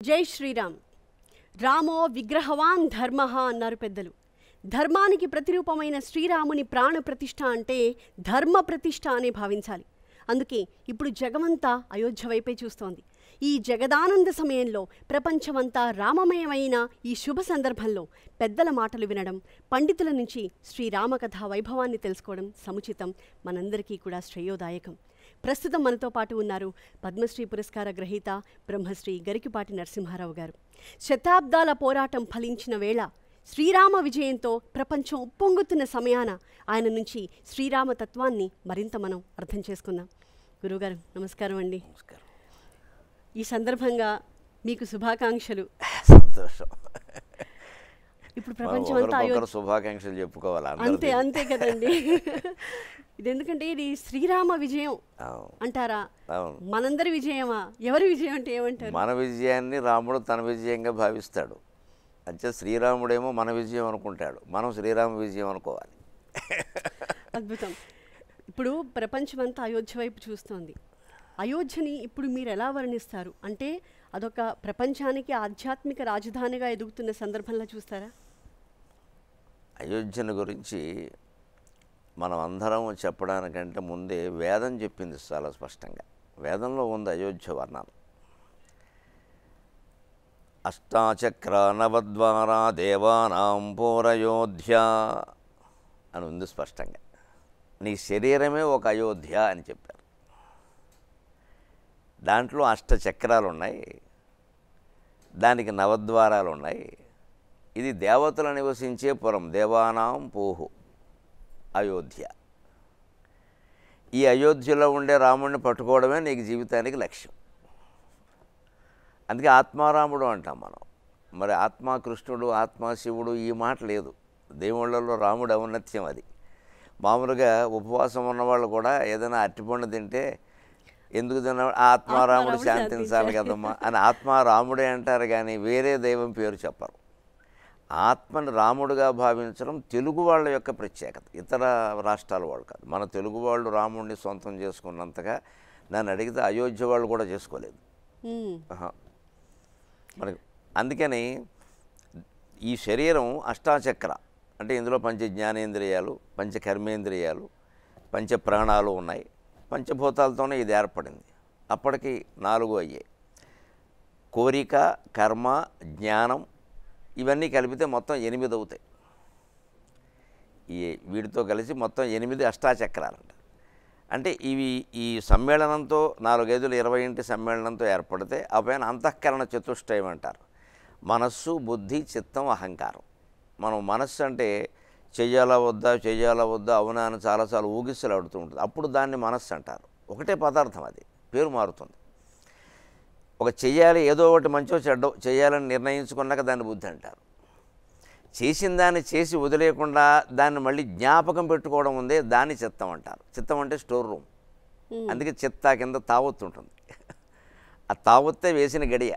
జై శ్రీరామ్. రామో విగ్రహవాన్ ధర్మ అన్నారు పెద్దలు. ధర్మానికి ప్రతిరూపమైన శ్రీరాముని ప్రాణ ప్రతిష్ఠ అంటే ధర్మ ప్రతిష్ఠ అనే భావించాలి. అందుకే ఇప్పుడు జగమంతా అయోధ్య వైపే చూస్తోంది. ఈ జగదానంద సమయంలో ప్రపంచమంతా రామమయమైన ఈ శుభ సందర్భంలో పెద్దల మాటలు వినడం, పండితుల నుంచి శ్రీరామకథ వైభవాన్ని తెలుసుకోవడం సముచితం, మనందరికీ కూడా శ్రేయోదాయకం. ప్రస్తుతం మనతో పాటు ఉన్నారు పద్మశ్రీ పురస్కార గ్రహీత బ్రహ్మశ్రీ గరికిపాటి నరసింహారావు గారు. శతాబ్దాల పోరాటం ఫలించిన వేళ శ్రీరామ విజయంతో ప్రపంచం ఉప్పొంగుతున్న సమయాన ఆయన నుంచి శ్రీరామ తత్వాన్ని మరింత మనం అర్థం చేసుకుందాం. గురువుగారు నమస్కారం అండి. ఈ సందర్భంగా మీకు శుభాకాంక్షలు. సంతోషం. ఇప్పుడు ప్రపంచం అంతా శుభాకాంక్షలు చెప్పుకోవాలి. అంతే అంతే కదండి. ఇది ఎందుకంటే ఇది శ్రీరామ విజయం అంటారా, మనందరి విజయమా? ఎవరి విజయం అంటే ఏమంటారు? మన విజయాన్ని రాముడు తన విజయంగా భావిస్తాడు. అంటే శ్రీరాముడేమో మన విజయం అనుకుంటాడు, మనం శ్రీరామ విజయం అనుకోవాలి. అద్భుతం. ఇప్పుడు ప్రపంచమంతా అయోధ్య వైపు చూస్తోంది. అయోధ్యని ఇప్పుడు మీరు ఎలా వర్ణిస్తారు? అంటే అదొక ప్రపంచానికి ఆధ్యాత్మిక రాజధానిగా ఎదుగుతున్న సందర్భంలో చూస్తారా? అయోధ్యను గురించి మనం అందరం చెప్పడానికంటే ముందే వేదం చెప్పింది చాలా స్పష్టంగా. వేదంలో ఉంది అయోధ్య వర్ణన. అష్టాచక్ర నవద్వార దేవానాం పూరయోధ్య అని ఉంది స్పష్టంగా. నీ శరీరమే ఒక అయోధ్య అని చెప్పారు. దాంట్లో అష్టచక్రాలు ఉన్నాయి, దానికి నవద్వారాలు ఉన్నాయి. ఇది దేవతలు నివసించే పురం, దేవానాం పూహు అయోధ్య. ఈ అయోధ్యలో ఉండే రాముడిని పట్టుకోవడమే నీకు జీవితానికి లక్ష్యం. అందుకే ఆత్మారాముడు అంటాం మనం. మరి ఆత్మా కృష్ణుడు, ఆత్మా శివుడు ఈ మాట లేదు. దేవుళ్ళలో రాముడు ఔన్నత్యం అది. మామూలుగా ఉపవాసం ఉన్నవాళ్ళు కూడా ఏదైనా అరటిపండు తింటే ఎందుకు తిన్నా ఆత్మారాముడు శాంతించాలి కదమ్మా అని ఆత్మారాముడే అంటారు, కానీ వేరే దైవం పేరు చెప్పరు. ఆత్మని రాముడుగా భావించడం తెలుగు వాళ్ళ యొక్క ప్రత్యేకత, ఇతర రాష్ట్రాల వాళ్ళు కాదు. మన తెలుగు వాళ్ళు రాముడిని సొంతం చేసుకున్నంతగా నన్ను అడిగితే అయోధ్య వాళ్ళు కూడా చేసుకోలేదు మనకి. అందుకని ఈ శరీరం అష్టాచక్ర అంటే ఇందులో పంచ జ్ఞానేంద్రియాలు, పంచ కర్మేంద్రియాలు, పంచ ప్రాణాలు ఉన్నాయి. పంచభూతాలతోనే ఇది ఏర్పడింది. అప్పటికి 4 అయ్యాయి. కోరిక, కర్మ, జ్ఞానం ఇవన్నీ కలిపితే మొత్తం 8 అవుతాయి. వీటితో కలిసి మొత్తం 8 అష్టాచక్రాలంట. అంటే ఇవి ఈ సమ్మేళనంతో 4 20 సమ్మేళనంతో ఏర్పడితే ఆ పైన అంతఃకరణ చతుష్టయం అంటారు. మనస్సు, బుద్ధి, చిత్తం, అహంకారం. మనం మనస్సు అంటే చెయ్యాలా వద్దా అవునా అని చాలాసార్లు ఊగిసలాడుతూ ఉంటుంది. అప్పుడు దాన్ని మనస్సు అంటారు. ఒకటే పదార్థం, అది పేరు మారుతుంది. ఒక చెయ్యాలి, ఏదో ఒకటి మంచో చెడ్డో చేయాలని నిర్ణయించుకున్నాక దాన్ని బుద్ధి అంటారు. చేసిన దాన్ని చేసి వదిలేయకుండా దాన్ని మళ్ళీ జ్ఞాపకం పెట్టుకోవడం ఉందే దాన్ని చిత్తం అంటారు. చిత్తం అంటే స్టోర్ రూమ్. అందుకే చిత్తా కింద తావొత్తు ఉంటుంది. ఆ తావొత్తే వేసిన గడియ.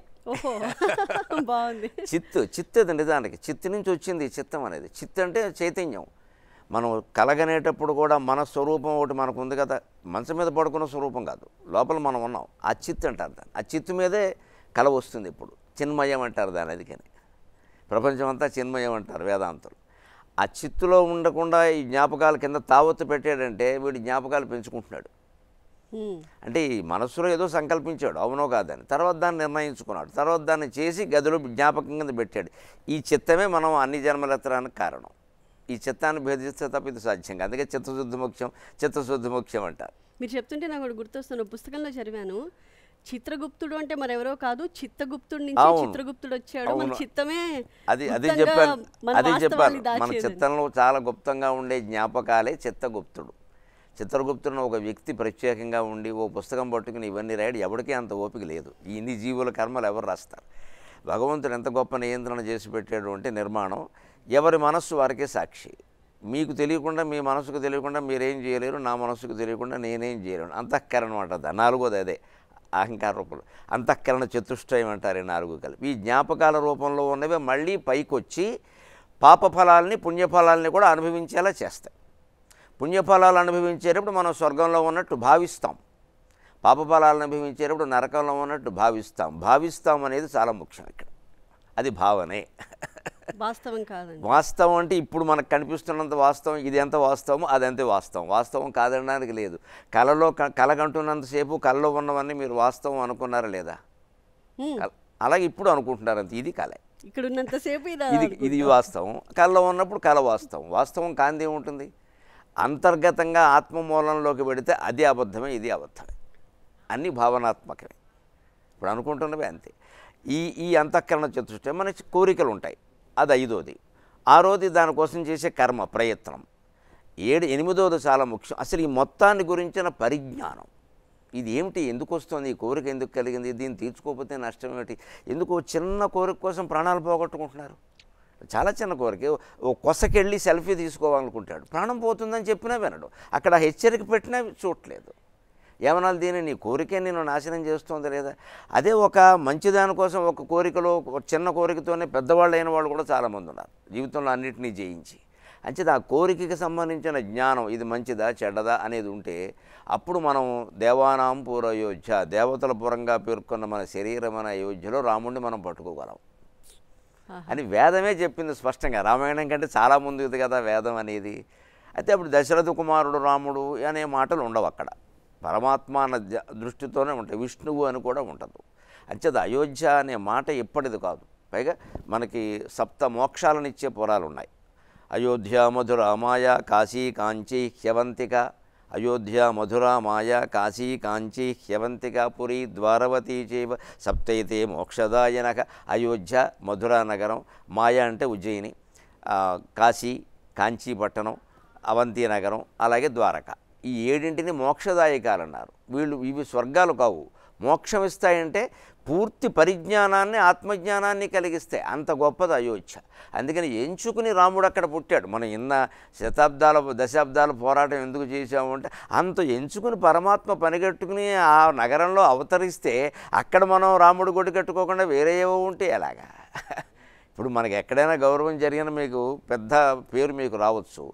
చిత్తు అది నిజానికి. చిత్తు నుంచి వచ్చింది చిత్తం అనేది. చిత్తు అంటే చైతన్యం. మనం కలగనేటప్పుడు కూడా మన స్వరూపం ఒకటి మనకు ఉంది కదా, మంచం మీద పడుకున్న స్వరూపం కాదు, లోపల మనం ఉన్నాం. ఆ చిత్తు అంటారు దాన్ని. ఆ చిత్తు మీదే కల వస్తుంది. ఇప్పుడు చిన్మయం అంటారు దాన్ని. అందుకని ప్రపంచం అంతా చిన్మయం అంటారు వేదాంతులు. ఆ చిత్తులో ఉండకుండా ఈ జ్ఞాపకాల కింద తావత్తు పెట్టాడంటే వీడి జ్ఞాపకాలు పెంచుకుంటున్నాడు. అంటే ఈ మనస్సులో ఏదో సంకల్పించాడు, అవునో కాదని, తర్వాత దాన్ని నిర్ణయించుకున్నాడు, తర్వాత దాన్ని చేసి గదిలో జ్ఞాపకం కింద పెట్టాడు. ఈ చిత్తమే మనం అన్ని జన్మలెత్తడానికి కారణం. ఈ చిత్తాన్ని భేదిస్తే తప్ప ఇది సాధ్యం కాదు. అందుకే చిత్తశుద్ధి ముఖ్యం అంటారు. మీరు చెప్తుంటే నాకు ఒకటి గుర్తొస్తున్న పుస్తకంలో చదివాను. చిత్రగుప్తుడు అంటే మరెవరో కాదు, చిత్తగుప్తుడి నుంచి చిత్రగుప్తుడు వచ్చాడు. మన చిత్తమే అది చెప్పాను. మన చిత్తంలో చాలా గుప్తంగా ఉండే జ్ఞాపకాలే చిత్తగుప్తుడు. చిత్రగుప్తుడిని ఒక వ్యక్తి ప్రత్యేకంగా ఉండి ఓ పుస్తకం పట్టుకుని ఇవన్నీ రాయడు. ఎవరికీ అంత ఓపిక లేదు. ఇన్ని జీవుల కర్మలు ఎవరు రాస్తారు? భగవంతుడు ఎంత గొప్ప నియంత్రణ చేసి పెట్టాడు అంటే నిర్మాణం. ఎవరి మనస్సు వారికే సాక్షి. మీకు తెలియకుండా, మీ మనసుకు తెలియకుండా మీరేం చేయలేరు, నా మనస్సుకు తెలియకుండా నేనేం చేయలేను. అంతఃకరణం అంటారు. 4వది అదే అహంకార రూపంలో. అంతఃకరణ చతుష్టయం అంటారు. 4 కలిపి ఈ జ్ఞాపకాల రూపంలో ఉన్నవి మళ్ళీ పైకి వచ్చి పాపఫలాల్ని, పుణ్యఫలాల్ని కూడా అనుభవించేలా చేస్తాయి. పుణ్యఫలాలు అనుభవించేటప్పుడు మనం స్వర్గంలో ఉన్నట్టు భావిస్తాం. పాపఫలాలను అనుభవించేటప్పుడు నరకంలో ఉన్నట్టు భావిస్తాం అనేది చాలా ముఖ్యం ఇక్కడ. అది భావనే, వాస్తవం కాదండి. వాస్తవం అంటే ఇప్పుడు మనకు కనిపిస్తున్నంత వాస్తవం, ఇది ఎంత వాస్తవమో అదంతే వాస్తవం. వాస్తవం కాదనడానికి లేదు. కలగంటున్నంతసేపు కలలో ఉన్నవన్నీ మీరు వాస్తవం అనుకున్నారా లేదా? అలాగే ఇప్పుడు అనుకుంటున్నారు అంతే. ఇది కలే, ఇక్కడ ఉన్నంతసేపు ఇది వాస్తవం. కలలో ఉన్నప్పుడు కల వాస్తవం. వాస్తవం కాంతి ఏముంటుంది? అంతర్గతంగా ఆత్మమూలంలోకి పెడితే అది అబద్ధమే, ఇది అబద్ధమే. అన్నీ భావనాత్మకమే. ఇప్పుడు అనుకుంటున్నవే అంతే. ఈ అంతఃకరణ చతుష్టయం మనకి కోరికలు ఉంటాయి, అది 5వది. 6వది దానికోసం చేసే కర్మ ప్రయత్నం. 8వది చాలా ముఖ్యం. అసలు ఈ మొత్తాన్ని గురించిన పరిజ్ఞానం. ఇది ఏమిటి, ఎందుకు వస్తుంది, ఈ కోరిక ఎందుకు కలిగింది, దీన్ని తీర్చుకోకపోతే నష్టం ఏమిటి, ఎందుకు చిన్న కోరిక కోసం ప్రాణాలు పోగొట్టుకుంటున్నారు. చాలా చిన్న కోరిక, ఓ కొసకెళ్ళి సెల్ఫీ తీసుకోవాలనుకుంటాడు, ప్రాణం పోతుందని చెప్పినా వినడు. అక్కడ హెచ్చరిక పెట్టినా చూడలేదు. ఏమనాలి, దీన్ని నీ కోరికే నేను నాశనం చేస్తుంది లేదా? అదే ఒక మంచిదాని కోసం ఒక కోరికలో, చిన్న కోరికతోనే పెద్దవాళ్ళు అయిన వాళ్ళు కూడా చాలామంది ఉన్నారు జీవితంలో అన్నింటినీ జయించి. అంచేది ఆ కోరికకి సంబంధించిన జ్ఞానం, ఇది మంచిదా చెడ్డదా అనేది ఉంటే అప్పుడు మనం దేవానాం పూర అయోధ్య, దేవతల పురంగా పేర్కొన్న మన శరీరమైన అయోధ్యలో రాముడిని మనం పట్టుకోగలం అని వేదమే చెప్పింది స్పష్టంగా. రామాయణం కంటే చాలా ముందు ఇది కదా వేదం అనేది. అయితే అప్పుడు దశరథ కుమారుడు రాముడు అనే మాటలు ఉండవు అక్కడ. పరమాత్మ అన్న దృష్టితోనే ఉంటాయి. విష్ణువు అని కూడా ఉండదు. అంచేది అయోధ్య అనే మాట ఎప్పటిది కాదు. పైగా మనకి 7 మోక్షాలనిచ్చే పురాలు ఉన్నాయి. అయోధ్య మధుర మాయ కాశీ కాంచీ హ్యవంతిక, అయోధ్య మధుర మాయ కాశీ కాంచీ హ్యవంతిక పురి ద్వారవతీ చైవ సప్తైతే మోక్షదాయనక. అయోధ్య మధుర నగరం, మాయ అంటే ఉజ్జయిని, కాశీ కాంచీపట్టణం, అవంతి నగరం, అలాగే ద్వారక. ఈ 7 మోక్షదాయకాలు అన్నారు. ఇవి స్వర్గాలు కావు, మోక్షం ఇస్తాయంటే పూర్తి పరిజ్ఞానాన్ని ఆత్మజ్ఞానాన్ని కలిగిస్తాయి. అంత గొప్పది అయోధ్య. అందుకని ఎంచుకుని రాముడు అక్కడ పుట్టాడు. మనం ఇన్న దశాబ్దాల పోరాటం ఎందుకు చేసామంటే అంత ఎంచుకుని పరమాత్మ పనిగట్టుకుని ఆ నగరంలో అవతరిస్తే అక్కడ మనం రాముడు గుడి కట్టుకోకుండా వేరే ఏవో ఉంటే ఎలాగా? ఇప్పుడు మనకి ఎక్కడైనా గౌరవం జరిగిన మీకు పెద్ద పేరు మీకు రావచ్చు,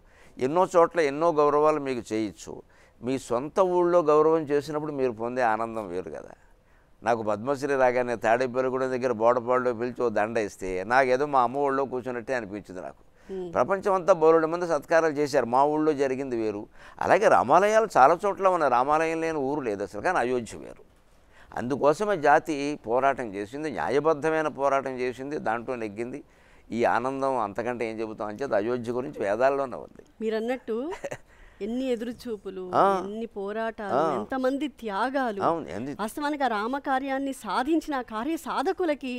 ఎన్నో చోట్ల ఎన్నో గౌరవాలు మీకు చేయొచ్చు. మీ సొంత ఊళ్ళో గౌరవం చేసినప్పుడు మీరు పొందే ఆనందం వేరు కదా. నాకు పద్మశ్రీ రాగానే తాడేపల్లిగూడెం దగ్గర బోడపాడులో పిలిచి ఓ దండ ఇస్తే నాకేదో మా అమ్మ ఊళ్ళో కూర్చున్నట్టే అనిపించింది నాకు. ప్రపంచం అంతా బోలెడు మంది సత్కారాలు చేశారు, మా ఊళ్ళో జరిగింది వేరు. అలాగే రామాలయాలు చాలా చోట్ల ఉన్నాయి, రామాలయం లేని ఊరు లేదు అసలు. కానీ అయోధ్య వేరు. అందుకోసమే జాతి పోరాటం చేసింది, న్యాయబద్ధమైన పోరాటం చేసింది, దాంట్లో నెగ్గింది. ఈ ఆనందం అంతకంటే ఏం చెబుతాం అంటే అయోధ్య గురించి వేదాల్లోనే ఉంది. మీరు అన్నట్టు ఎన్ని ఎదురుచూపులు, ఎన్ని పోరాటాలు, ఎంతమంది త్యాగాలు. వాస్తవానికి ఆ రామకార్యాన్ని సాధించిన కార్య సాధకులకి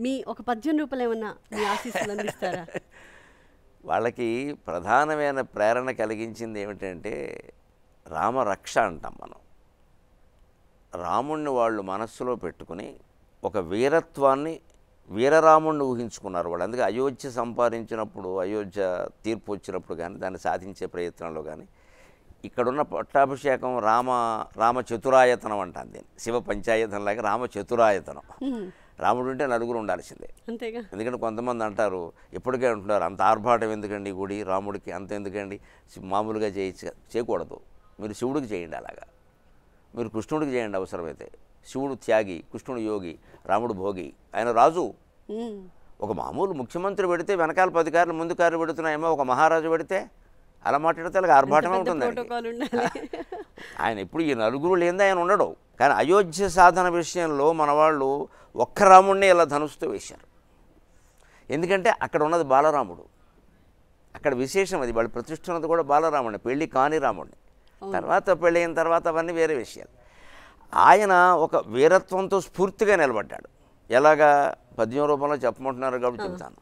మీ ఒక 18 రూపాయలు ఏమన్నా మీ ఆశీస్సులు అందిస్తారా? వాళ్ళకి ప్రధానమైన ప్రేరణ కలిగించింది ఏమిటంటే రామరక్ష అంటాం మనం. రాముణ్ణి వాళ్ళు మనస్సులో పెట్టుకుని ఒక వీరరాముణ్ణి ఊహించుకున్నారు వాళ్ళు. అందుకే అయోధ్య సంపాదించినప్పుడు, అయోధ్య తీర్పు వచ్చినప్పుడు కానీ, దాన్ని సాధించే ప్రయత్నంలో కానీ ఇక్కడున్న పట్టాభిషేకం రామ చతురాయతనం అంటాను దీన్ని. శివ పంచాయతంలాగా రామ చతురాయతనం. రాముడు ఉంటే నలుగురు ఉండాల్సిందే. అంతేగా. ఎందుకంటే కొంతమంది అంటారు, ఎప్పటికే అంటున్నారు, అంత ఆర్భాటం ఎందుకండి గుడి రాముడికి, అంత ఎందుకండి, మామూలుగా చేయకూడదు. మీరు శివుడికి చేయండి, అలాగా మీరు కృష్ణుడికి చేయండి అవసరమైతే. శివుడు త్యాగి, కృష్ణుడు యోగి, రాముడు భోగి, ఆయన రాజు. ఒక మామూలు ముఖ్యమంత్రి పెడితే వెనకాల 10 కార్లు ముందు కార్లు పెడుతున్నాయేమో, ఒక మహారాజు పెడితే అలా మాట్లాడితే అలాగే ఆర్భాటమే ఉంటుంది. ఆయన ఇప్పుడు ఈ నలుగురు లేనిదే ఆయన ఉండడు. కానీ అయోధ్య సాధన విషయంలో మన వాళ్ళు ఒక్క రాముడిని ఇలా ధనుస్తూ వేశారు. ఎందుకంటే అక్కడ ఉన్నది బాలరాముడు, అక్కడ విశేషం అది. వాళ్ళు ప్రతిష్ఠున్నది కూడా బాలరాముడిని, పెళ్ళి కాని రాముడిని. తర్వాత పెళ్ళి అయిన తర్వాత అవన్నీ వేరే విషయాలు. ఆయన ఒక వీరత్వంతో స్ఫూర్తిగా నిలబడ్డాడు. ఎలాగా 18 రూపంలో చెప్పమంటున్నారు కాబట్టి చెప్తాను.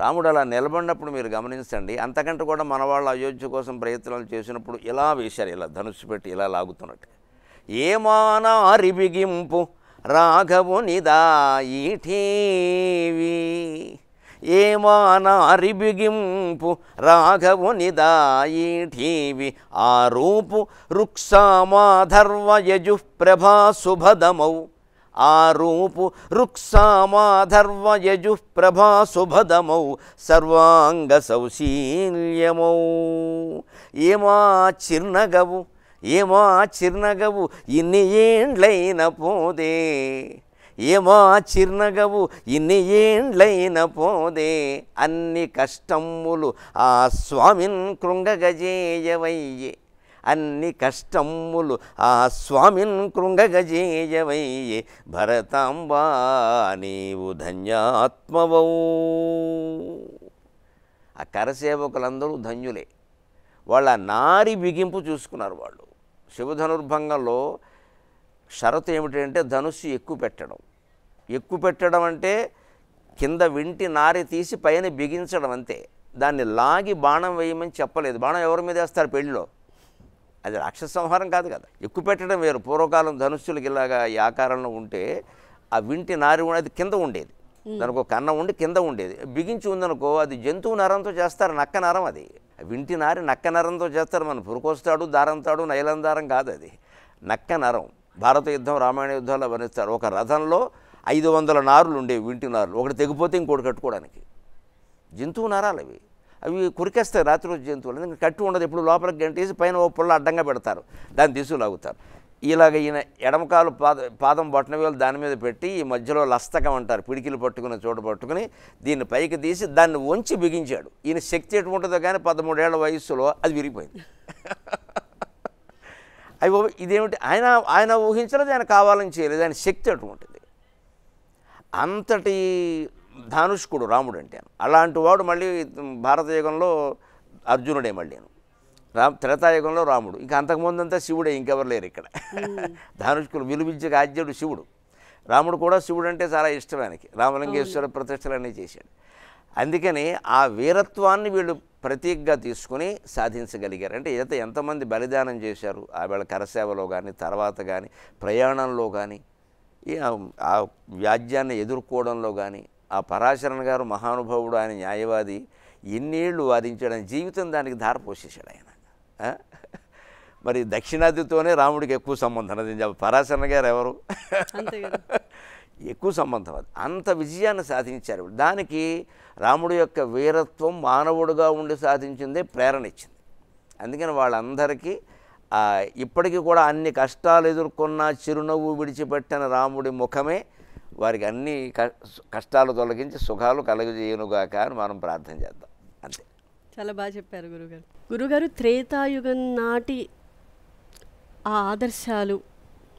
రాముడు అలా నిలబడినప్పుడు మీరు గమనించండి, అంతకంటే కూడా మన వాళ్ళు అయోధ్య కోసం ప్రయత్నాలు చేసినప్పుడు ఇలా వేశారు, ఇలా ధనుస్సు పెట్టి ఇలా లాగుతున్నట్టు. ఏమానారి బిగింపు రాఘవునిదాయిఠీవి, ఏమానారి బిగింపు రాఘవునిదాయిఠీవి, ఆరూపు రుక్సామాధర్వయజు ప్రభా శుభదమౌ, ఆరూపు రుక్సామాధర్వయజు ప్రభా శుభదమౌ, సర్వాంగ సౌశీల్యమౌ. ఏమా చిర్నగవు ఏమో చిరునగవు ఇన్ని ఏండ్లైన పోదే, ఏమో చిరునగవు ఇన్ని ఏండ్లైన పోదే, అన్ని కష్టములు ఆ స్వామిన్ కృంగగజేయవయ్యే, అన్ని కష్టములు ఆ స్వామిన్ కృంగగజేయవయ్యే, భరతాంబా నీవు ధన్యాత్మవౌ. ఆ కరసేవకులందరూ ధన్యులే. వాళ్ళ నారి బిగింపు చూసుకున్నారు. వాళ్ళు శివధనుర్భంగంలో షరతు ఏమిటంటే ధనుస్సు ఎక్కువ పెట్టడం అంటే కింద వింటి నారి తీసి పైన బిగించడం అంతే. దాన్ని లాగి బాణం వేయమని చెప్పలేదు. బాణం ఎవరి మీద వేస్తారు పెళ్ళిలో? అది రాక్షస సంహారం కాదు కదా. ఎక్కువ పెట్టడం వేరు. పూర్వకాలం ధనుస్సులకి ఇలాగా ఈ ఆకారంలో ఉంటే ఆ వింటి నారి అది కింద ఉండేది, దానికి ఒక కన్నం ఉండి కింద ఉండేది. బిగించి ఉందనుకో అది జంతువు నరంతో చేస్తారు, నక్క నరం. అది వింటి నారి నక్క నరంతో చేస్తారు. మన పురుకొస్తాడు దారంతాడు నైలం దారం కాదు, అది నక్క నరం. భారత యుద్ధం రామాయణ యుద్ధాల్లో వర్ణిస్తారు. ఒక రథంలో 500 నారులు ఉండేవి, వింటి నారులు. ఒకటి తెగిపోతే ఇంకోటి కట్టుకోవడానికి. జంతువు నరాలు అవి. అవి కొరికేస్తాయి రాత్రి రోజు జంతువులు. ఎందుకంటే కట్టు ఉండదు, ఎప్పుడు లోపలికి గంటేసి పైన ఓ పుల్ల అడ్డంగా పెడతారు, దాన్ని తీసుకులాగుతారు. ఇలాగ ఈయన ఎడమకాలు పాదం బొట్టనవేలు దాని మీద పెట్టి ఈ మధ్యలో లస్తకం అంటారు, పిడికిలు పట్టుకుని చోట పట్టుకుని దీన్ని పైకి తీసి దాన్ని వంచి బిగించాడు. ఈయన శక్తి ఎటువంటిదో కానీ 13 ఏళ్ల వయస్సులో అది విరిగిపోయింది. అవి ఇదేమిటి ఆయన ఊహించలేదు, ఆయన కావాలని చేయలేదు, ఆయన శక్తి అటువంటిది. అంతటి ధానుష్కుడు రాముడు అంటే. అలాంటి వాడు మళ్ళీ భారత యుగంలో అర్జునుడే, మళ్ళీ త్రేతాయుగంలో రాముడు. ఇంకా అంతకుముందంతా శివుడే, ఇంకెవరు లేరు ఇక్కడ. ధానుష్కుడు విలువిద్యకు ఆద్యుడు శివుడు. రాముడు కూడా శివుడు అంటే చాలా ఇష్టం ఆయనకి. రామలింగేశ్వర ప్రతిష్టలన్నీ చేశాడు. అందుకని ఆ వీరత్వాన్ని వీళ్ళు ప్రతీకగా తీసుకుని సాధించగలిగారు. అంటే ఎంతమంది బలిదానం చేశారు ఆ వేళ కరసేవలో కానీ, తర్వాత కానీ, ప్రయాణంలో కానీ, ఆ వ్యాజ్యాన్ని ఎదుర్కోవడంలో కానీ. ఆ పరాశరణ గారు మహానుభావుడు, ఆయన న్యాయవాది, ఎన్నేళ్ళు వాదించాడు. జీవితం దానికి ధార పోసేశాడు ఆయన. మరి దక్షిణాదితోనే రాముడికి ఎక్కువ సంబంధం. అది పరాశరణ గారు ఎవరు? ఎక్కువ సంబంధం. అది అంత విజయాన్ని సాధించారు. దానికి రాముడి యొక్క వీరత్వం మానవుడుగా ఉండి సాధించిందే ప్రేరణ ఇచ్చింది. అందుకని వాళ్ళందరికీ ఇప్పటికీ కూడా అన్ని కష్టాలు ఎదుర్కొన్న చిరునవ్వు విడిచిపెట్టిన రాముడి ముఖమే వారికి అన్ని కష్టాలు తొలగించి సుఖాలు కలుగజేయునుగాక అని మనం ప్రార్థన చేద్దాం. అంతే. చాలా బాగా చెప్పారు గురుగారు. గురుగారు, త్రేతాయుగం నాటి ఆ ఆదర్శాలు,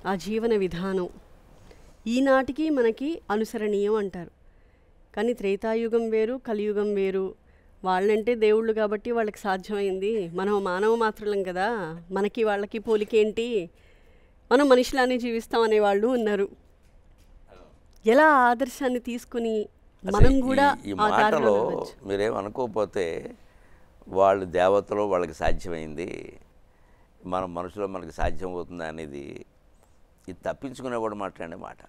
ఆ జీవన విధానం ఈనాటికి మనకి అనుసరణీయం అంటారు. కానీ త్రేతాయుగం వేరు, కలియుగం వేరు. వాళ్ళంటే దేవుళ్ళు కాబట్టి వాళ్ళకి సాధ్యమైంది. మనం మానవ మాత్రులం కదా, మనకి వాళ్ళకి పోలికేంటి, మనం మనుషులానే జీవిస్తాం అనేవాళ్ళు ఉన్నారు. ఎలా ఆదర్శాన్ని తీసుకుని మనం కూడా ఈ మాటలో మీరేమనుకోకపోతే వాళ్ళు దేవతలో వాళ్ళకి సాధ్యమైంది, మనం మనుషులో మనకి సాధ్యం అవుతుంది అనేది ఇది తప్పించుకునేవాడు మాట్లాడే మాట.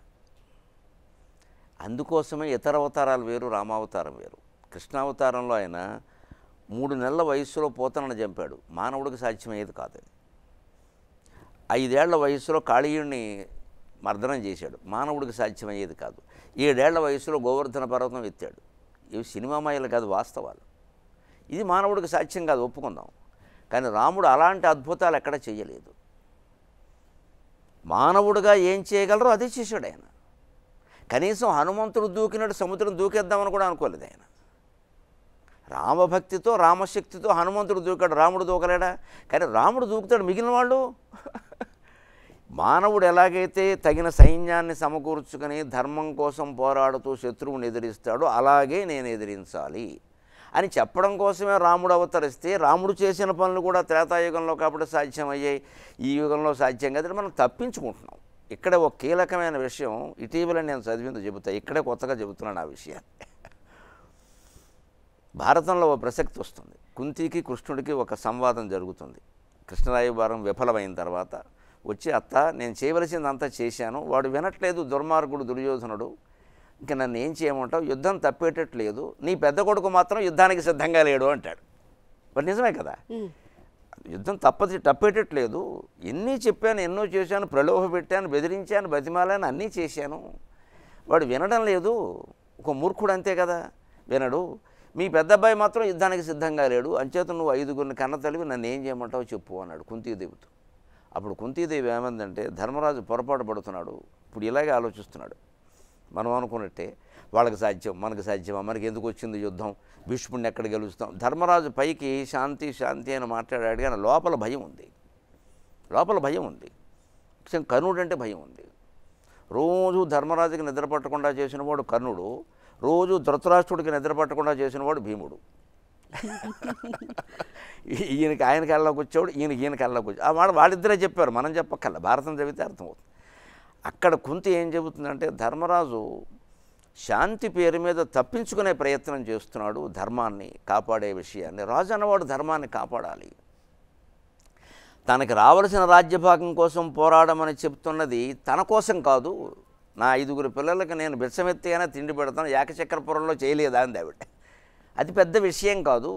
అందుకోసమే ఇతర అవతారాలు వేరు, రామావతారం వేరు. కృష్ణావతారంలో ఆయన 3 నెలల వయస్సులో పోతనను చంపాడు, మానవుడికి సాధ్యమయ్యేది కాదు. 5 ఏళ్ల వయస్సులో కాళీయుడిని మర్దనం చేశాడు, మానవుడికి సాధ్యమయ్యేది కాదు. 7 ఏళ్ల వయసులో గోవర్ధన పర్వతం ఎత్తాడు. ఇవి సినిమామయాలు కాదు, వాస్తవాలు. ఇది మానవుడికి సాధ్యం కాదు, ఒప్పుకుందాం. కానీ రాముడు అలాంటి అద్భుతాలు ఎక్కడ చేయలేదు. మానవుడిగా ఏం చేయగలరో అదే చేశాడు ఆయన. కనీసం హనుమంతుడు దూకినట్టు సముద్రం దూకేద్దామని కూడా అనుకోలేదు ఆయన. రామభక్తితో రామశక్తితో హనుమంతుడు దూకాడు, రాముడు దూకలేడా? కానీ రాముడు దూకుతాడు, మిగిలిన వాళ్ళు. మానవుడు ఎలాగైతే తగిన సైన్యాన్ని సమకూర్చుకొని ధర్మం కోసం పోరాడుతూ శత్రువుని ఎదిరిస్తాడో అలాగే నేను ఎదిరించాలి అని చెప్పడం కోసమే రాముడు అవతరిస్తే, రాముడు చేసిన పనులు కూడా త్రేతాయుగంలో కాబట్టి సాధ్యమయ్యాయి, ఈ యుగంలో సాధ్యం కదా. మనం తప్పించుకుంటున్నాం. ఇక్కడ ఒక కీలకమైన విషయం ఇటీవల నేను చదివింది చెబుతా, ఇక్కడే కొత్తగా చెబుతున్నాను ఆ విషయాన్ని. భారతంలో ఒక ప్రసక్తి వస్తుంది. కుంతికి కృష్ణుడికి ఒక సంవాదం జరుగుతుంది. కృష్ణరాయబారం విఫలమైన తర్వాత వచ్చి, అత్త నేను చేయవలసింది అంతా చేశాను, వాడు వినట్లేదు, దుర్మార్గుడు దుర్యోధనుడు, ఇంకా నన్ను ఏం చేయమంటావు, యుద్ధం తప్పేటట్లేదు, నీ పెద్ద కొడుకు మాత్రం యుద్ధానికి సిద్ధంగా లేడు అంటాడు. మరి నిజమే కదా, యుద్ధం తప్పేటట్లేదు, ఎన్ని చెప్పాను, ఎన్నో చేశాను, ప్రలోభ పెట్టాను, బెదిరించాను, బతిమాలాను, అన్నీ చేశాను, వాడు వినడం లేదు, ఒక మూర్ఖుడు అంతే కదా, వినడు, మీ పెద్ద అబ్బాయి మాత్రం యుద్ధానికి సిద్ధంగా లేడు, అంచేత నువ్వు 5గురిని కన్న తల్లివి, నన్ను ఏం చేయమంటావు చెప్పు అన్నాడు కుంతీదేవితో. అప్పుడు కుంతీదేవి ఏమందంటే, ధర్మరాజు పొరపాటు పడుతున్నాడు, ఇప్పుడు ఇలాగే ఆలోచిస్తున్నాడు, మనం అనుకున్నట్టే వాళ్ళకి సాధ్యం మనకి సాధ్యమా, మనకి ఎందుకు వచ్చింది యుద్ధం, భీష్ముడిని ఎక్కడ గెలుస్తాం. ధర్మరాజు పైకి శాంతి శాంతి అని మాట్లాడాడు, కానీ లోపల భయం ఉంది, లోపల భయం ఉంది. కర్ణుడు అంటే భయం ఉంది. రోజు ధర్మరాజుకి నిద్ర పట్టకుండా చేసినవాడు కర్ణుడు, రోజు ధృతరాష్ట్రుడికి నిద్ర పట్టకుండా చేసినవాడు భీముడు. ఈయనకి ఆయన కళ్ళలోకి వచ్చాడు, ఈయన కళ్ళలోకి వచ్చాడు. వాళ్ళిద్దరే చెప్పారు, మనం చెప్పక్కర్ల, భారతం చదివితే అర్థమవుతుంది. అక్కడ కుంతి ఏం చెబుతుందంటే, ధర్మరాజు శాంతి పేరు మీద తప్పించుకునే ప్రయత్నం చేస్తున్నాడు ధర్మాన్ని కాపాడే విషయాన్ని. రాజు అన్నవాడు ధర్మాన్ని కాపాడాలి, తనకి రావలసిన రాజ్యభాగం కోసం పోరాడమని చెప్తున్నది తన కోసం కాదు. నా 5 పిల్లలకి నేను బిచ్చమెత్తిగానే తిండి పెడతాను, ఏకచక్రపురంలో చేయలేదా అంది ఆవిడ. అది పెద్ద విషయం కాదు,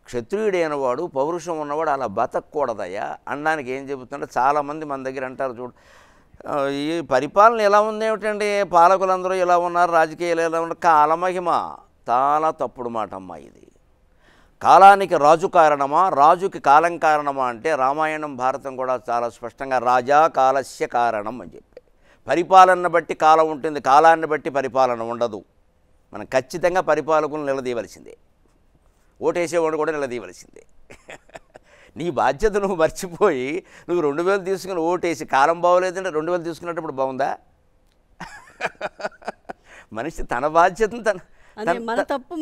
క్షత్రియుడైన వాడు పౌరుషం ఉన్నవాడు అలా బతకూడదయ్యా అనడానికి ఏం చెబుతుంటే, చాలామంది మన దగ్గర అంటారు, చూడు ఈ పరిపాలన ఎలా ఉంది ఏమిటండి, పాలకులందరూ ఇలా ఉన్నారు, రాజకీయాలు ఎలా ఉన్నారు, కాలమహిమ. చాలా తప్పుడు మాట అమ్మా ఇది. కాలానికి రాజు కారణమా, రాజుకి కాలం కారణమా అంటే రామాయణం భారతం కూడా చాలా స్పష్టంగా రాజా కాలస్య కారణం అని చెప్పి. పరిపాలన బట్టి కాలం ఉంటుంది, కాలాన్ని బట్టి పరిపాలన ఉండదు. మనం ఖచ్చితంగా పరిపాలకులను నిలదీయవలసిందే, ఓటేసేవాడు కూడా నిలదీయవలసిందే. నీ బాధ్యత నువ్వు మర్చిపోయి నువ్వు 2000 తీసుకుని ఓటేసి కాలం బాగోలేదంటే 2000 తీసుకున్నప్పుడు బాగుందా? మనిషి తన బాధ్యతను మన తప్పు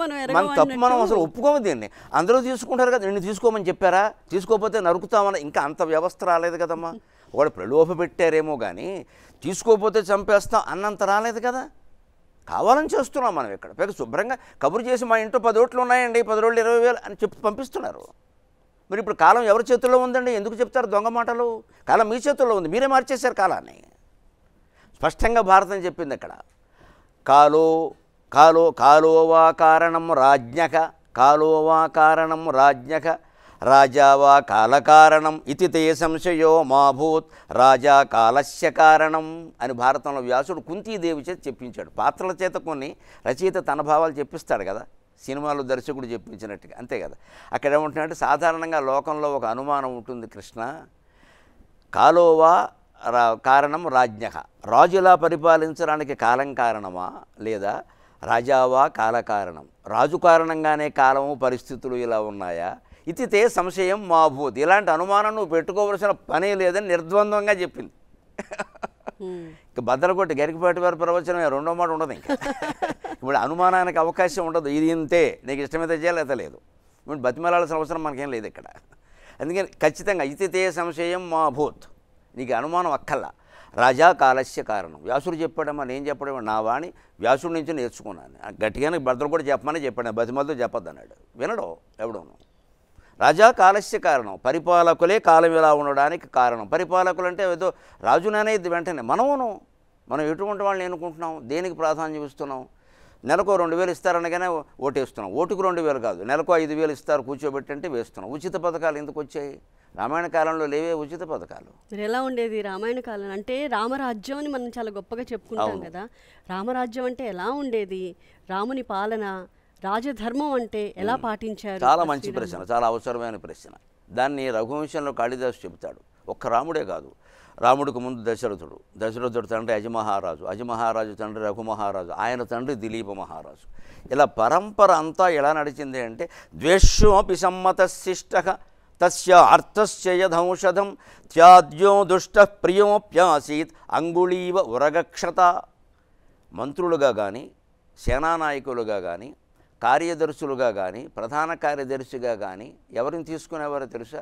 మనం అసలు ఒప్పుకోము దీన్ని. అందరూ తీసుకుంటారు కదా, నిన్ను తీసుకోమని చెప్పారా, తీసుకోకపోతే నరుకుతామని ఇంకా అంత వ్యవస్థ రాలేదు కదమ్మా. వాడు ప్రలోభ పెట్టారేమో కానీ తీసుకోకపోతే చంపేస్తాం అన్నంత రాలేదు కదా. కావాలని చేస్తున్నాం మనం ఇక్కడ. పైగా శుభ్రంగా కబురు చేసి మా ఇంట్లో 10 ఓట్లు ఉన్నాయండి, 10 రోజులు 20,000 అని చెప్పి పంపిస్తున్నారు. మరి ఇప్పుడు కాలం ఎవరి చేతుల్లో ఉందండి? ఎందుకు చెప్తారు దొంగ మాటలు? కాలం మీ చేతుల్లో ఉంది, మీరే మార్చేశారు కాలాన్ని. స్పష్టంగా భారతం చెప్పింది అక్కడ. కాలోవా కారణం రాజ్ఞక, కాలోవా కారణం రాజ్ఞక, రాజావా కాలకారణం ఇతి తే సంశయో మాభూత్ రాజా కాలస్య కారణం అని భారతంలో వ్యాసుడు కుంతీదేవి చేత చెప్పించాడు. పాత్రల చేత కొన్ని రచయిత తన భావాలు చెప్పిస్తాడు కదా, సినిమాలో దర్శకుడు చెప్పించినట్టుగా, అంతే కదా. అక్కడ ఏమంటున్నాడంటే, సాధారణంగా లోకంలో ఒక అనుమానం ఉంటుంది కృష్ణ, కాలోవా కారణం రాజ్ఞక, రాజులా పరిపాలించడానికి కాలం కారణమా లేదా రాజావా కాల కారణం, రాజు కారణంగానే కాలము పరిస్థితులు ఇలా ఉన్నాయా, ఇది తే సంశయం మాభూత్, ఇలాంటి అనుమానం నువ్వు పెట్టుకోవలసిన పనే లేదని నిర్ద్వంద్వంగా చెప్పింది. ఇక బద్దలకొట్టి గరికపాటి వారి ప్రవచనమే, రెండో మాట ఉండదు. ఇంకా ఇప్పుడు అనుమానానికి అవకాశం ఉండదు. ఇది ఇంతే, నీకు ఇష్టమైతే చేయాలి, అయితే లేదు. ఇప్పుడు బతిమలాల్సిన అవసరం మనకేం లేదు ఇక్కడ. అందుకని ఖచ్చితంగా ఇది తే సంశయం మాభూత్, నీకు అనుమానం అక్కల్లా. రాజా కాలస్య కారణం, వ్యాసుడు చెప్పాడమ్మా, నేను చెప్పడమా, నా వాణి వ్యాసుడి నుంచి నేర్చుకున్నాను. గట్టిగానే బద్దలు కూడా చెప్పమని చెప్పాడు, బతిమలతో చెప్పొద్దు అన్నాడు, వినడు ఎవడోను. రాజా కాలస్య కారణం, పరిపాలకులే కాలం ఇలా ఉండడానికి కారణం. పరిపాలకులు అంటే ఏదో రాజుననేది వెంటనే మనం ఎటువంటి వాళ్ళని ఎన్నుకుంటున్నాం, దేనికి ప్రాధాన్యం ఇస్తున్నాం? నెలకు 2,000 ఇస్తారనగానే ఓటేస్తున్నాం. ఓటుకు 2,000 కాదు, నెలకు 5,000 ఇస్తారు కూర్చోబెట్టంటే వేస్తున్నాం. ఉచిత పథకాలు ఎందుకు వచ్చాయి? రామాయణ కాలంలో లేవే ఉచిత పథకాలు. ఎలా ఉండేది రామాయణ కాలం అంటే? రామరాజ్యం అని మనం చాలా గొప్పగా చెప్పుకుంటాం కదా. రామరాజ్యం అంటే ఎలా ఉండేది? రాముని పాలన, రాజధర్మం అంటే ఎలా పాటించారు? చాలా మంచి ప్రశ్న, చాలా అవసరమైన ప్రశ్న. దాన్ని రఘువంశంలో కాళిదాసు చెబుతాడు. ఒక్క రాముడే కాదు, రాముడికి ముందు దశరథుడు తండ్రి అజిమహారాజు తండ్రి రఘుమహారాజు, ఆయన తండ్రి దిలీప మహారాజు. ఇలా పరంపర అంతా ఎలా నడిచింది అంటే, ద్వేష్యోపి సమ్మతశిష్ట తస్య అర్థస్య యథంషధం త్యాజ్యో దుష్ట ప్రియోప్యాసీత్ అంగుళీవ ఉరగక్షత. మంత్రులుగా కానీ, సేనానాయకులుగా కానీ, కార్యదర్శులుగా కానీ, ప్రధాన కార్యదర్శిగా కానీ ఎవరిని తీసుకునేవారో తెలుసా?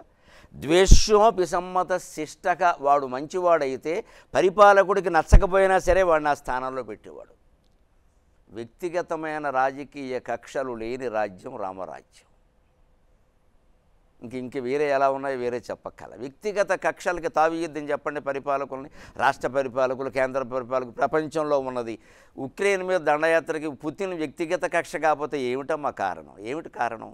ద్వేష్యోపి సమ్మత శిష్టక, వాడు మంచివాడైతే పరిపాలకుడికి నచ్చకపోయినా సరే వాడిని ఆ స్థానంలో పెట్టేవాడు. వ్యక్తిగతమైన రాజకీయ కక్షలు లేని రాజ్యం రామరాజ్యం. ఇంక వేరే ఎలా ఉన్నాయో వేరే చెప్పక్కల. వ్యక్తిగత కక్షలకి తావీయద్దని చెప్పండి పరిపాలకుల్ని. రాష్ట్ర పరిపాలకులు, కేంద్ర పరిపాలకులు, ప్రపంచంలో ఉన్నది. ఉక్రెయిన్ మీద దండయాత్రకి పుతిన్ వ్యక్తిగత కక్ష కాకపోతే ఏమిటమ్మా కారణం? ఏమిటి కారణం?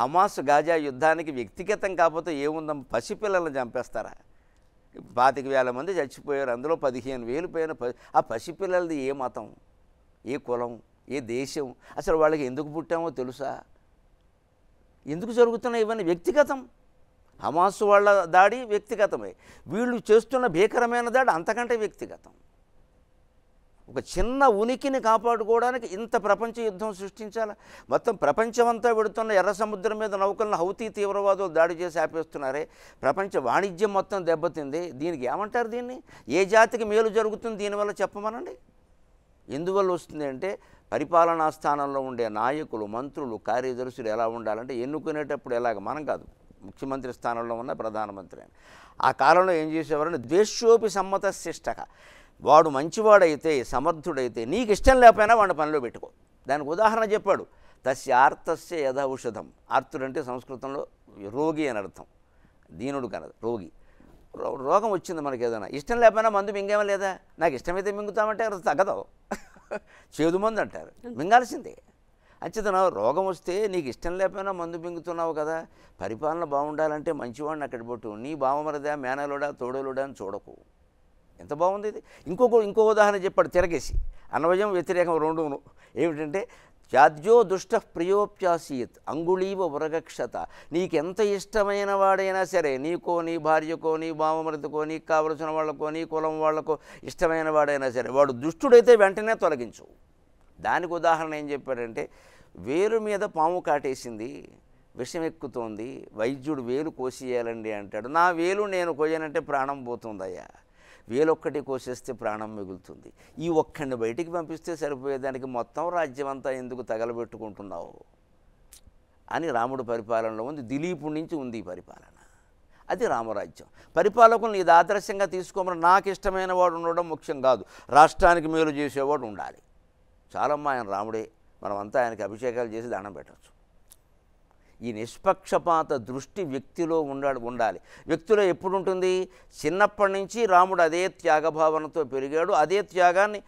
హమాస్ గాజా యుద్ధానికి వ్యక్తిగతం కాకపోతే ఏముందమ్మా? పసిపిల్లలను చంపేస్తారా? 25,000 మంది చచ్చిపోయారు, అందులో 15,000 పోయిన ఆ పసిపిల్లలది ఏ మతం, ఏ కులం, ఏ దేశం, అసలు వాళ్ళకి ఎందుకు పుట్టామో తెలుసా? ఎందుకు జరుగుతున్నాయి ఇవన్నీ? వ్యక్తిగతం. హమాసు వాళ్ళ దాడి వ్యక్తిగతమే, వీళ్ళు చేస్తున్న భీకరమైన దాడి అంతకంటే వ్యక్తిగతం. ఒక చిన్న ఉనికిని కాపాడుకోవడానికి ఇంత ప్రపంచ యుద్ధం సృష్టించాలా? మొత్తం ప్రపంచమంతా వెడుతున్న ఎర్ర సముద్రం మీద నౌకలను హౌతీ తీవ్రవాదులు దాడి చేసి ఆపేస్తున్నారే, ప్రపంచ వాణిజ్యం మొత్తం దెబ్బతింది. దీనికి ఏమంటారు? దీన్ని ఏ జాతికి మేలు జరుగుతుంది దీనివల్ల చెప్పమనండి. ఎందువల్ల వస్తుంది అంటే పరిపాలనా స్థానంలో ఉండే నాయకులు, మంత్రులు, కార్యదర్శులు ఎలా ఉండాలంటే ఎన్నుకునేటప్పుడు ఎలాగ మనం కాదు, ముఖ్యమంత్రి స్థానంలో ఉన్న ప్రధానమంత్రి అని ఆ కాలంలో ఏం చేసేవారంటే ద్వేషోపి సమ్మత శిష్టక, వాడు మంచివాడైతే సమర్థుడైతే నీకు ఇష్టం లేకపోయినా వాడిని పనిలో పెట్టుకో. దానికి ఉదాహరణ చెప్పాడు, తస్య ఆర్తస్య యథ ఔషధం. ఆర్తుడంటే సంస్కృతంలో రోగి అని అర్థం, దీనుడు కనదు రోగి. రోగం వచ్చింది మనకి, ఏదైనా ఇష్టం లేకపోయినా మందు మింగేమో లేదా? నాకు ఇష్టమైతే మింగుతామంటే అది తగ్గదు, చేదు మందు అంటారు, మింగాల్సిందే. అంచేతన రోగం వస్తే నీకు ఇష్టం లేకపోయినా మందు మింగుతున్నావు కదా, పరిపాలన బాగుండాలంటే మంచివాడిని అక్కడ పెట్టు, నీ బావమరదా మేనలుడా తోడలుడా అని చూడకు. ఎంత బాగుంది ఇది. ఇంకో ఉదాహరణ చెప్పాడు తిరగేసి, అన్వయం వ్యతిరేకం రెండును. ఏమిటంటే త్యాజ్యో దుష్ట ప్రియోప్యాసీత్ అంగుళీవ ఉరగక్షత. నీకెంత ఇష్టమైన వాడైనా సరే, నీకో, నీ భార్యకో, నీ బావమరిదికో, నీకు కావలసిన వాళ్ళకో, నీ కులం వాళ్ళకో ఇష్టమైన వాడైనా సరే, వాడు దుష్టుడైతే వెంటనే తొలగించు. దానికి ఉదాహరణ ఏం చెప్పాడంటే, వేలు మీద పాము కాటేసింది, విషం ఎక్కుతోంది, వైద్యుడు వేలు కోసేయాలండి అంటాడు. నా వేలు నేను కోయనంటే ప్రాణం పోతుందయ్యా, వేలొక్కటి కోసేస్తే ప్రాణం మిగులుతుంది, ఈ ఒక్కడిని బయటికి పంపిస్తే సరిపోయేదానికి మొత్తం రాజ్యం అంతా ఎందుకు తగలబెట్టుకుంటున్నావు అని రాముడు పరిపాలనలో ఉంది. దిలీపుడి నుంచి ఉంది ఈ పరిపాలన, అది రామరాజ్యం. పరిపాలకులను ఇది ఆదర్శంగా తీసుకోమని, నాకు ఇష్టమైన వాడు ఉండడం ముఖ్యం కాదు, రాష్ట్రానికి మేలు చేసేవాడు ఉండాలి. చాలమ్మా ఆయన రాముడే, మనమంతా ఆయనకి అభిషేకాలు చేసి దండం పెట్టచ్చు. ఈ నిష్పక్షపాత దృష్టి వ్యక్తిలో ఉండాలి. వ్యక్తిలో ఎప్పుడు ఉంటుంది? చిన్నప్పటి నుంచి రాముడు అదే త్యాగభావనతో పెరిగాడు, అదే త్యాగాన్ని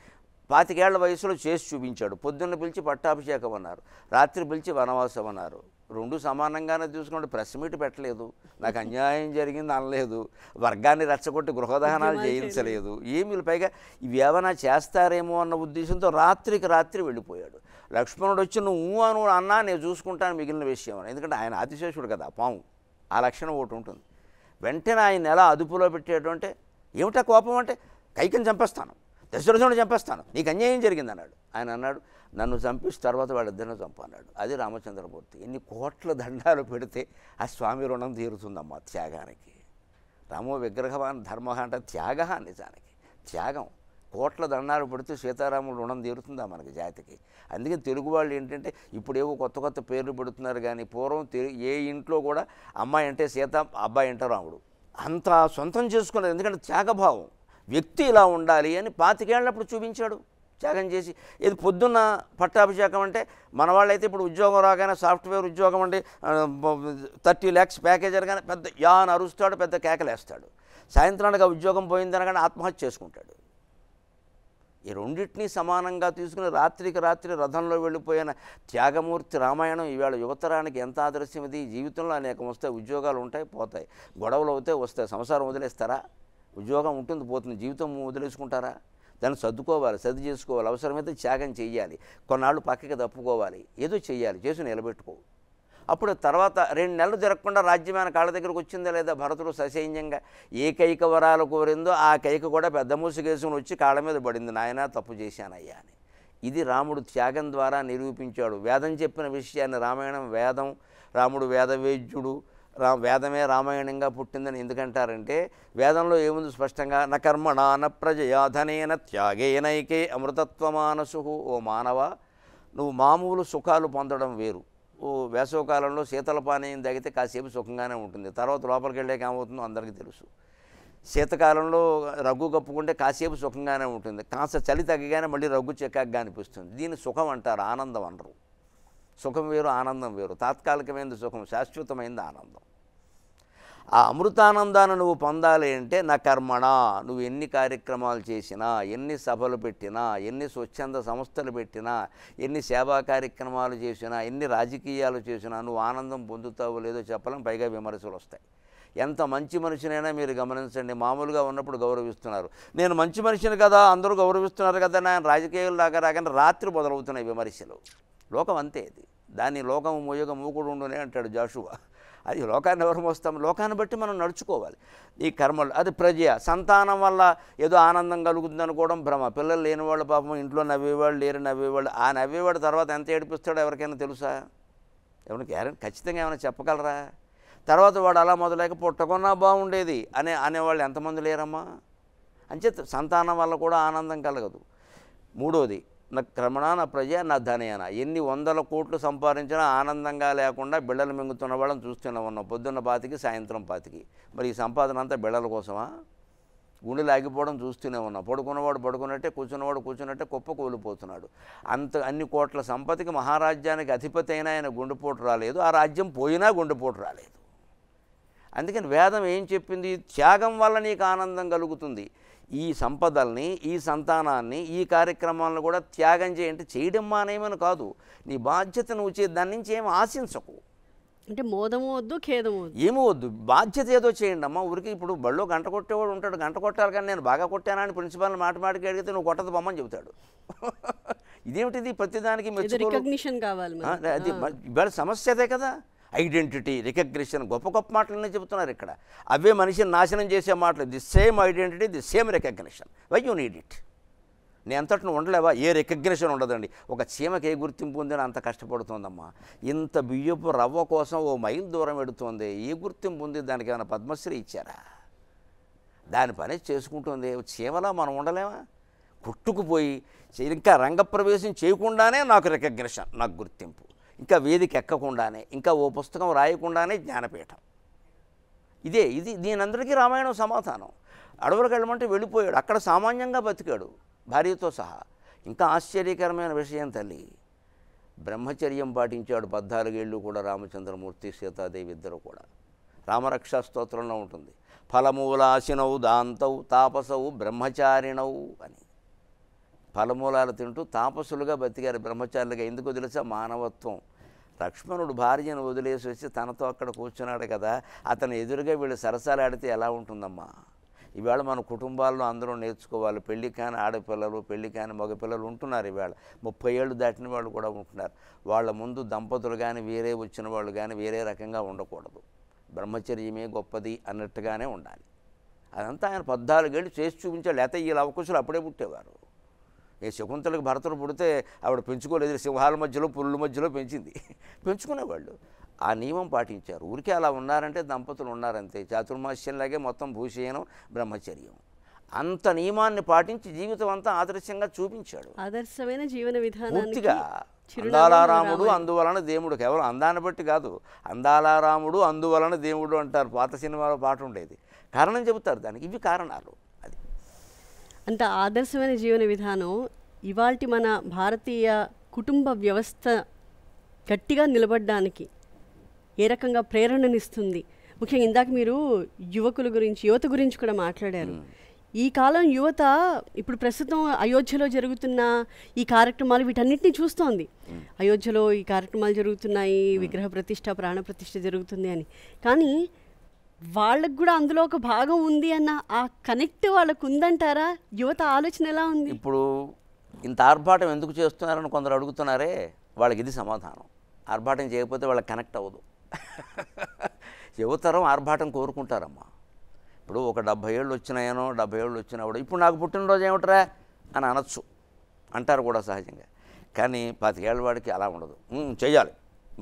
25 ఏళ్ల వయసులో చేసి చూపించాడు. పొద్దున్న పిలిచి పట్టాభిషేకం అన్నారు, రాత్రి పిలిచి వనవాసం అన్నారు. రెండు సమానంగానే చూసుకుంటే ప్రెస్ మీట్ పెట్టలేదు, నాకు అన్యాయం జరిగింది అనలేదు, వర్గాన్ని రెచ్చగొట్టి గృహదహనాలు చేయించలేదు, ఏమీ. పైగా ఇవి ఏమైనా చేస్తారేమో అన్న ఉద్దేశంతో రాత్రికి రాత్రి వెళ్ళిపోయాడు. లక్ష్మణుడు వచ్చి నువ్వు అన్నా నేను చూసుకుంటాను మిగిలిన విషయం అని, ఎందుకంటే ఆయన ఆతిశేషుడు కదా, పాము ఆ లక్షణం ఒకటి ఉంటుంది. వెంటనే ఆయన ఎలా అదుపులో పెట్టేటంటే, ఏమిటా కోపం అంటే, కైకని చంపేస్తాను, దశరథుని చంపేస్తాను, నీకు అన్యాయం జరిగింది అన్నాడు. ఆయన అన్నాడు, నన్ను చంపేసి తర్వాత వాళ్ళిద్దరిని చంపన్నాడు. అది రామచంద్రమూర్తి. ఎన్ని కోట్ల దండాలు పెడితే ఆ స్వామి రుణం తీరుతుందమ్మా త్యాగానికి. రామో విగ్రహవాన్ ధర్మ అంటే త్యాగ, నిజానికి త్యాగం. కోట్ల దండాలు పెడితే సీతారాములు రుణం తీరుతుందా మనకి జాతికి? అందుకే తెలుగు వాళ్ళు ఏంటంటే ఇప్పుడేవో కొత్త పేర్లు పెడుతున్నారు, కానీ పూర్వం ఏ ఇంట్లో కూడా అమ్మాయి అంటే సీత, అబ్బాయి అంటే రాముడు, అంత సొంతం చేసుకున్నారు. ఎందుకంటే త్యాగభావం, వ్యక్తి ఇలా ఉండాలి అని 25 ఏళ్ళప్పుడు చూపించాడు త్యాగం చేసి. ఇది పొద్దున్న పట్టాభిషేకం అంటే మన వాళ్ళైతే ఇప్పుడు ఉద్యోగం రాగానే సాఫ్ట్వేర్ ఉద్యోగం అంటే 30 lakhs ప్యాకేజ్ అనగానే పెద్ద యాన్ అరుస్తాడు, పెద్ద కేకలేస్తాడు. సాయంత్రానికి ఆ ఉద్యోగం పోయిందనగానే ఆత్మహత్య చేసుకుంటాడు. ఈ రెండింటినీ సమానంగా తీసుకుని రాత్రికి రాత్రి రథంలో వెళ్ళిపోయిన త్యాగమూర్తి రామాయణం ఈవేళ యువతరానికి ఎంత ఆదర్శం. ఇది జీవితంలో అనేకం వస్తాయి, ఉద్యోగాలు ఉంటాయి పోతాయి, గొడవలు అవుతాయి వస్తాయి, సంసారం వదిలేస్తారా? ఉద్యోగం ఉంటుంది పోతుంది, జీవితం వదిలేసుకుంటారా? దాన్ని సర్దుకోవాలి, సర్ది చేసుకోవాలి, అవసరమైతే త్యాగం చెయ్యాలి, కొన్నాళ్ళు పక్కకి తప్పుకోవాలి, ఏదో చెయ్యాలి, చేసి నిలబెట్టుకో. అప్పుడు తర్వాత 2 నెలలు తిరగకుండా రాజ్యమైన కాళ్ళ దగ్గరకు వచ్చిందా లేదా? భరతుడు ససైన్యంగా ఏ కైక వరాలు కోరిందో ఆ కైక కూడా పెద్ద మూసుకేసుకుని వచ్చి కాళ్ళ మీద పడింది, నాయన తప్పు చేశానయ్యా అని. ఇది రాముడు త్యాగం ద్వారా నిరూపించాడు. వేదం చెప్పిన విషయాన్ని, రామాయణం వేదం, రాముడు వేదవేద్యుడు, వేదమే రామాయణంగా పుట్టిందని ఎందుకంటారంటే వేదంలో ఏముంది స్పష్టంగా, న కర్మణా న ప్రజయా ధనేన త్యాగేనైకే అమృతత్వమానసు. ఓ మానవ, నువ్వు మామూలు సుఖాలు పొందడం వేరు. ఓ వేసవకాలంలో శీతల పానీయం తాగితే కాసేపు సుఖంగానే ఉంటుంది, తర్వాత లోపలికి వెళ్ళాక ఏమవుతుందో అందరికీ తెలుసు. శీతకాలంలో రగ్గు కప్పుకుంటే కాసేపు సుఖంగానే ఉంటుంది, కాస్త చలి తగ్గగానే మళ్ళీ రగ్గు చెక్కగా అనిపిస్తుంది. దీన్ని సుఖం అంటారు, ఆనందం అనరు. సుఖం వేరు, ఆనందం వేరు. తాత్కాలికమైనది సుఖం, శాశ్వతమైనది ఆనందం. ఆ అమృతానందాన్ని నువ్వు పొందాలి అంటే నా కర్మణ, నువ్వు ఎన్ని కార్యక్రమాలు చేసినా, ఎన్ని సభలు పెట్టినా, ఎన్ని స్వచ్ఛంద సంస్థలు పెట్టినా, ఎన్ని సేవా కార్యక్రమాలు చేసినా, ఎన్ని రాజకీయాలు చేసినా నువ్వు ఆనందం పొందుతావో లేదో చెప్పలేం. పైగా విమర్శలు వస్తాయి. ఎంత మంచి మనిషినైనా మీరు గమనించండి, మామూలుగా ఉన్నప్పుడు గౌరవిస్తున్నారు, నేను మంచి మనిషిని కదా అందరూ గౌరవిస్తున్నారు కదా, నేను రాజకీయాలు దాకా రాగానే రాత్రి మొదలవుతున్నాయి విమర్శలు. లోకం అంతే, ఇది దాన్ని లోకము మోయగ మూకుడు ఉండునే అంటాడు జాషువా. అది లోకాన్ని ఎవరు మోస్తాం? లోకాన్ని బట్టి మనం నడుచుకోవాలి. ఈ కర్మలు అది సంతానం వల్ల ఏదో ఆనందం కలుగుతుంది అనుకోవడం భ్రమ. పిల్లలు లేని వాళ్ళు పాపం ఇంట్లో నవ్వేవాళ్ళు లేరు, నవ్వేవాళ్ళు. ఆ నవ్వేవాడు తర్వాత ఎంత ఏడిపిస్తాడో ఎవరికైనా తెలుసా? ఎవరికి ఖచ్చితంగా ఏమైనా చెప్పగలరా? తర్వాత వాడు అలా మొదలైక పుట్టకున్నా బాగుండేది అనేవాళ్ళు ఎంతమంది లేరమ్మా? అంచేత సంతానం వల్ల కూడా ఆనందం కలగదు. మూడోది, నా క్రమణ నా ప్రజ నా ధనయన. ఎన్ని 100 కోట్లు సంపాదించినా ఆనందంగా లేకుండా బిళ్ళలు మింగుతున్న వాళ్ళని చూస్తూనే ఉన్నాం. పొద్దున్న 5కి సాయంత్రం 5కి. మరి ఈ సంపాదన అంతా బిళ్ళల కోసమా? గుండెలు ఆగిపోవడం చూస్తూనే ఉన్నాం. పడుకున్నవాడు పడుకున్నట్టే, కూర్చున్నవాడు కూర్చున్నట్టే కుప్ప కూలిపోతున్నాడు. అన్ని కోట్ల సంపత్తికి మహారాజ్యానికి అధిపతి అయినా ఆయన గుండెపోటు రాలేదు, ఆ రాజ్యం పోయినా గుండెపోటు రాలేదు. అందుకని వేదం ఏం చెప్పింది? త్యాగం వల్ల నీకు ఆనందం కలుగుతుంది. ఈ సంపదల్ని, ఈ సంతానాన్ని, ఈ కార్యక్రమాలను కూడా త్యాగం చేయంటే చేయడం మానేమని కాదు, నీ బాధ్యత నువ్వు దాని నుంచి ఏమి ఆశించకు. అంటే మోదము వద్దు, ఖేదము వద్దు, ఏమీ వద్దు, బాధ్యత ఏదో చేయండి అమ్మ. ఊరికి ఇప్పుడు బళ్ళో గంట కొట్టేవాడు ఉంటాడు, గంట కొట్టాలి కానీ నేను బాగా కొట్టానా అని ప్రిన్సిపాల్ని మాటికి అడిగితే నువ్వు కొట్టదు బొమ్మని చెబుతాడు. ఇదేమిటిది? ప్రతిదానికి రికగ్నిషన్ కావాలి. అది ఇవాళ సమస్య అదే కదా. ఐడెంటిటీ, రికగ్నిషన్, గొప్ప గొప్ప మాటలనే చెబుతున్నారు ఇక్కడ. అవే మనిషిని నాశనం చేసే మాటలు. The same identity, the same recognition. Why you need it? నేను అంతటి నువ్వు ఉండలేవా? ఏ రికగ్నిషన్ ఉండదండి. ఒక చీమకి ఏ గుర్తింపు ఉందని అంత కష్టపడుతోందమ్మా. ఇంత బియ్యపు రవ్వ కోసం ఓ మైల్ దూరం పెడుతోంది, ఏ గుర్తింపు ఉంది? దానికి ఏమైనా పద్మశ్రీ ఇచ్చారా? దాని పని చేసుకుంటుంది. చీమలా మనం ఉండలేమా? పుట్టుకుపోయి ఇంకా రంగప్రవేశం చేయకుండానే నాకు రికగ్నిషన్, నాకు గుర్తింపు. ఇంకా వేదిక ఎక్కకుండానే, ఇంకా ఓ పుస్తకం రాయకుండానే జ్ఞానపీఠం. ఇది దీనందరికీ రామాయణం సమాధానం. అడవులకు వెళ్ళమంటే వెళ్ళిపోయాడు, అక్కడ సామాన్యంగా బతికాడు భార్యతో సహా. ఇంకా ఆశ్చర్యకరమైన విషయం తల్లి, బ్రహ్మచర్యం పాటించాడు 14 ఏళ్ళు కూడా రామచంద్రమూర్తి, సీతాదేవి ఇద్దరు కూడా. రామరక్షా స్తోత్రంలో ఉంటుంది, ఫలమూలాశినౌ దాంతౌ తాపసౌ బ్రహ్మచారిణౌ అని. ఫలమూలాలు తింటూ తాపసులుగా బతికారు, బ్రహ్మచారులుగా. ఎందుకు తెలుసా? మానవత్వం. లక్ష్మణుడు భార్యను వదిలేసి వచ్చి తనతో అక్కడ కూర్చున్నాడు కదా, అతను ఎదురుగా వీళ్ళు సరసాలాడితే ఎలా ఉంటుందమ్మా? ఈవేళ మన కుటుంబాల్లో అందరూ నేర్చుకోవాలి. పెళ్లి కాని ఆడపిల్లలు, పెళ్లి కాని మగపిల్లలు ఉంటున్నారు. ఈవేళ 30 ఏళ్ళు దాటిన వాళ్ళు కూడా ఉంటున్నారు. వాళ్ళ ముందు దంపతులు కానీ, వేరే వచ్చిన వాళ్ళు కానీ వేరే రకంగా ఉండకూడదు. బ్రహ్మచర్యమే గొప్పది అన్నట్టుగానే ఉండాలి. అదంతా ఆయన 14 ఏళ్ళు చేసి చూపించాడు. లేకపోతే ఈ లవకుశులు అప్పుడే పుట్టేవారు. ఏ శకుంతలకు భరతుడు పుడితే ఆవిడ పెంచుకోలేదు, సింహాల మధ్యలో పురుల మధ్యలో పెంచుకునేవాళ్ళు. ఆ నియమం పాటించారు. ఊరికే అలా ఉన్నారంటే దంపతులు ఉన్నారంతే. చాతుర్మాస్యంలాగే మొత్తం భూషయనం, బ్రహ్మచర్యం. అంత నియమాన్ని పాటించి జీవితం అంతా ఆదర్శంగా చూపించాడు. ఆదర్శమైన జీవన విధానం పూర్తిగా. అందాలారాముడు అందువలన దేవుడు. కేవలం అందాన్ని బట్టి కాదు, అందాలారాముడు అందువలన దేవుడు అంటారు. పాత సినిమాలో పాట ఉండేది. కారణం చెబుతారు దానికి. ఇవి కారణాలు. అది అంత ఆదర్శమైన జీవన విధానం ఇవాల్టి మన భారతీయ కుటుంబ వ్యవస్థ గట్టిగా నిలబడడానికి ఏ రకంగా ప్రేరణనిస్తుంది? ముఖ్యంగా ఇందాక మీరు యువత గురించి కూడా మాట్లాడారు. ఈ కాలం యువత ఇప్పుడు ప్రస్తుతం అయోధ్యలో జరుగుతున్న ఈ కార్యక్రమాలు వీటన్నిటిని చూస్తోంది. అయోధ్యలో ఈ కార్యక్రమాలు జరుగుతున్నాయి, విగ్రహ ప్రతిష్ట, ప్రాణ ప్రతిష్ట జరుగుతుంది అని. కానీ వాళ్ళకు కూడా అందులో ఒక భాగం ఉంది అన్న ఆ కనెక్ట్ వాళ్ళకు ఉందంటారా? యువత ఆలోచన ఎలా ఉంది? ఇప్పుడు ఇంత ఆర్భాటం ఎందుకు చేస్తున్నారని కొందరు అడుగుతున్నారే, వాళ్ళకి ఇది సమాధానం. ఆర్భాటం చేయకపోతే వాళ్ళకి కనెక్ట్ అవ్వదు. యువతరం ఆర్భాటం కోరుకుంటారమ్మా. ఇప్పుడు ఒక 70 ఏళ్ళు వచ్చినాయనో 70 ఏళ్ళు వచ్చినప్పుడు ఇప్పుడు నాకు పుట్టినరోజు ఏమిట్రా అని అనొచ్చు, అంటారు కూడా సహజంగా. కానీ 25 ఏళ్ళ వాడికి అలా ఉండదు. చెయ్యాలి,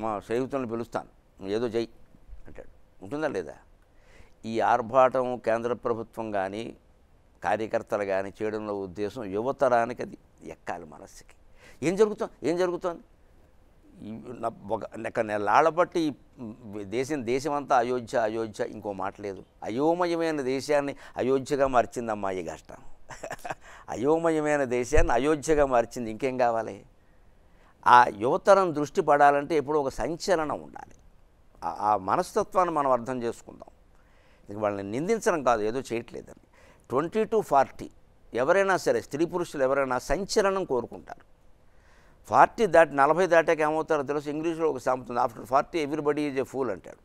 మా స్నేహితులను పిలుస్తాను, ఏదో చెయ్యి అంటాడు. ఉంటుందా లేదా? ఈ ఆర్భాటం కేంద్ర ప్రభుత్వం కానీ కార్యకర్తలు కానీ చేయడంలో ఉద్దేశం యువతరానికి అది ఎక్కాలి మనస్సుకి. ఏం జరుగుతోంది? ఒక నెలాళ్ళ బట్టి దేశం అంతా అయోధ్య ఇంకో మాట లేదు. అయోమయమైన దేశాన్ని అయోధ్యగా మార్చిందమ్మా ఈ కష్టం. అయోమయమైన దేశాన్ని అయోధ్యగా మార్చింది. ఇంకేం కావాలి? ఆ యువతరం దృష్టి పడాలంటే ఎప్పుడూ ఒక సంచలనం ఉండాలి. ఆ మనస్తత్వాన్ని మనం అర్థం చేసుకుందాం. వాళ్ళని నిందించడం కాదు, ఏదో చేయట్లేదని. 20 to 40 ఎవరైనా సరే, స్త్రీ పురుషులు ఎవరైనా సంచలనం కోరుకుంటారు. 40 దాటాక ఏమవుతారో తెలుసు. ఇంగ్లీష్లో ఒక సామెత ఉంది, after 40 everybody is a pool అంటాడు.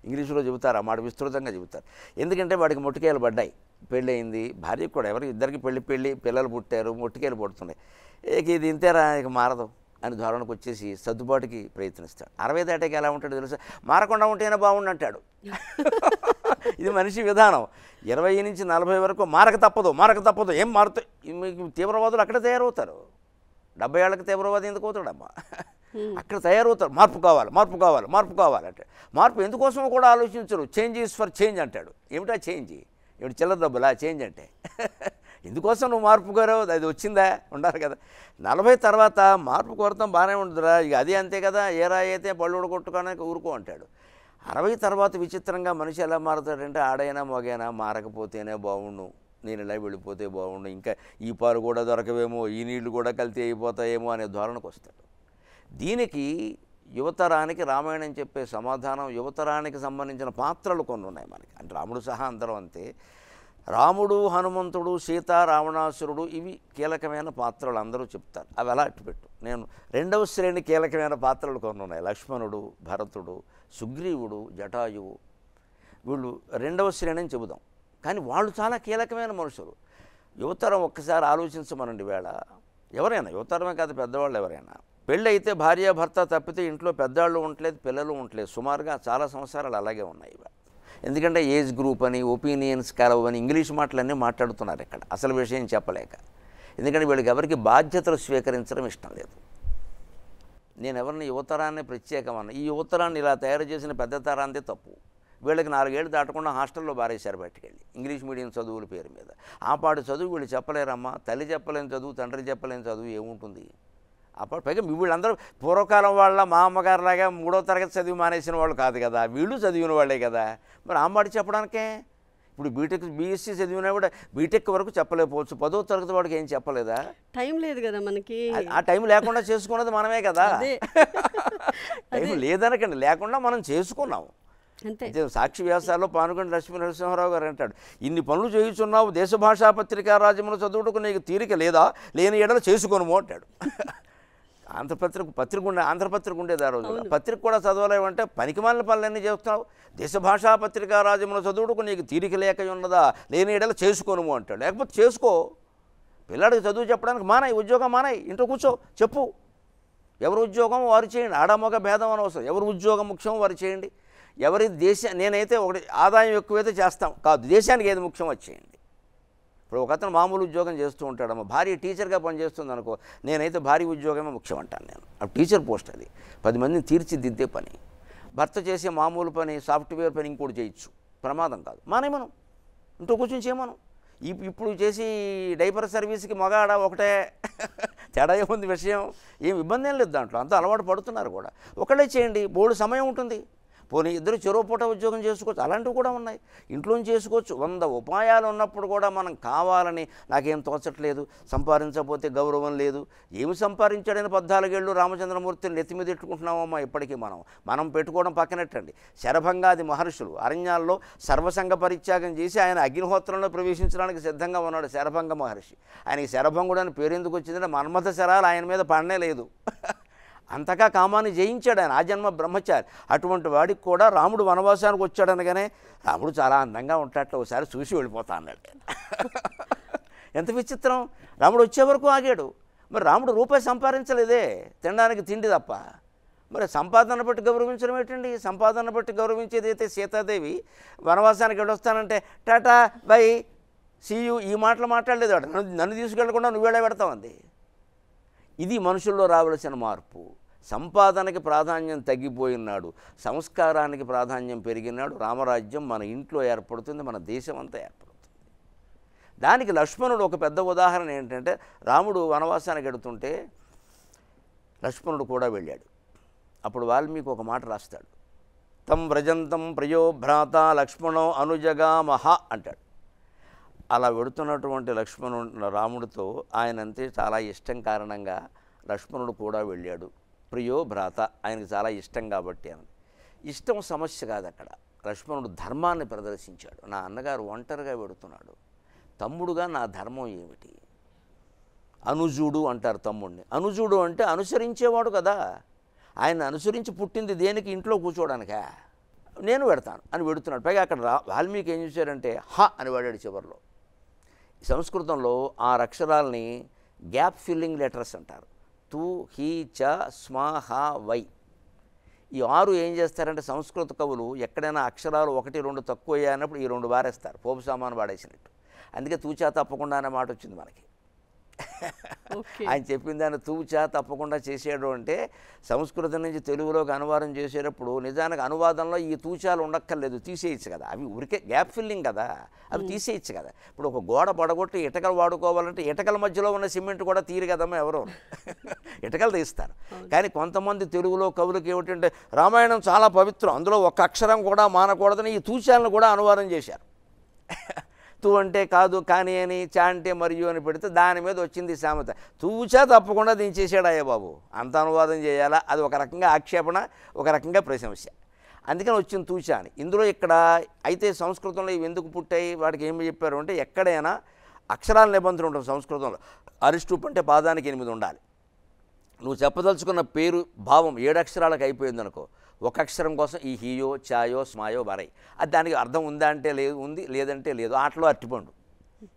ఇంగ్లీష్లో చెబుతారు, ఆ మాట విస్తృతంగా చెబుతారు. ఎందుకంటే వాడికి మొట్టికాయలు పడ్డాయి, పెళ్ళయింది, భార్యకు కూడా, ఇద్దరికి పిల్లలు పుట్టారు, మొట్టికాయలు పడుతున్నాయి. ఇది ఇంతేరా, ఇక మారదు. అని ధోరణకు వచ్చేసి సర్దుబాటుకి ప్రయత్నిస్తాడు. 60 దాటాక ఎలా ఉంటాడు తెలుసా, మారకుండా ఉంటేనే బాగుండు అంటాడు. ఇది మనిషి విధానం. 20 నుంచి 40 వరకు మారక తప్పదు, ఏం మారుతాయి. మీకు తీవ్రవాదులు అక్కడ తయారవుతారు. 70 ఏళ్ళకి తీవ్రవాది ఎందుకు అవుతాడమ్మా? అక్కడ తయారవుతారు. మార్పు కావాలంటే మార్పు ఎందుకోసమో కూడా ఆలోచించరు. చేంజ్ ఈజ్ ఫర్ చేంజ్ అంటాడు. ఏమిటా చేంజ్? ఏమిటి చిల్లర డబ్బులా చేంజ్ అంటే? ఎందుకోసం నువ్వు మార్పు కోరావు, అది వచ్చిందా? ఉండాలి కదా. 40 తర్వాత మార్పు కోరతాం బాగానే ఉంటుందిరా, ఇక అది అంతే కదా, ఏరా అయితే పళ్ళు కొట్టుకోవడానికి ఊరుకో అంటాడు. 60 తర్వాత విచిత్రంగా మనిషి ఎలా మారుతాడంటే, ఆడైనా మగైనా మారకపోతేనే బాగుండు, నేను ఇలా వెళ్ళిపోతే బాగుండు, ఇంకా ఈ పాలు కూడా దొరకవేమో, ఈ నీళ్లు కూడా కల్తీ అయిపోతాయేమో అనే ధోరణకు వస్తాడు. దీనికి యువతరానికి రామాయణం చెప్పే సమాధానం, యువతరానికి సంబంధించిన పాత్రలు కొన్ని ఉన్నాయి మనకి. అంటే రాముడు సహా అందరూ అంతే. రాముడు, హనుమంతుడు, సీత, రావణాసురుడు ఇవి కీలకమైన పాత్రలు అందరూ చెప్తారు. అవి అలా అట్టుపెట్టు. నేను 2వ శ్రేణి కీలకమైన పాత్రలు కొన్ని ఉన్నాయి. లక్ష్మణుడు, భరతుడు, సుగ్రీవుడు, జటాయువు, వీళ్ళు 2వ శ్రేణి అని చెబుదాం. కానీ వాళ్ళు చాలా కీలకమైన మనుషులు. యువతరం ఒక్కసారి ఆలోచించమనండి. వేళ ఎవరైనా, యువతరమే కాదు పెద్దవాళ్ళు ఎవరైనా, పెళ్ళి అయితే భార్యాభర్త తప్పితే ఇంట్లో పెద్దవాళ్ళు ఉండలేదు, పిల్లలు ఉండలేదు. సుమారుగా చాలా సంవత్సరాలు అలాగే ఉన్నాయి. ఎందుకంటే ఏజ్ గ్రూప్ అని, ఒపీనియన్స్ కలవని ఇంగ్లీష్ మాటలన్నీ మాట్లాడుతున్నారు ఇక్కడ, అసలు విషయం చెప్పలేక. ఎందుకంటే వీళ్ళకి ఎవరికి బాధ్యతలు స్వీకరించడం ఇష్టం లేదు. నేను ఎవరిని యువతరాన్ని ప్రత్యేకమన్నా, ఈ యువతరాన్ని ఇలా తయారు చేసిన పెద్ద తరాంతే తప్పు. వీళ్ళకి 4 ఏళ్ళు దాటకుండా హాస్టల్లో బారేశారు బయటికెళ్ళి, ఇంగ్లీష్ మీడియం చదువుల పేరు మీద. ఆ పాటు చదువు వీళ్ళు చెప్పలేరమ్మా. తల్లి చెప్పలేని చదువు, తండ్రి చెప్పలేని చదువు ఏముంటుంది? అప్పుడు పైగా వీళ్ళందరూ పూర్వకాలం వాళ్ళ మా అమ్మగారులాగా 3వ తరగతి చదివి మానేసిన వాళ్ళు కాదు కదా, వీళ్ళు చదివిన వాళ్ళే కదా. మరి ఆ మాట చెప్పడానికే ఇప్పుడు బీటెక్, బీఎస్సీ చదివినా కూడా బీటెక్ వరకు చెప్పలేకపోవచ్చు. 10వ తరగతి వాడికి ఏం చెప్పలేదా? టైం లేదు కదా మనకి. ఆ టైం లేకుండా చేసుకున్నది మనమే కదా. టైం లేదనకండి, లేకుండా మనం చేసుకున్నాం. సాక్షి వ్యాసాల్లో పానుగంటి లక్ష్మీ నరసింహారావు గారు అంటాడు, ఇన్ని పనులు చేయుచున్నావు, దేశ భాషా పత్రికా రాజ్యమును చదువుటకు నీకు తీరిక లేదా, లేని ఎడలు చేసుకొనుము అంటాడు. ఆంధ్రపత్రిక ఉండేది ఆ రోజు. పత్రిక కూడా చదవలేమంటే పనికిమాలిన పనులన్నీ చేస్తున్నావు. దేశ భాషా పత్రికా రాజ్యమును చదువుటకు నీకు తీరిక లేక ఉన్నదా, లేని ఎడలు చేసుకొనుము అంటాడు. లేకపోతే చేసుకో. పిల్లాడికి చదువు చెప్పడానికి మానాయి, ఉద్యోగం మానాయి, ఇంట్లో కూర్చో, చెప్పు. ఎవరి ఉద్యోగం వారు చేయండి, ఆడమొగ భేదం అనవసరం. ఎవరి ఉద్యోగం ముఖ్యం వారు చేయండి. ఎవరి నేనైతే ఒకటి ఆదాయం ఎక్కువైతే చేస్తాం కాదు, దేశానికి ఏది ముఖ్యం వచ్చేయండి. ఇప్పుడు ఒక అతను మామూలు ఉద్యోగం చేస్తూ ఉంటాడమ్మా, భార్య టీచర్గా పనిచేస్తుంది అనుకో, నేనైతే భార్య ఉద్యోగమే ముఖ్యం అంటాను నేను. ఆ టీచర్ పోస్ట్ అది, 10 మందిని తీర్చిదిద్దే పని. భర్త చేసే మామూలు పని, సాఫ్ట్వేర్ పని ఇంకోటి చేయొచ్చు, ప్రమాదం కాదు. మానే మనం ఇంట్లో కూర్చొని చేయమనం. ఇప్పుడు చేసి డైపర్ సర్వీస్కి మగాడ ఒకటే, తేడా ఏముంది విషయం? ఏం ఇబ్బంది ఏం లేదు దాంట్లో, అంతా అలవాటు పడుతున్నారు కూడా. ఒకళ్ళే చేయండి, బోల్డు సమయం ఉంటుంది. పోనీ ఇద్దరు చెరో పూట ఉద్యోగం చేసుకోవచ్చు, అలాంటివి కూడా ఉన్నాయి. ఇంట్లోంచి చేసుకోవచ్చు. 100 ఉపాయాలు ఉన్నప్పుడు కూడా మనం కావాలని నాకేం తోచట్లేదు, సంపాదించకపోతే గౌరవం లేదు, ఏమి సంపాదించాడని 14 ఏళ్ళు రామచంద్రమూర్తిని నెత్తి మీద పెట్టుకుంటున్నామమ్మా. ఇప్పటికీ మనం పెట్టుకోవడం పక్కనట్టండి. శరభంగాది మహర్షులు అరణ్యాల్లో సర్వసంగ పరిత్యాగం చేసి ఆయన అగ్నిహోత్రంలో ప్రవేశించడానికి సిద్ధంగా ఉన్నాడు శరభంగ మహర్షి. ఆయనకి శరభంగుడు అని పేరు ఎందుకు వచ్చిందంటే మన్మథ శరాలు ఆయన మీద పడనే లేదు. అంతగా కామాన్ని జయించాడు ఆయన, ఆ జన్మ బ్రహ్మచారి. అటువంటి వాడికి కూడా రాముడు వనవాసానికి వచ్చాడనగానే రాముడు చాలా అందంగా ఉంటాడట, ఒకసారి చూసి వెళ్ళిపోతా అన్నాడు. ఎంత విచిత్రం! రాముడు వచ్చే వరకు ఆగాడు. మరి రాముడు రూపాయి సంపాదించలేదే, తినడానికి తిండి తప్ప. మరి సంపాదన బట్టి గౌరవించడం ఏంటండి? సంపాదన బట్టి గౌరవించేది అయితే సీతాదేవి వనవాసానికి వెళ్ళొస్తానంటే టాటా బై సీయు ఈ మాటలు మాట్లాడలేదు. నన్ను తీసుకెళ్లకుండా నువ్వేళ పెడతావంది. ఇది మనుషుల్లో రావలసిన మార్పు. సంపాదనకి ప్రాధాన్యం తగ్గిపోయినాడు, సంస్కారానికి ప్రాధాన్యం పెరిగినాడు. రామరాజ్యం మన ఇంట్లో ఏర్పడుతుంది, మన దేశం అంతా ఏర్పడుతుంది. దానికి లక్ష్మణుడు ఒక పెద్ద ఉదాహరణ. ఏంటంటే రాముడు వనవాసానికి వెడుతుంటే లక్ష్మణుడు కూడా వెళ్ళాడు. అప్పుడు వాల్మీకి ఒక మాట రాస్తాడు, తం వ్రజంతం ప్రియో భ్రాత లక్ష్మణో అనుజగా మహా అంటాడు. అలా వెడుతున్నటువంటి రాముడితో ఆయనంతే చాలా ఇష్టం కారణంగా లక్ష్మణుడు కూడా వెళ్ళాడు. ప్రియో భ్రాత, ఆయనకు చాలా ఇష్టం కాబట్టి అని. ఇష్టం సమస్య కాదు అక్కడ. లక్ష్మణుడు ధర్మాన్ని ప్రదర్శించాడు. నా అన్నగారు ఒంటరిగా వెడుతున్నాడు, తమ్ముడుగా నా ధర్మం ఏమిటి? అనుజుడు అంటారు తమ్ముడిని. అనుజుడు అంటే అనుసరించేవాడు కదా. ఆయన అనుసరించి పుట్టింది దేనికి? ఇంట్లో కూర్చోవడానికా? నేను పెడతాను అని వెడుతున్నాడు. పైగా అక్కడ వాల్మీకి ఏం చేశారంటే హ అని వాడాడు చివరిలో. సంస్కృతంలో 6 అక్షరాలని గ్యాప్ ఫిల్లింగ్ లెటర్స్ అంటారు. తు హీ చ స్మ హ వై. ఈ 6 ఏం చేస్తారంటే సంస్కృత కవులు ఎక్కడైనా అక్షరాలు 1, 2 తక్కువ అయ్యానప్పుడు ఈ 2 వారేస్తారు, పోపు సామాను వాడేసినట్టు. అందుకే తూచా తప్పకుండా అనే మాట వచ్చింది మనకి. ఆయన చెప్పిన దాన్ని తూచా తప్పకుండా చేసేయడం అంటే సంస్కృతం నుంచి తెలుగులోకి అనువాదం చేసేటప్పుడు నిజానికి అనువాదంలో ఈ తూచాలు ఉండక్కర్లేదు, తీసేయచ్చు కదా. అవి ఊరికే గ్యాప్ ఫిల్లింగ్ కదా, అవి తీసేయచ్చు కదా. ఇప్పుడు ఒక గోడ పడగొట్టి ఇటకలు వాడుకోవాలంటే ఇటకల మధ్యలో ఉన్న సిమెంట్ కూడా తీరు కదమ్మా, ఎవరో ఇటకలు తీస్తారు. కానీ కొంతమంది తెలుగులో కవులకి ఏమిటంటే రామాయణం చాలా పవిత్రం, అందులో ఒక అక్షరం కూడా మానకూడదని ఈ తూచాలను కూడా అనువాదం చేశారు. తూ అంటే కాదు, కానీ అని, చా అంటే మరియు అని పెడితే దాని మీద వచ్చింది సామెత. తూచా తప్పకుండా దించేసాడు అయ్యా బాబు, అంత అనువాదం చేయాలా? అది ఒక రకంగా ఆక్షేపణ, ఒక రకంగా ప్రశంస. అందుకని వచ్చింది తూచా అని. ఇందులో ఇక్కడ అయితే సంస్కృతంలో ఇవి ఎందుకు పుట్టాయి, వాటికి ఏమి చెప్పారు అంటే ఎక్కడైనా అక్షరాల నిబంధన ఉంటుంది సంస్కృతంలో. అరిస్టూప్ అంటే పాదానికి 8 ఉండాలి. నువ్వు చెప్పదలుచుకున్న పేరు భావం 7 అక్షరాలకు అయిపోయింది అనుకో, ఒక అక్షరం కోసం ఈ హీయో చాయో స్మాయో బరై, అది దానికి అర్థం ఉందా అంటే లేదు, ఉంది, లేదంటే లేదు. ఆటలో అట్టిపండు.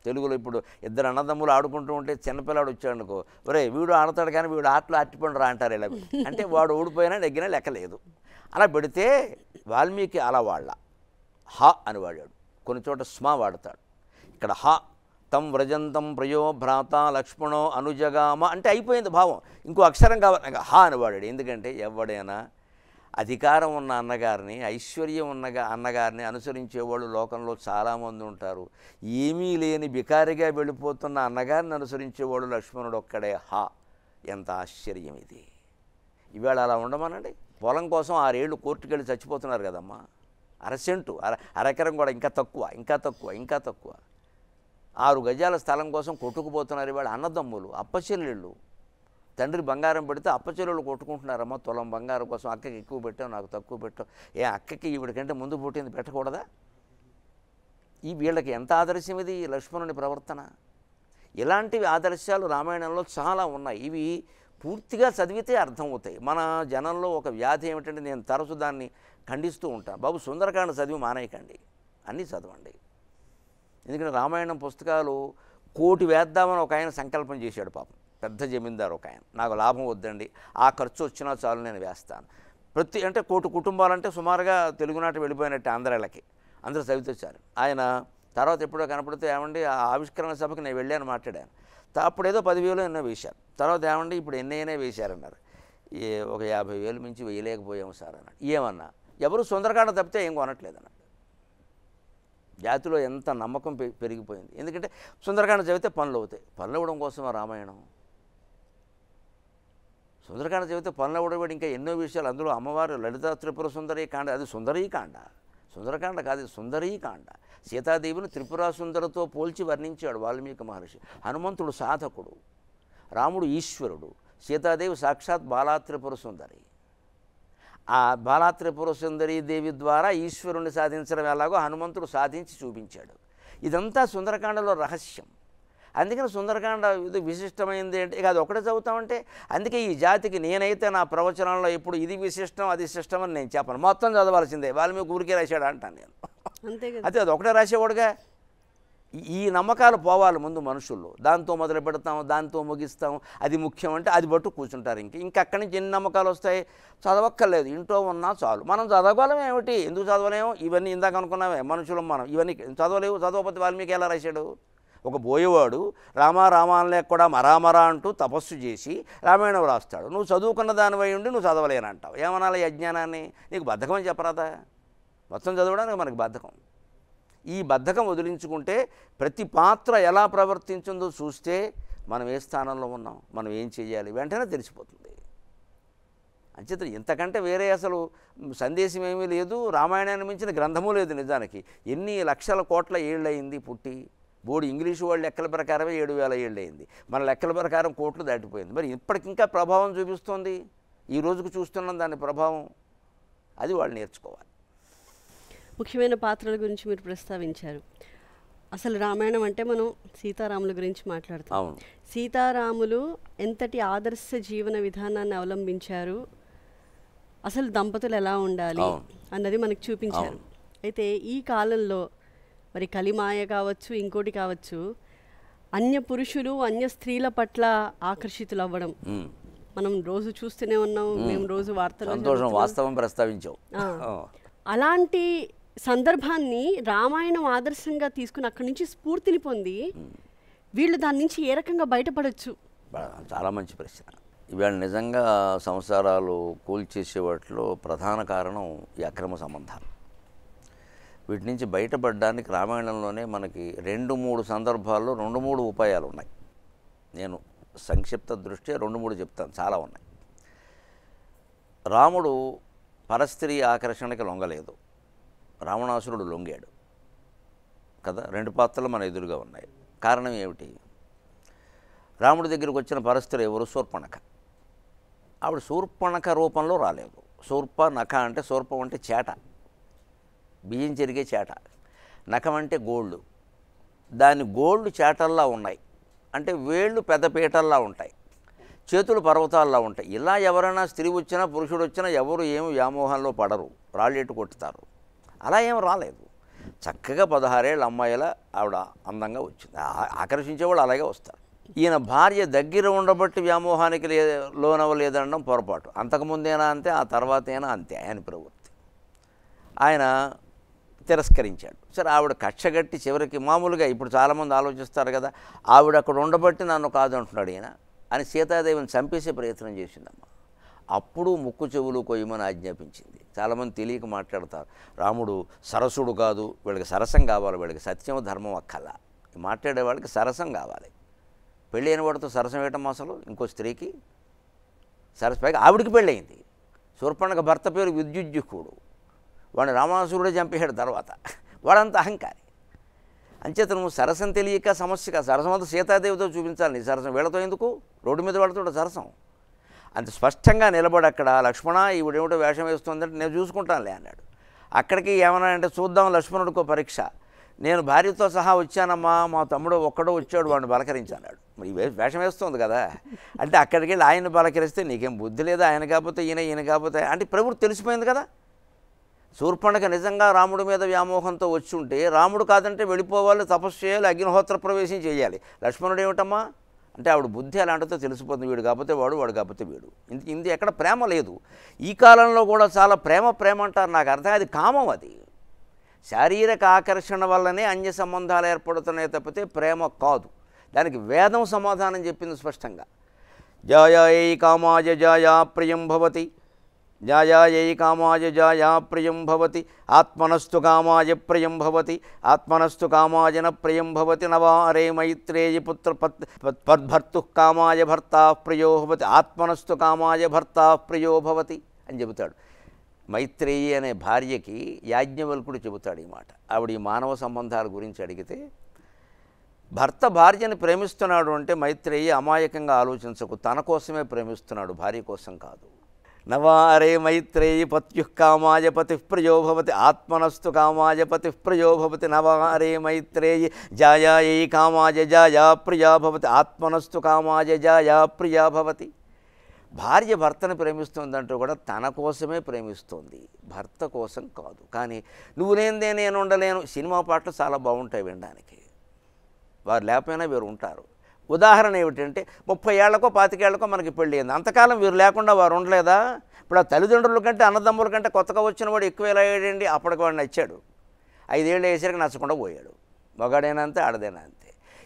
తెలుగులో ఇప్పుడు 2 అన్నదమ్ములు ఆడుకుంటూ ఉంటే చిన్నపిల్లాడు వచ్చాడు అనుకో, ఒరే వీడు ఆడతాడు కానీ వీడు ఆటలో అట్టిపండు రా అంటారు. ఇలా అంటే వాడు ఓడిపోయినా నెగ్గినా లెక్క లేదు. అలా పెడితే వాల్మీకి అలా వాళ్ళ హ అని వాడాడు, కొన్ని చోట స్మ వాడతాడు. ఇక్కడ హ తం వ్రజంతం ప్రయో భ్రాత లక్ష్మణో అనుజగామ అంటే అయిపోయింది భావం, ఇంకో అక్షరం కావాలి, హ అని వాడాడు. ఎందుకంటే ఎవడైనా అధికారం ఉన్న అన్నగారిని, ఐశ్వర్యం ఉన్న అన్నగారిని అనుసరించేవాళ్ళు లోకంలో చాలామంది ఉంటారు. ఏమీ లేని బికారిగా వెళ్ళిపోతున్న అన్నగారిని అనుసరించేవాడు లక్ష్మణుడు ఒక్కడే. హా, ఎంత ఆశ్చర్యం ఇది! ఇవాళ అలా ఉండమనండి. పొలం కోసం 6 ఏళ్ళు కోర్టుకు వెళ్ళి చచ్చిపోతున్నారు కదమ్మా. అరసెంటు, అరెకరం కూడా ఇంకా తక్కువ, ఇంకా తక్కువ, ఇంకా తక్కువ. 6 గజాల స్థలం కోసం కొట్టుకుపోతున్నారు ఇవాళ అన్నదమ్ములు, అప్పచెల్లెళ్ళు. తండ్రి బంగారం పెడితే అప్పచెల్లెళ్ళు కొట్టుకుంటున్నారమ్మా తులం బంగారం కోసం. అక్కకి ఎక్కువ పెట్టావు, నాకు తక్కువ పెట్టావు. అక్కకి ఈవిడికంటే ముందు పుట్టింది పెట్టకూడదా? ఈ వీళ్ళకి ఎంత ఆదర్శం ఇది లక్ష్మణుని ప్రవర్తన. ఇలాంటివి ఆదర్శాలు రామాయణంలో చాలా ఉన్నాయి. ఇవి పూర్తిగా చదివితే అర్థమవుతాయి. మన జనంలో ఒక వ్యాధి ఏమిటంటే, నేను తరచు దాన్ని ఖండిస్తూ ఉంటాను, బాబు సుందరకాండ చదివి మానేయకండి, అన్నీ చదవండి. ఎందుకంటే రామాయణం పుస్తకాలు 1 కోటి వేద్దామని ఒక ఆయన సంకల్పం చేశాడు పాపం, పెద్ద జమీందారు ఒక ఆయన. నాకు లాభం వద్దండి, ఆ ఖర్చు వచ్చినా చాలు నేను వేస్తాను. అంటే 1 కోటి కుటుంబాలంటే సుమారుగా తెలుగునాట వెళ్ళిపోయినట్టు ఆంధ్రాలకి, అందరూ చదివితే చాలు. ఆయన తర్వాత ఎప్పుడో కనపడితే ఏమండి ఆ ఆవిష్కరణ సభకి నేను వెళ్ళాను, మాట్లాడాను. అప్పుడేదో 10,000 ఎన్నో వేశారు. తర్వాత ఏమండి ఇప్పుడు ఎన్నైనా వేశారన్నారు. ఒక 50,000 మించి వేయలేకపోయాము సార్ అన్నాడు. ఏమన్నా, ఎవరు సుందరకాండ తప్పితే ఏం కొనట్లేదు అన్నాడు. జాతిలో ఎంత నమ్మకం పెరిగిపోయింది. ఎందుకంటే సుందరకాండ చదివితే పనులు అవుతాయి. పనులు ఇవ్వడం కోసం రామాయణం. సుందరకాండ చదివితే పనులు ఇవ్వడం ఇంకా ఎన్నో విషయాలు. అందులో అమ్మవారు లలితా త్రిపుర సుందరీకాండ, అది సుందరీకాండ, సుందరకాండ కాదు, సుందరీకాండ. సీతాదేవిని త్రిపురా సుందరతో పోల్చి వర్ణించాడు వాల్మీకి మహర్షి. హనుమంతుడు సాధకుడు, రాముడు ఈశ్వరుడు, సీతాదేవి సాక్షాత్ బాలా త్రిపుర సుందరి. ఆ బాలా త్రిపుర సుందరీ దేవి ద్వారా ఈశ్వరుణ్ణి సాధించడం ఎలాగో హనుమంతుడు సాధించి చూపించాడు. ఇదంతా సుందరకాండలో రహస్యం. అందుకని సుందరకాండ ఇది విశిష్టమైంది అంటే ఇక అది ఒకటే చదువుతామంటే. అందుకే ఈ జాతికి నేనైతే నా ప్రవచనంలో ఎప్పుడు ఇది విశిష్టం అది శిష్టం అని నేను చెప్పను, మొత్తం చదవాల్సిందే. వాల్మీకి ఊరికే రాశాడు అంటాను నేను. అయితే అది ఒకటే రాసేవాడుగా. ఈ నమ్మకాలు పోవాలి ముందు మనుషుల్లో. దాంతో మొదలు పెడతాం, దాంతో ముగిస్తాం, అది ముఖ్యం అంటే అది బట్టు కూర్చుంటారు. ఇంకక్కడి నుంచి ఎన్ని నమ్మకాలు వస్తాయి? చదవక్కర్లేదు, ఇంట్లో ఉన్నా చాలు. మనం చదవగలం ఏమిటి, ఎందుకు చదవలేము? ఇవన్నీ ఇందాక అనుకున్నామే మనుషులం మనం, ఇవన్నీ చదవలేవు. చదవకపోతే వాల్మీకి ఎలా రాశాడు? ఒక బోయేవాడు రామా రామాలనే కూడా మరామరా అంటూ తపస్సు చేసి రామాయణం రాస్తాడు. నువ్వు చదువుకున్న దానివై ఉండి నువ్వు చదవలేనంటావు. ఏమనాలి యజ్ఞానాన్ని? నీకు బద్ధకం అని చెప్పరాదా? మొత్తం చదవడానికి మనకి బద్ధకం. ఈ బద్ధకం వదిలించుకుంటే ప్రతి పాత్ర ఎలా ప్రవర్తించిందో చూస్తే మనం ఏ స్థానంలో ఉన్నాం, మనం ఏం చేయాలి వెంటనే తెలిసిపోతుంది. అంచేత ఇంతకంటే వేరే అసలు సందేశం ఏమీ లేదు. రామాయణాన్ని మించిన గ్రంథము లేదు నిజానికి. ఎన్ని లక్షల కోట్ల ఏళ్ళయింది పుట్టి. బోర్డు ఇంగ్లీషు వాళ్ళ లెక్కల ప్రకారమే 7,000 ఏళ్ళు అయింది. మన లెక్కల ప్రకారం కోట్లు దాటిపోయింది. మరి ఇప్పటికింకా ప్రభావం చూపిస్తోంది. ఈ రోజుకు చూస్తున్నాం దాని ప్రభావం. అది వాళ్ళు నేర్చుకోవాలి. ముఖ్యమైన పాత్రల గురించి మీరు ప్రస్తావించారు. అసలు రామాయణం అంటే మనం సీతారాముల గురించి మాట్లాడుతాం. సీతారాములు ఎంతటి ఆదర్శ జీవన విధానాన్ని అవలంబించారు, అసలు దంపతులు ఎలా ఉండాలి అన్నది మనకు చూపించారు. అయితే ఈ కాలంలో మరి కలిమాయ కావచ్చు, ఇంకోటి కావచ్చు, అన్య పురుషులు అన్య స్త్రీల పట్ల ఆకర్షితులు అవ్వడం, మనం రోజు చూస్తూనే ఉన్నాం, మేము రోజు వార్తలు సంతోషం, వాస్తవం ప్రస్తావించావు. అలాంటి సందర్భాన్ని రామాయణం ఆదర్శంగా తీసుకుని అక్కడి నుంచి స్ఫూర్తిని పొంది వీళ్ళు దాని నుంచి ఏ రకంగా బయటపడవచ్చు? చాలా మంచి ప్రశ్న. ఇవాళ నిజంగా సంసారాలు కూల్చేసే వాటిలో ప్రధాన కారణం ఈ అక్రమ సంబంధాలు. వీటి నుంచి బయటపడడానికి రామాయణంలోనే మనకి 2-3 సందర్భాల్లో 2-3 ఉపాయాలు ఉన్నాయి. నేను సంక్షిప్త దృష్ట్యా 2-3 చెప్తాను, చాలా ఉన్నాయి. రాముడు పరస్త్రీ ఆకర్షణకి లొంగలేదు, రావణాసురుడు లొంగాడు కదా. 2 పాత్రలు మన ఎదురుగా ఉన్నాయి. కారణం ఏమిటి? రాముడి దగ్గరికి వచ్చిన పరస్త్రీ ఎవరు? శూర్పణఖ. ఆవిడ శూర్పణఖ రూపంలో రాలేదు. శూర్పణఖ అంటే శూర్పం అంటే చేట, బియ్యం చెరిగే చేట. నఖం అంటే గోళ్ళు. దాని గోళ్ళు చేటల్లా ఉన్నాయి, అంటే వేళ్ళు పెద్ద పీటల్లా ఉంటాయి, చేతులు పర్వతాల్లా ఉంటాయి. ఇలా ఎవరైనా స్త్రీ వచ్చినా పురుషుడు వచ్చినా ఎవరు ఏమి వ్యామోహంలో పడరు, రాళ్ళెట్టు కొట్టుతారు. అలా ఏం రాలేదు. చక్కగా 16 ఏళ్ళ అమ్మాయిల ఆవిడ అందంగా వచ్చింది. ఆకర్షించేవాళ్ళు అలాగే వస్తారు. ఈయన భార్య దగ్గర ఉండబట్టి వ్యామోహానికి లోనవ్వలేదనడం పొరపాటు. అంతకుముందేనా అంతే, ఆ తర్వాతైనా అంతే ఆయన ప్రవృత్తి. ఆయన తిరస్కరించాడు. సరే, ఆవిడ కక్షగట్టి చివరికి మామూలుగా ఇప్పుడు చాలామంది ఆలోచిస్తారు కదా, ఆవిడ అక్కడ ఉండబట్టి నన్ను కాదు అంటున్నాడు ఈయన అని సీతాదేవిని చంపేసే ప్రయత్నం చేసిందమ్మ. అప్పుడు ముక్కు చెవులు కొయ్యమని ఆజ్ఞాపించింది. చాలామంది తెలియక మాట్లాడతారు, రాముడు సరసుడు కాదు, వీళ్ళకి సరసం కావాలి, వీళ్ళకి సత్యం ధర్మం అక్కల్లా. మాట్లాడే వాళ్ళకి సరసం కావాలి. పెళ్ళి అయిన వాడితో సరసం వేయటం అసలు ఇంకో స్త్రీకి పైగా ఆవిడికి పెళ్ళయింది. శూర్పణఖ భర్త పేరు విద్యుజ్జుకుడు. వాడిని రావణాసురుడే చంపేశాడు తర్వాత. వాడంత అహంకారి. అంచేతను సరసం తెలియక సమస్యగా సరసం అంతా సీతాదేవితో చూపించాలి. నీ సరసం వీళ్ళతో ఎందుకు? రోడ్డు మీద వాడితో సరసం అంత స్పష్టంగా నిలబడి అక్కడ లక్ష్మణ ఈవిడేమిటో వేషం వేస్తుందంటే నేను చూసుకుంటానులే అన్నాడు. అక్కడికి ఏమన్నా అంటే చూద్దాం లక్ష్మణుడికో పరీక్ష, నేను భార్యతో సహా వచ్చానమ్మా, మా తమ్ముడు ఒక్కడో వచ్చాడు, వాడిని బలకరించాడు. మరి వేషం వేస్తుంది కదా అంటే అక్కడికి వెళ్ళి ఆయన బలకరిస్తే నీకేం బుద్ధి లేదా, ఆయన కాకపోతే ఈయన కాకపోతే అంటే ప్రవృత్తి తెలిసిపోయింది కదా. శూర్పణఖ నిజంగా రాముడి మీద వ్యామోహంతో వచ్చి ఉంటే రాముడు కాదంటే వెళ్ళిపోవాలి, తపస్సు చేయాలి, అగ్నిహోత్ర ప్రవేశం చేయాలి. లక్ష్మణుడు ఏమిటమ్మా అంటే ఆవిడ బుద్ధి అలాంటితో తెలిసిపోతుంది. వీడు కాకపోతే వాడు, వాడు కాకపోతే వీడు. ఇంత ఎక్కడ ప్రేమ లేదు. ఈ కాలంలో కూడా చాలా ప్రేమ అంటారు. నాకు అర్థం, అది కామం. అది శారీరక ఆకర్షణ వల్లనే అన్య సంబంధాలు ఏర్పడుతున్నాయి తప్పితే ప్రేమ కాదు. దానికి వేదం సమాధానం చెప్పింది స్పష్టంగా. జాయాయై కామాయ జాయా ప్రియం భవతి, జాయాయై కామాయ జాయా ప్రియం భవతి, ఆత్మనస్తు కామాయ ప్రియం భవతి, ఆత్మనస్తు కామాయ న ప్రియం భవతి, నవారే మైత్రేయి పుత్ర భర్తు కామాయ భర్తా ప్రియో భవతి, ఆత్మనస్తు కామాయ భర్తా ప్రియో భవతి అని చెబుతాడు. మైత్రేయి అనే భార్యకి యాజ్ఞవల్కుడు చెబుతాడు ఈ మాట. ఆవిడ ఈ మానవ సంబంధాల గురించి అడిగితే, భర్త భార్యని ప్రేమిస్తున్నాడు అంటే మైత్రేయి అమాయకంగా ఆలోచించకు, తన కోసమే ప్రేమిస్తున్నాడు, భార్య కోసం కాదు. నవారే మైత్రేయి పత్యు కామాయ పతి ప్రియో భవతి, ఆత్మనస్తు కామాయ పతి ప్రియో భవతి, నవారే మైత్రేయి జాయాయై కామాయ జాయా ప్రియా భవతి, ఆత్మనస్తు కామాయ జాయా ప్రియా భవతి. భార్య భర్తను ప్రేమిస్తుందంటూ కూడా తన కోసమే ప్రేమిస్తుంది, భర్త కోసం కాదు. కానీ నువ్వు లేనిదే నేను ఉండలేను. సినిమా పాటలు చాలా బాగుంటాయి వినడానికి, వారు లేకపోయినా వీరు ఉంటారు. ఉదాహరణ ఏమిటంటే 30 ఏళ్లకో 25 ఏళ్లకో మనకి పెళ్ళి అయింది, అంతకాలం వీరు లేకుండా వారు ఉండలేదా? ఇప్పుడు ఆ తల్లిదండ్రుల కంటే అన్నదమ్ముల కంటే కొత్తగా వచ్చిన వాడు ఎక్కువ ఎలా అయ్యాడండి? అప్పటికి వాడు నచ్చాడు, 5 ఏళ్ళు వేసరికి నచ్చకుండా పోయాడు. మగాడైనా అంతే, ఆడదైనా అంతే.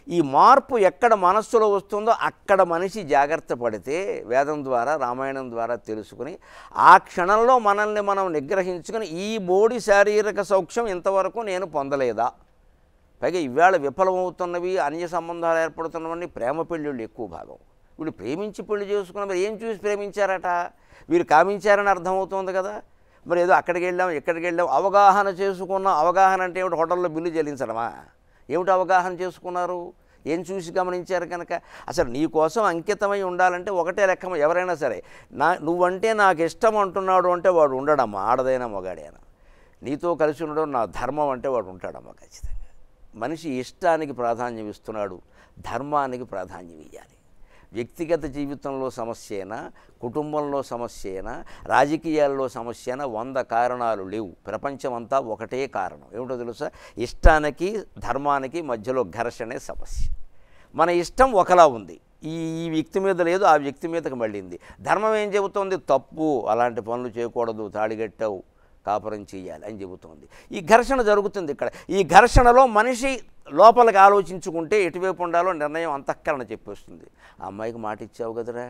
ఈ మార్పు ఎక్కడ మనస్సులో వస్తుందో అక్కడ మనిషి జాగ్రత్త పడితే వేదం ద్వారా రామాయణం ద్వారా తెలుసుకుని ఆ క్షణంలో మనల్ని మనం నిగ్రహించుకుని ఈ బోడి శారీరక సౌఖ్యం ఇంతవరకు నేను పొందలేదా? పైగా ఇవాళ విఫలమవుతున్నవి అన్య సంబంధాలు ఏర్పడుతున్నవన్నీ ప్రేమ పెళ్ళిళ్ళు ఎక్కువ భాగం. వీళ్ళు ప్రేమించి పెళ్లి చేసుకున్న మరి ఏం చూసి ప్రేమించారట? వీరు కామించారని అర్థమవుతుంది కదా. మరి ఏదో అక్కడికి వెళ్ళాం ఇక్కడికి వెళ్ళాం అవగాహన చేసుకున్న. అవగాహన అంటే ఏమిటి? హోటల్లో బిల్లు చెల్లించడమా? ఏమిటి అవగాహన చేసుకున్నారు? ఏం చూసి గమనించారు కనుక? అసలు నీ కోసం అంకితమై ఉండాలంటే ఒకటే లెక్క. ఎవరైనా సరే నువ్వంటే నాకు ఇష్టం అంటున్నాడు అంటే వాడు ఉండడమ్మా, ఆడదైనా మగాడైనా. నీతో కలిసి ఉండడం నా ధర్మం అంటే వాడు ఉంటాడమ్మా ఖచ్చితంగా. మనిషి ఇష్టానికి ప్రాధాన్యం ఇస్తున్నాడు, ధర్మానికి ప్రాధాన్యం ఇవ్వాలి. వ్యక్తిగత జీవితంలో సమస్య అయినా, కుటుంబంలో సమస్య అయినా, రాజకీయాల్లో సమస్య అయినా 100 కారణాలు లేవు. ప్రపంచమంతా ఒకటే కారణం. ఏమిటో తెలుసా? ఇష్టానికి ధర్మానికి మధ్యలో ఘర్షణే సమస్య. మన ఇష్టం ఒకలా ఉంది, ఈ ఈ వ్యక్తి మీద లేదు, ఆ వ్యక్తి మీదకి మళ్ళీంది. ధర్మం ఏం చెబుతోంది? తప్పు, అలాంటి పనులు చేయకూడదు, తాళిగట్టావు, కాపురం చేయాలి అని చెబుతోంది. ఈ ఘర్షణ జరుగుతుంది ఇక్కడ. ఈ ఘర్షణలో మనిషి లోపలికి ఆలోచించుకుంటే ఎటువైపు ఉండాలో నిర్ణయం అంతఃకరణ చెప్పేస్తుంది. ఆ అమ్మాయికి మాట ఇచ్చావు కదరా,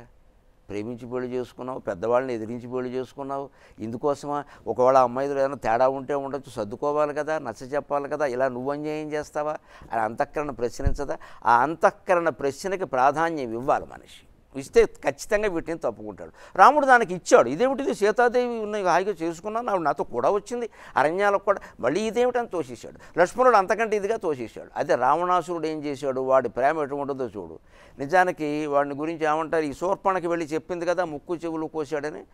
ప్రేమించి పెళ్లి చేసుకున్నావు, పెద్దవాళ్ళని ఎదిరించి పెళ్లి చేసుకున్నావు, ఇందుకోసమా? ఒకవేళ అమ్మాయిలో ఏదైనా తేడా ఉంటే ఉండొచ్చు, సర్దుకోవాలి కదా, నచ్చ చెప్పాలి కదా, ఇలా నువ్వు అన్యాయం చేస్తావా అని అంతఃకరణ ప్రశ్నించదా? ఆ అంతఃకరణ ప్రశ్నకి ప్రాధాన్యం ఇవ్వాలి మనిషి. ఇస్తే ఖచ్చితంగా వీటిని తప్పుకుంటాడు. రాముడు దానికి ఇచ్చాడు. ఇదేమిటిది, సీతాదేవి ఉన్నాయి హాయిగా చేసుకున్నాను, ఆవిడ నాతో కూడా వచ్చింది, అరణ్యాలకు కూడా, మళ్ళీ ఇదేమిటని తోసేశాడు. లక్ష్మణుడు అంతకంటే ఇదిగా తోసేశాడు. అదే రావణాసురుడు ఏం చేశాడు? వాడి ప్రేమ ఎటువంటిదో చూడు. నిజానికి వాడిని గురించి ఏమంటారు, ఈ శూర్పణకి వెళ్ళి చెప్పింది కదా ముక్కు చెవులు కోసాడని.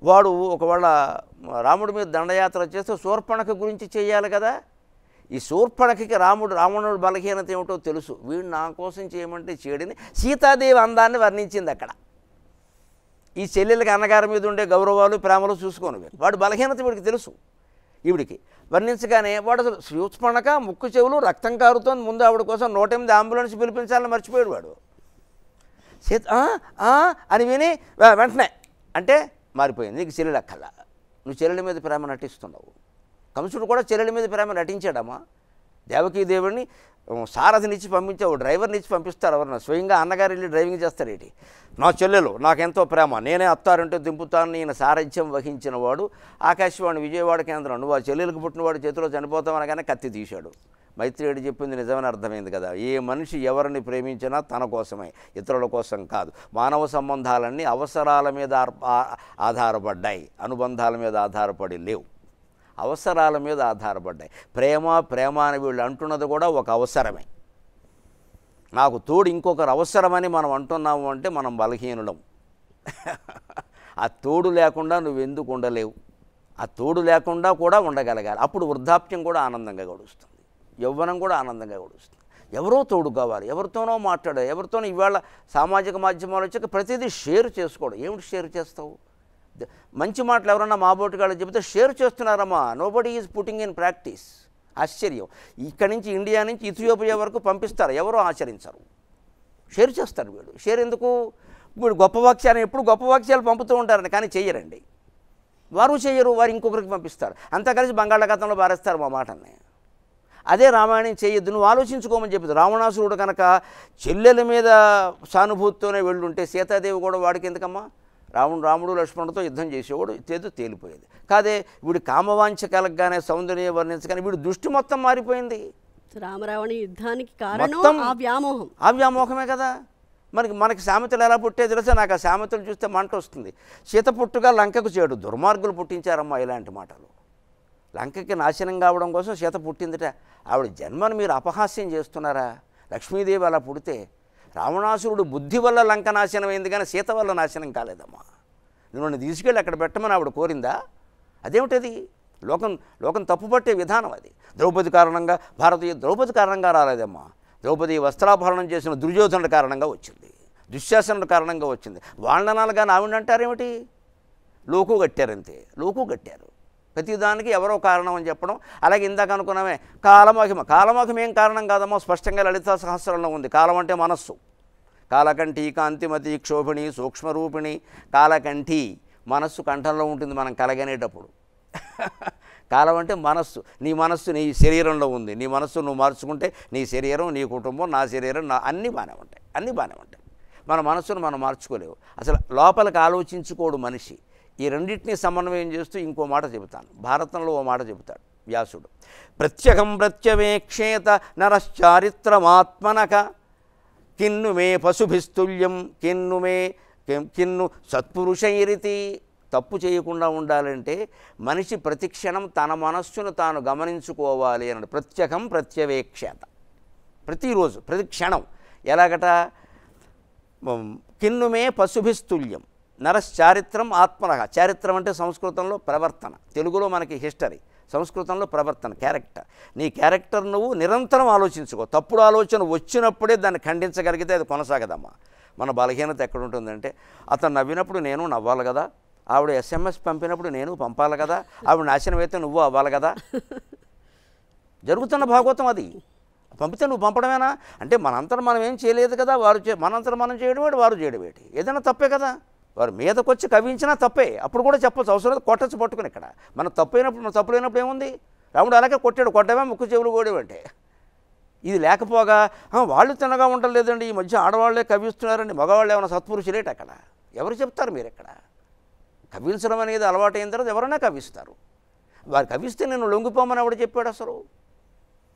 వాడు ఒకవేళ రాముడి మీద దండయాత్ర చేస్తే శూర్పణక గురించి చేయాలి కదా. ఈ శూర్పణకి రావణుడు బలహీనత ఏమిటో తెలుసు. వీడు నా కోసం చేయమంటే చేయడని సీతాదేవి అందాన్ని వర్ణించింది అక్కడ. ఈ చెల్లెలకి అన్నగారి మీద ఉండే గౌరవాలు ప్రేమలు చూసుకోను. వాడు బలహీనత వీడికి తెలుసు. ఈవిడికి వర్ణించగానే వాడు శూర్పణక ముక్కు చెవులు రక్తం కారుతోంది, ముందు ఆవిడ కోసం 108 అంబులెన్స్ పిలిపించాలని మర్చిపోయాడు వాడు. అని విని వెంటనే అంటే మారిపోయింది. నీకు చెల్లెలు అక్కల, నువ్వు చెల్లెల మీద ప్రేమ నటిస్తున్నావు. కంసుడు కూడా చెల్లెల మీద ప్రేమ నటించాడమ్మా. దేవకీదేవుడిని సారథినిచ్చి పంపించావు, డ్రైవర్ని ఇచ్చి పంపిస్తారు ఎవరన్నా, స్వయంగా అన్నగారు వెళ్ళి డ్రైవింగ్ చేస్తారేంటి? నా చెల్లెలు నాకెంతో ప్రేమ, నేనే అత్తారంటే దింపుతాను, ఈయన సారథ్యం వహించిన వాడు. ఆకాశవాణి విజయవాడ కేంద్రం, నువ్వు ఆ చెల్లెలకు పుట్టినవాడు చేతిలో చనిపోతామనగానే కత్తి తీశాడు. మైత్రేయుడు చెప్పింది నిజమని అర్థమైంది కదా. ఏ మనిషి ఎవరిని ప్రేమించినా తన కోసమే, ఇతరుల కోసం కాదు. మానవ సంబంధాలన్నీ అవసరాల మీద ఆధారపడ్డాయి, అనుబంధాల మీద ఆధారపడి లేవు, అవసరాల మీద ఆధారపడ్డాయి. ప్రేమ అని వీళ్ళు అంటున్నది కూడా ఒక అవసరమే. నాకు తోడు ఇంకొకరు అవసరమని మనం అంటున్నాము అంటే మనం బలహీనులం. ఆ తోడు లేకుండా నువ్వెందుకు ఉండలేవు? ఆ తోడు లేకుండా కూడా ఉండగలగాలి. అప్పుడు వృద్ధాప్యం కూడా ఆనందంగా గడుస్తుంది, యవ్వనం కూడా ఆనందంగా గడుస్తుంది. ఎవరో తోడు కావాలి, ఎవరితోనో మాట్లాడాలి, ఎవరితోనో. ఇవాళ సామాజిక మాధ్యమాలు వచ్చాక ప్రతిదీ షేర్ చేసుకోవడం. ఏమిటి షేర్ చేస్తావు? మంచి మాటలు ఎవరన్నా మా బోటిగాళ్ళు చెబితే షేర్ చేస్తున్నారమ్మా. Nobody is putting in practice. ఆశ్చర్యం. ఇక్కడి నుంచి ఇండియా నుంచి ఇథియోపియా వరకు పంపిస్తారు, ఎవరో ఆచరించరు. షేర్ చేస్తారు వీడు. షేర్ ఎందుకు? వీడు గొప్ప వాక్యాన్ని ఎప్పుడు గొప్ప వాక్యాలు పంపుతూ ఉంటారని, కానీ చెయ్యరండి. వారు చెయ్యరు, వారు ఇంకొకరికి పంపిస్తారు. అంతా కలిసి బంగాళాఖాతంలో పారేస్తారు మా మాటల్ని. అదే రామాయణం చేయొద్దు, నువ్వు ఆలోచించుకోమని చెప్పింది. రావణాసురుడు కనుక చెల్లెల మీద సానుభూతితోనే వెళ్ళుంటే సీతాదేవి కూడా వాడికి ఎందుకమ్మా? రాముడు లక్ష్మణుడితో యుద్ధం చేసేవాడు, తేలిపోయేది కాదే. వీడు కామవాంఛ కలగగానే సౌందర్యం వర్ణించగానే వీడు దృష్టి మొత్తం మారిపోయింది. రామరావణ యుద్ధానికి కారణం ఆ వ్యామోహం. ఆ వ్యామోహమే కదా. మనకి సామెతలు ఎలా పుట్టే తెలుసా? నాకు ఆ సామెతలు చూస్తే మంట వస్తుంది. సీత పుట్టుగా లంకకు చేడు, దుర్మార్గులు పుట్టించారమ్మా ఇలాంటి మాటలు. లంకకి నాశనం కావడం కోసం సీత పుట్టిందిట. ఆవిడ జన్మను మీరు అపహాస్యం చేస్తున్నారా? లక్ష్మీదేవి అలా పుడితే రావణాసురుడు బుద్ధి వల్ల లంక నాశనం అయింది, కానీ సీత వల్ల నాశనం కాలేదమ్మా. నిన్ను తీసుకెళ్ళి అక్కడ పెట్టమని ఆవిడ కోరిందా? అదేమిటది? లోకం తప్పుపట్టే విధానం అది. ద్రౌపది కారణంగా, భారతీయ ద్రౌపది కారణంగా రాలేదమ్మా. ద్రౌపది వస్త్రాభరణం చేసిన దుర్యోధనుడి కారణంగా వచ్చింది, దుశ్శాసనుడి కారణంగా వచ్చింది. వాళ్ళనాలుగా ఆవిడ అంటారేమిటి? లోకు కట్టారంతే, లోకు కట్టారు. ప్రతిదానికి ఎవరో కారణం అని చెప్పడం. అలాగే ఇందాక అనుకున్నామే కాలమహిమ ఏం కారణం కాదమ్మా. స్పష్టంగా లలితా సహస్రంలో ఉంది. కాలం అంటే మనస్సు. కాలకంఠి కాంతిమతి క్షోభిణి సూక్ష్మరూపిణి. కాలకంఠి మనస్సు కంఠంలో ఉంటుంది మనం కలగనేటప్పుడు. కాలం అంటే మనస్సు. నీ మనస్సు నీ శరీరంలో ఉంది. నీ మనస్సు నువ్వు మార్చుకుంటే నీ శరీరం, నీ కుటుంబం, నా శరీరం, అన్నీ బాగానే ఉంటాయి. మన మనస్సును మనం మార్చుకోలేవు. అసలు లోపలికి ఆలోచించుకోడు మనిషి. ఈ రెండింటినీ సమన్వయం చేస్తూ ఇంకో మాట చెబుతాను. భారతంలో ఓ మాట చెబుతాడు వ్యాసుడు. ప్రత్యగం ప్రత్యవేక్షేత నరశ్చారిత్రమాత్మనక కిన్ను మే పశుభిస్తుల్యం కిన్ను సత్పురుషైరితి. తప్పు చేయకుండా ఉండాలంటే మనిషి ప్రతిక్షణం తన మనస్సును తాను గమనించుకోవాలి అన్నాడు. ప్రత్యగం ప్రత్యవేక్షేత, ప్రతిరోజు ప్రతి క్షణం. ఎలాగట? కిన్ను మే పశుభిస్తుల్యం నరశ్చారిత్రం ఆత్మనః. చారిత్రం అంటే సంస్కృతంలో ప్రవర్తన, తెలుగులో మనకి హిస్టరీ, సంస్కృతంలో ప్రవర్తన, క్యారెక్టర్. నీ క్యారెక్టర్ నువ్వు నిరంతరం ఆలోచించుకో. తప్పుడు ఆలోచన వచ్చినప్పుడే దాన్ని ఖండించగలిగితే అది కొనసాగదమ్మా. మన బలహీనత ఎక్కడుంటుందంటే, అతను నవ్వినప్పుడు నేను నవ్వాలి కదా, ఆవిడ SMS పంపినప్పుడు నేను పంపాలి కదా, ఆవిడ నాశనం అయితే నువ్వు అవ్వాలి కదా. జరుగుతున్న భాగవతం అది. పంపితే నువ్వు పంపడమేనా అంటే మనంతరం మనం ఏం చేయలేదు కదా, మనంతరం మనం చేయడం ఏంటి, వారు చేయడం ఏంటి, ఏదైనా తప్పే కదా. వారు మీదకి వచ్చి కవించినా తప్పే, అప్పుడు కూడా చెప్పచ్చు, అవసరం కొట్టచ్చు పట్టుకుని. ఇక్కడ మన తప్పు లేనప్పుడు ఏముంది, రాముడు అలాగే కొట్టడమే ముక్కు చెవులు కోడేవంటే. ఇది లేకపోగా వాళ్ళు తినగా ఉండలేదండి, ఈ మధ్య ఆడవాళ్లే కవిస్తున్నారండి, మగవాళ్ళు ఏమైనా సత్పురుషులేట అక్కడ ఎవరు చెప్తారు మీరు? ఇక్కడ కవించడం అనేది అలవాటు అయిన తర్వాత ఎవరైనా కవిస్తారు. వారు కవిస్తే నేను లొంగిపోమని ఎవడు చెప్పాడు అసలు?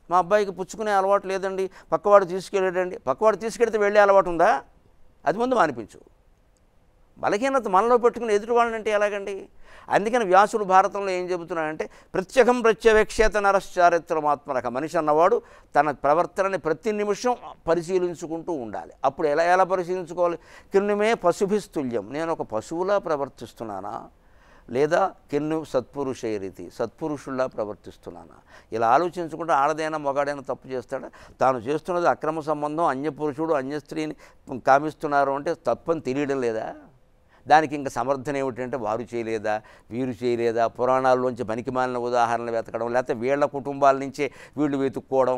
మా అబ్బాయికి పుచ్చుకునే అలవాటు లేదండి, పక్కవాడు తీసుకెళ్ళాడండి. పక్కవాడు తీసుకెళ్తే వెళ్ళే అలవాటు ఉందా? అది ముందు మానిపించు. బలహీనత మనలో పెట్టుకుని ఎదుటి వాళ్ళంటే ఎలాగండి? అందుకని వ్యాసుడు భారతంలో ఏం చెబుతున్నాడంటే ప్రత్యేకం ప్రత్యవేక్షేత నరశ్చారిత్రమాత్మరక. మనిషి అన్నవాడు తన ప్రవర్తనని ప్రతి నిమిషం పరిశీలించుకుంటూ ఉండాలి. అప్పుడు ఎలా పరిశీలించుకోవాలి? కిన్నుమే పశుభిస్తుల్యం, నేను ఒక పశువులా ప్రవర్తిస్తున్నానా, లేదా కిన్ను సత్పురుషైరితి, సత్పురుషుల్లా ప్రవర్తిస్తున్నానా? ఇలా ఆలోచించుకుంటే ఆడదైనా మగాడైనా తప్పు చేస్తాడా? తాను చేస్తున్నది అక్రమ సంబంధం, అన్యపురుషుడు అన్య స్త్రీని కామిస్తున్నారు అంటే తప్పని తెలియడం లేదా? దానికి ఇంకా సమర్థన ఏమిటంటే వారు చేయలేదా, వీరు చేయలేదా, పురాణాల్లోంచి పనికిమాలిన ఉదాహరణలు వెతకడం, లేకపోతే వీళ్ళ కుటుంబాల నుంచే వీళ్ళు వెతుక్కోవడం,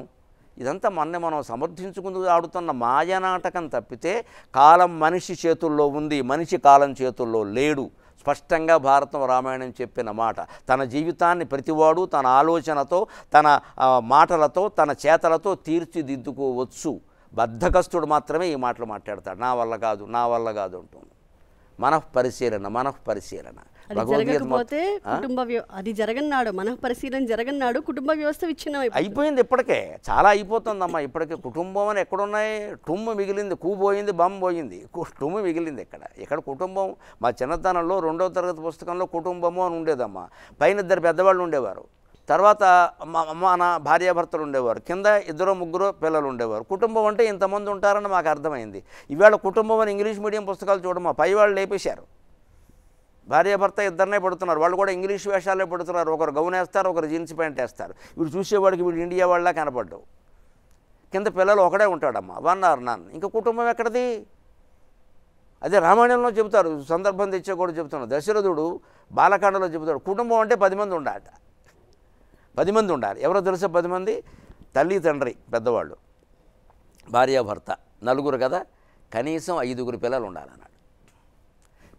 ఇదంతా మనం సమర్థించుకుంటూ ఆడుతున్న మాయనాటకం తప్పితే కాలం మనిషి చేతుల్లో ఉంది, మనిషి కాలం చేతుల్లో లేడు. స్పష్టంగా భారతం రామాయణం చెప్పిన మాట. తన జీవితాన్ని ప్రతివాడు తన ఆలోచనతో, తన మాటలతో, తన చేతలతో తీర్చిదిద్దుకోవచ్చు. బద్ధకస్తుడు మాత్రమే ఈ మాటలు మాట్లాడతాడు, నా వల్ల కాదు అంటుంది. మనఃపరిశీలన అది జరగన్నాడు, మనఃపరిశీలన జరగన్నాడు, కుటుంబ వ్యవస్థ విచ్ఛిన్నం అయిపోయింది. ఇప్పటికే చాలా అయిపోతుందమ్మా. ఇప్పటికే కుటుంబం అని ఎక్కడున్నాయి? టుమ్ము మిగిలింది, పోయింది, బమ్ పోయింది, టుమ్ము మిగిలింది. ఇక్కడ కుటుంబం మా చిన్నతనంలో 2వ తరగతి పుస్తకంలో కుటుంబము అని ఉండేదమ్మా. పైన 2 పెద్దవాళ్ళు ఉండేవారు, తర్వాత మన భార్యాభర్తలు ఉండేవారు, కింద 2-3 పిల్లలు ఉండేవారు. కుటుంబం అంటే ఇంతమంది ఉంటారని మాకు అర్థమైంది. ఇవాళ కుటుంబం అని ఇంగ్లీష్ మీడియం పుస్తకాలు చూడమా, పై వాళ్ళు లేపేశారు. భార్యాభర్త ఇద్దరినే పడుతున్నారు, వాళ్ళు కూడా ఇంగ్లీష్ వేషాలే పడుతున్నారు. ఒకరు గౌన్ వేస్తారు, ఒకరు జీన్స్ ప్యాంట్ వేస్తారు. వీడు చూసేవాడికి వీడు ఇండియా వాళ్ళ కనపడ్డావు. కింద పిల్లలు ఒకడే ఉంటాడమ్మా, 1 or none. ఇంకా కుటుంబం ఎక్కడిది? అదే రామాయణంలో చెబుతారు, సందర్భం తెచ్చే కూడా చెబుతున్నారు. దశరథుడు బాలకాండలో చెబుతాడు, కుటుంబం అంటే 10 మంది ఉండాలట. 10 మంది ఉండాలి. ఎవరో తెలుసా 10 మంది? తల్లి తండ్రి పెద్దవాళ్ళు, భార్యాభర్త, 4 కదా, కనీసం 5 పిల్లలు ఉండాలన్నాడు.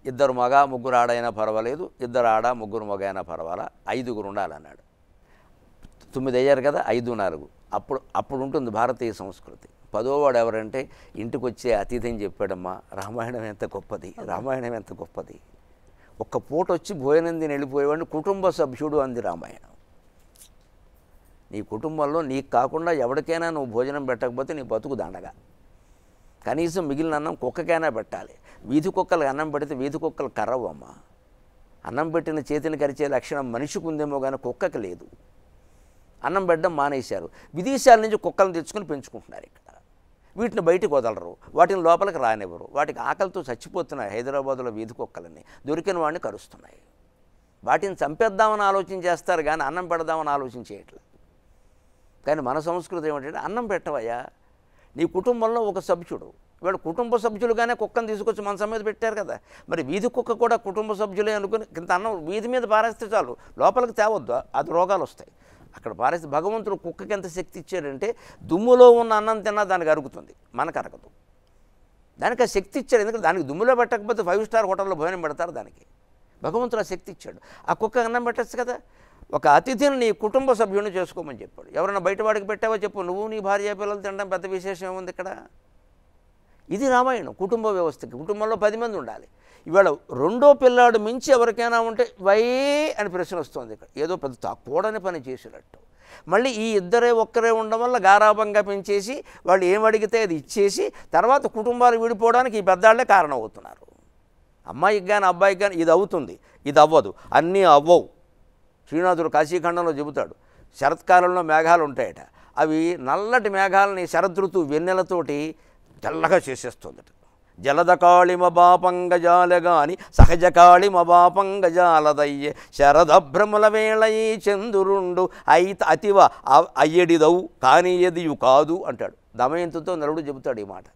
2 మగ 3 ఆడైనా పర్వాలేదు, 2 ఆడ 3 మగ అయినా పర్వాలా, 5 ఉండాలన్నాడు. 9 అయ్యారు కదా, 5, 4. అప్పుడు ఉంటుంది భారతీయ సంస్కృతి. 10వ వాడు ఎవరంటే ఇంటికి వచ్చే అతిథి అని చెప్పాడమ్మా. రామాయణం ఎంత గొప్పది. ఒక్క పూట వచ్చి భోజనం తిని వెళ్ళిపోయేవాడిని కుటుంబ సభ్యుడు అంది రామాయణం. నీ కుటుంబంలో నీకు కాకుండా ఎవరికైనా నువ్వు భోజనం పెట్టకపోతే నీ బతుకు దండగా. కనీసం మిగిలిన అన్నం కుక్కకైనా పెట్టాలి. వీధి కుక్కలకు అన్నం పెడితే వీధి కుక్కలు కర్రవమ్మా. అన్నం పెట్టిన చేతిని కరిచే లక్షణం మనిషికి ఉందేమో కానీ కుక్కకి లేదు. అన్నం పెట్టడం మానేశారు. విదేశాల నుంచి కుక్కలను తెచ్చుకొని పెంచుకుంటున్నారు. ఇక్కడ వీటిని బయటకు వదలరు, వాటిని లోపలికి రానివ్వరు. వాటికి ఆకలితో చచ్చిపోతున్నాయి. హైదరాబాదులో వీధి కుక్కలన్నీ దొరికిన వాడిని కరుస్తున్నాయి. వాటిని చంపేద్దామని ఆలోచన చేస్తారు కానీ అన్నం పెడదామని ఆలోచన చేయట్లేదు. కానీ మన సంస్కృతి ఏమిటంటే అన్నం పెట్టవయ్యా, నీ కుటుంబంలో ఒక సభ్యుడు. వీళ్ళు కుటుంబ సభ్యులుగానే కుక్కను తీసుకొచ్చి మనసం మీద పెట్టారు కదా, మరి వీధి కుక్క కూడా కుటుంబ సభ్యులే అనుకుని ఇంత అన్నం వీధి మీద పారేస్తే చాలు, లోపలికి తేవద్దు, అది రోగాలు వస్తాయి. అక్కడ పారేస్తే భగవంతుడు కుక్కకి ఎంత శక్తి ఇచ్చాడంటే దుమ్ములో ఉన్న అన్నం తిన్నా దానికి అరుగుతుంది, మనకు అరగదు. దానికి ఆ శక్తి ఇచ్చాడు. ఎందుకంటే దానికి దుమ్ములో పెట్టకపోతే 5 స్టార్ హోటల్లో భోజనం పెడతారు. దానికి భగవంతుడు ఆ శక్తి ఇచ్చాడు. ఆ కుక్క అన్నం పెట్టచ్చు కదా. ఒక అతిథిని నీ కుటుంబ సభ్యుని చేసుకోమని చెప్పాడు. ఎవరైనా బయటవాడికి పెట్టావో చెప్పు, నువ్వు నీ భార్య పిల్లలు తినడం పెద్ద విశేషం ఏముంది ఇక్కడ? ఇది రామాయణం. కుటుంబ వ్యవస్థకి కుటుంబంలో 10 మంది ఉండాలి. ఇవాళ 2వ పిల్లాడు మించి ఎవరికైనా ఉంటే వై అని ప్రశ్న వస్తుంది. ఇక్కడ ఏదో పెద్ద కూడని పని చేసినట్టు. మళ్ళీ ఈ ఒక్కరే ఉండడం వల్ల గారాబంగా పెంచేసి వాళ్ళు ఏం అడిగితే అది ఇచ్చేసి తర్వాత కుటుంబాలు విడిపోవడానికి ఈ పెద్దాళ్లే కారణం అవుతున్నారు. అమ్మాయికి కానీ అబ్బాయికి కానీ ఇది అవుతుంది, ఇది అవ్వదు, అన్నీ అవ్వవు. శ్రీనాథుడు కాశీఖండంలో చెబుతాడు, శరత్కాలంలో మేఘాలు ఉంటాయట. అవి నల్లటి మేఘాలని శరదృతువు వెన్నెలతోటి తెల్లగా చేసేస్తుందట. జలదకాళిమబాపంగజాలగాని సహజకాళిమబాపంగజాలదయ్యే శరదభ్రముల వేళయి చంద్రుండు అతివ అయ్యడిదవు కానీ ఎదియు కాదు అంటాడు. దమయంతితో నలుడు చెబుతాడు ఈ మాట.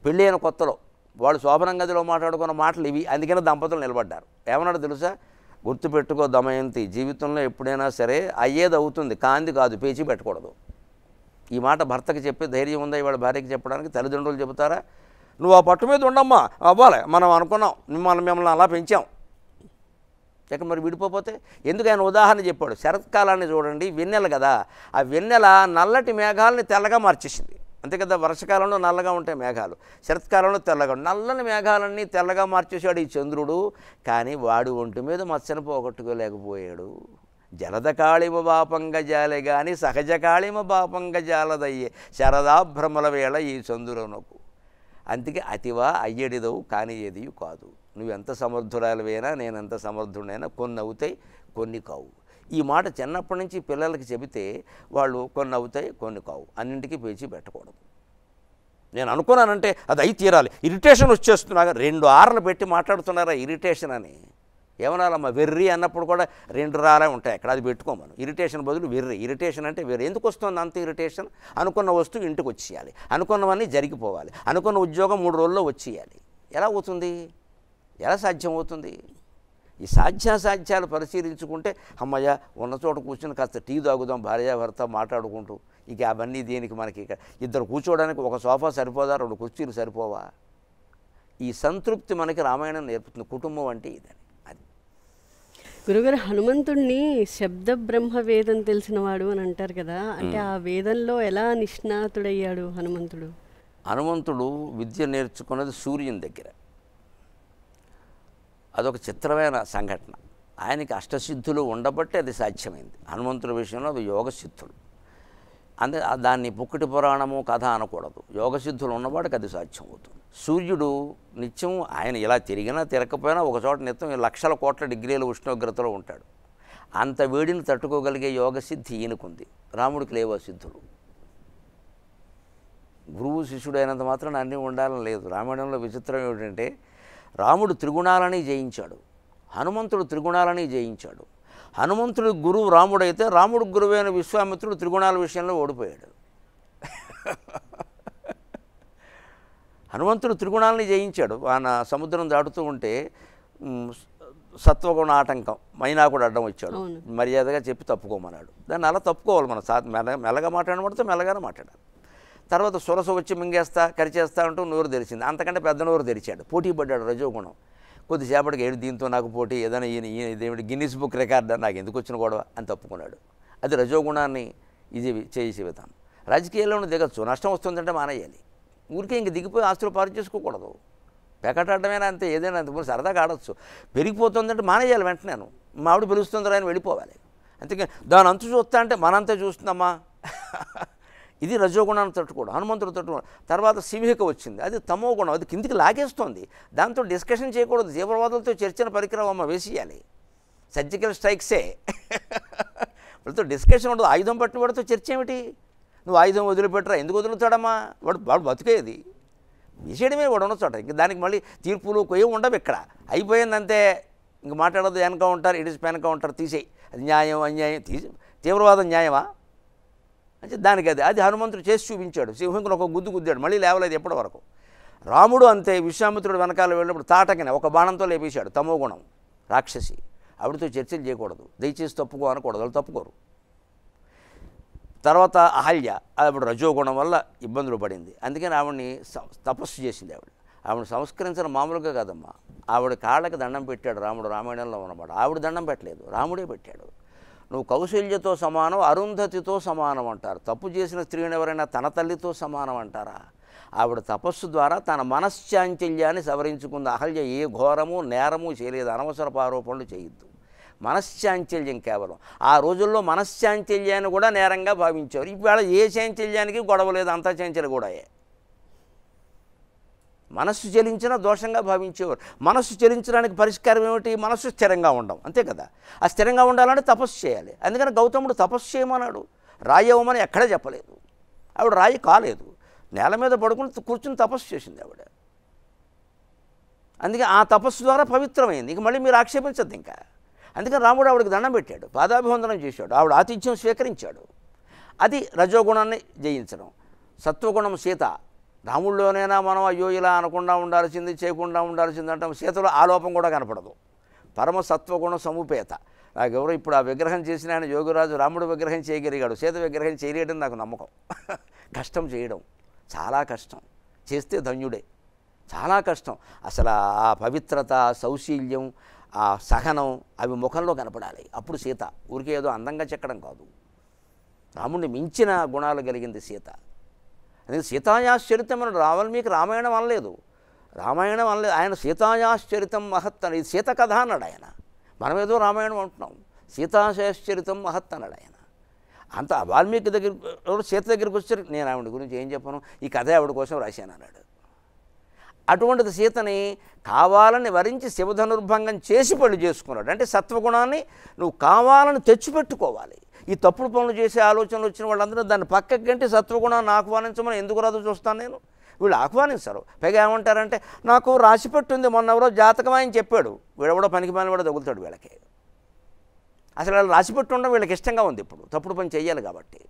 పెళ్ళైన కొత్తలో వాళ్ళు శోభనం గదిలో మాట్లాడుకున్న మాటలు ఇవి. అందుకనే దంపతులు నిలబడ్డారు. ఏమన్నాడు తెలుసా? గుర్తుపెట్టుకో దమయంతి, జీవితంలో ఎప్పుడైనా సరే అయ్యేది అవుతుంది, కాంది కాదు, పేచి పెట్టకూడదు. ఈ మాట భర్తకి చెప్పే ధైర్యం ఉందా ఇవాళ భార్యకి చెప్పడానికి? తల్లిదండ్రులు చెబుతారా? నువ్వు ఆ పట్టు మీద ఉండమ్మా, అవ్వాలి, మనం అనుకున్నాం, మిమ్మల్ని అలా పెంచాం. ఇక మరి విడిపోతే ఎందుకు? ఆయన ఉదాహరణ చెప్పాడు. శరత్కాలాన్ని చూడండి, వెన్నెల కదా, ఆ వెన్నెల నల్లటి మేఘాలని తెల్లగా మార్చేసింది. అంతే కదా, వర్షకాలంలో నల్లగా ఉంటాయి మేఘాలు, శరత్కాలంలో తెల్లగా. నల్లని మేఘాలన్నీ తెల్లగా మార్చేశాడు ఈ చంద్రుడు. కానీ వాడు ఒంటి మీద మచ్చను పోగొట్టుకోలేకపోయాడు. జలద కాళిమ బాపంగ జాలే గాని సహజ కాళిమ బాపంగ జాలదయ్యే శరదాభ్రమల వేళ ఈ చంద్రునకు. అందుకే అతివా అయ్యడిదవు కానీ ఏది కాదు. నువ్వెంత సమర్థురాలివైనా, నేనెంత సమర్థుడైనా, కొన్ని అవుతాయి కొన్ని కావు. ఈ మాట చిన్నప్పటి నుంచి పిల్లలకి చెబితే వాళ్ళు కొన్ని అవుతాయి కొన్ని కావు, అన్నింటికీ పేచి పెట్టకూడదు. నేను అనుకున్నానంటే అది అయి తీరాలి. ఇరిటేషన్ వచ్చేస్తున్నాగా 2 ఆర్లు పెట్టి మాట్లాడుతున్నారా ఇరిటేషన్ అని. ఏమనాలమ్మా, వెర్రి అన్నప్పుడు కూడా 2 రాలే ఉంటాయి అక్కడ, అది పెట్టుకోమను. ఇరిటేషన్ బదులు వెర్రి. ఇరిటేషన్ అంటే వెర్రి. ఎందుకు వస్తుంది అంత ఇరిటేషన్? అనుకున్న వస్తువు ఇంటికి వచ్చేయాలి, అనుకున్నవన్నీ జరిగిపోవాలి, అనుకున్న ఉద్యోగం 3 రోజుల్లో వచ్చేయాలి. ఎలా అవుతుంది? ఎలా సాధ్యం అవుతుంది? ఈ సాధ్యాసాధ్యాలు పరిశీలించుకుంటే అమ్మయ్య ఉన్న చోట కూర్చొని కాస్త టీ తాగుదాం భార్యాభర్త మాట్లాడుకుంటూ. ఇక అవన్నీ దేనికి? మనకి ఇక ఇద్దరు కూర్చోవడానికి ఒక సోఫా సరిపోదా? 2 కుర్చీలు సరిపోవా? ఈ సంతృప్తి మనకి రామాయణం నేర్పుతుంది. కుటుంబం అంటే ఇదని. అది గురుగారు, హనుమంతుడిని శబ్ద బ్రహ్మ వేదం తెలిసినవాడు అని అంటారు కదా, అంటే ఆ వేదంలో ఎలా నిష్ణాతుడయ్యాడు హనుమంతుడు? హనుమంతుడు విద్య నేర్చుకున్నది సూర్యుని దగ్గర. అదొక చిత్రమైన సంఘటన. ఆయనకి అష్టసిద్ధులు ఉండబట్టి అది సాధ్యమైంది. హనుమంతుడి విషయంలో అది యోగసిద్ధులు. అంటే దాన్ని పుక్కటి పురాణము కథ అనకూడదు. యోగసిద్ధులు ఉన్నవాడికి అది సాధ్యం అవుతుంది. సూర్యుడు నిత్యం ఆయన ఇలా తిరిగినా తిరగకపోయినా ఒక చోట నిత్యం లక్షల కోట్ల డిగ్రీల ఉష్ణోగ్రతలో ఉంటాడు. అంత వేడిని తట్టుకోగలిగే యోగసిద్ధి ఈయనకుంది. రాముడికి లేవో సిద్ధులు. గురువు శిష్యుడు అయినంత మాత్రం అన్నీ ఉండాలని లేదు. రామాయణంలో విచిత్రం ఏమిటంటే, రాముడు త్రిగుణాలని జయించాడు, హనుమంతుడు త్రిగుణాలని జయించాడు. హనుమంతుడి గురువు రాముడైతే రాముడు గురువైన విశ్వామిత్రుడు త్రిగుణాల విషయంలో ఓడిపోయాడు. హనుమంతుడు త్రిగుణాలని జయించాడు. ఆయన సముద్రం దాటుతూ ఉంటే సత్వగుణ ఆటంకం మైనాకుడు అడ్డం వచ్చాడు. మర్యాదగా చెప్పి తప్పుకోమన్నాడు. దాన్ని అలా తప్పుకోవాలి. మనం మెల్లగా మాట్లాడబడితే మెల్లగానే మాట్లాడాలి. తర్వాత సురస వచ్చి మింగేస్తా కరిచేస్తా అంటూ నోరు తెరిచింది. అంతకంటే పెద్ద నోరు తెరిచాడు. పోటీ పడ్డాడు రజోగుణం. కొద్దిసేపటికి ఏడు దీంతో నాకు పోటీ, ఏదైనా ఇదేమిటి గిన్నిస్ బుక్ రికార్డ్ నాకు ఎందుకు వచ్చిన గొడవ అని తప్పుకున్నాడు. అది రజోగుణాన్ని ఇది చేసే విధానం. రాజకీయాల్లోనూ దిగచ్చు. నష్టం వస్తుందంటే మానేయాలి. ఊరికే ఇంక దిగిపోయి ఆస్తులు పారు చేసుకోకూడదు. పెకటాడమైనా అంతే, ఏదైనా అంత సరదాగా ఆడచ్చు. పెరిగిపోతుందంటే మానేయాలి. వెంటనే మా ఆవిడ పిలుస్తుందిరా అని వెళ్ళిపోవాలి. అందుకే దాని అంతు చూస్తా అంటే మనంతా చూస్తుందమ్మా. ఇది రజోగుణాన్ని తట్టుకోవడం, హనుమంతుడు తట్టుకోవడం. తర్వాత సింహిక వచ్చింది, అది తమో గుణం. అది కిందికి లాగేస్తుంది. దాంతో డిస్కషన్ చేయకూడదు. తీవ్రవాదులతో చర్చన పరికరం అమ్మ వేసేయాలి. సర్జికల్ స్ట్రైక్సే. వాళ్ళతో డిస్కషన్ ఉండదు. ఆయుధం పట్టిన వాడితో చర్చ ఏమిటి? నువ్వు ఆయుధం వదిలిపెట్టరా, ఎందుకు వదులుతాడమ్మా? వాడు బతుకేది విషయమే వాడు ఉన్న చోట. ఇంక దానికి మళ్ళీ తీర్పులు ఏమి ఉండవు. ఇక్కడ అయిపోయిందంతే. ఇంక మాట్లాడదు. ఎన్కౌంటర్, ఇట్ ఇస్ ఎన్కౌంటర్, తీసేయి. అది న్యాయం అన్యాయం తీవ్రవాదం న్యాయమా అంటే దానికి అది హనుమంతుడు చేసి చూపించాడు. సింహంకుని ఒక గుద్దు గుద్దాడు, మళ్ళీ లేవలేదు ఎప్పటి వరకు. రాముడు అంతే. విశ్వామిత్రుడు వెనకాల వెళ్ళినప్పుడు తాటకనే ఒక బాణంతో లేపేశాడు. తమో గుణం రాక్షసి. ఆవిడతో చర్చలు చేయకూడదు. దయచేసి తప్పుకో అనకూడదు. వాళ్ళు తప్పుకోరు. తర్వాత అహల్య, ఆవిడ రజోగుణం వల్ల ఇబ్బందులు పడింది. అందుకని ఆవిడని తపస్సు చేసింది. ఆవిడని సంస్కరించడం మామూలుగా కాదమ్మా. ఆవిడ కాళ్ళకి దండం పెట్టాడు రాముడు. రామాయణంలో ఉన్నవాడు. ఆవిడ దండం పెట్టలేదు, రాముడే పెట్టాడు. నువ్వు కౌశల్యతో సమానం, అరుంధతితో సమానం అంటారు. తప్పు చేసిన స్త్రీని ఎవరైనా తన తల్లితో సమానం అంటారా? ఆవిడ తపస్సు ద్వారా తన మనశ్చాంచల్యాన్ని సవరించుకుంది. అహల్య ఏ ఘోరము నేరము చేయలేదు. అనవసరపు ఆరోపణలు చేయొద్దు. మనశ్చాంచల్యం కేవలం. ఆ రోజుల్లో మనశ్చాంచల్యాన్ని కూడా నేరంగా భావించారు. ఇవాళ ఏ చాంచల్యానికి గొడవ లేదు, అంతా చాంచల్యం కూడా. మనస్సు చలించినా దోషంగా భావించేవారు. మనస్సు చలించడానికి పరిష్కారం ఏమిటి? మనస్సు స్థిరంగా ఉండడం, అంతే కదా. ఆ స్థిరంగా ఉండాలంటే తపస్సు చేయాలి. అందుకని గౌతముడు తపస్సు చేయమన్నాడు. రాయి అవ్వమని ఎక్కడా చెప్పలేదు. ఆవిడ రాయి కాలేదు, నేల మీద పడుకుని కూర్చుని తపస్సు చేసింది ఆవిడ. అందుకే ఆ తపస్సు ద్వారా పవిత్రమైంది. ఇంక మళ్ళీ మీరు ఆక్షేపించద్దు ఇంకా. అందుకని రాముడు ఆవిడకి దండం పెట్టాడు, పాదాభివందనం చేశాడు. ఆవిడ ఆతిథ్యం స్వీకరించాడు. అది రజోగుణాన్ని జయించడం. సత్వగుణం సీత. రాముల్లోనైనా మనం అయ్యో ఇలా అనకుండా ఉండాల్సింది, చేయకుండా ఉండాల్సింది అంటాం. సీతలో ఆ లోపం కూడా కనపడదు. పరమ సత్వగుణ సముపేత. నాకెవరో ఇప్పుడు ఆ విగ్రహం చేసిన ఆయన యోగిరాజు రాముడు విగ్రహం చేయగలిగాడు, సీత విగ్రహం చేయలేడని నాకు నమ్మకం. కష్టం చేయడం చాలా కష్టం, చేస్తే ధన్యుడే. చాలా కష్టం. అసలు ఆ పవిత్రత, సౌశీల్యం, ఆ సహనం అవి ముఖంలో కనపడాలి. అప్పుడు సీత ఊరికే ఏదో అందంగా చెక్కడం కాదు, రాముడిని మించిన గుణాలు కలిగింది సీత. అందుకే సీతాయాశ్చరితం అని వాల్మీకి రామాయణం అనలేదు, రామాయణం అనలేదు, ఆయన సీతాయాశ్చరితం మహత్ అని, ఇది సీత కథ అన్నాడు ఆయన. మనం ఏదో రామాయణం అంటున్నాం, సీతాయాశ్చరితం మహత్ అన్నాడు ఆయన. అంత వాల్మీకి దగ్గర సీత దగ్గరికి వచ్చారు, నేను ఆవిడ గురించి ఏం చెప్పను, ఈ కథ ఆవిడ కోసం రాశాను అన్నాడు. అటువంటిది సీతని కావాలని వరించి శివధనుర్భంగం చేసి పెళ్లి చేసుకున్నాడు. అంటే సత్వగుణాన్ని నువ్వు కావాలని తెచ్చిపెట్టుకోవాలి. ఈ తప్పుడు పనులు చేసే ఆలోచనలు వచ్చిన వాళ్ళందరూ దాన్ని పక్కకి గంటి సత్వగుణాన్ని ఆహ్వానించమని ఎందుకు రాదు చూస్తాను నేను. వీళ్ళు ఆహ్వానిస్తారు. పైగా ఏమంటారంటే నాకు రాసి పెట్టుంది, మొన్న ఎవరో జాతకం ఆయన చెప్పాడు, వీడెవడో పనికి మాలిన కూడా తగులుతాడు వీళ్ళకి. అసలు వాళ్ళు రాసి పెట్టి ఉండడం వీళ్ళకి ఇష్టంగా ఉంది. ఇప్పుడు తప్పుడు పని చెయ్యాలి కాబట్టి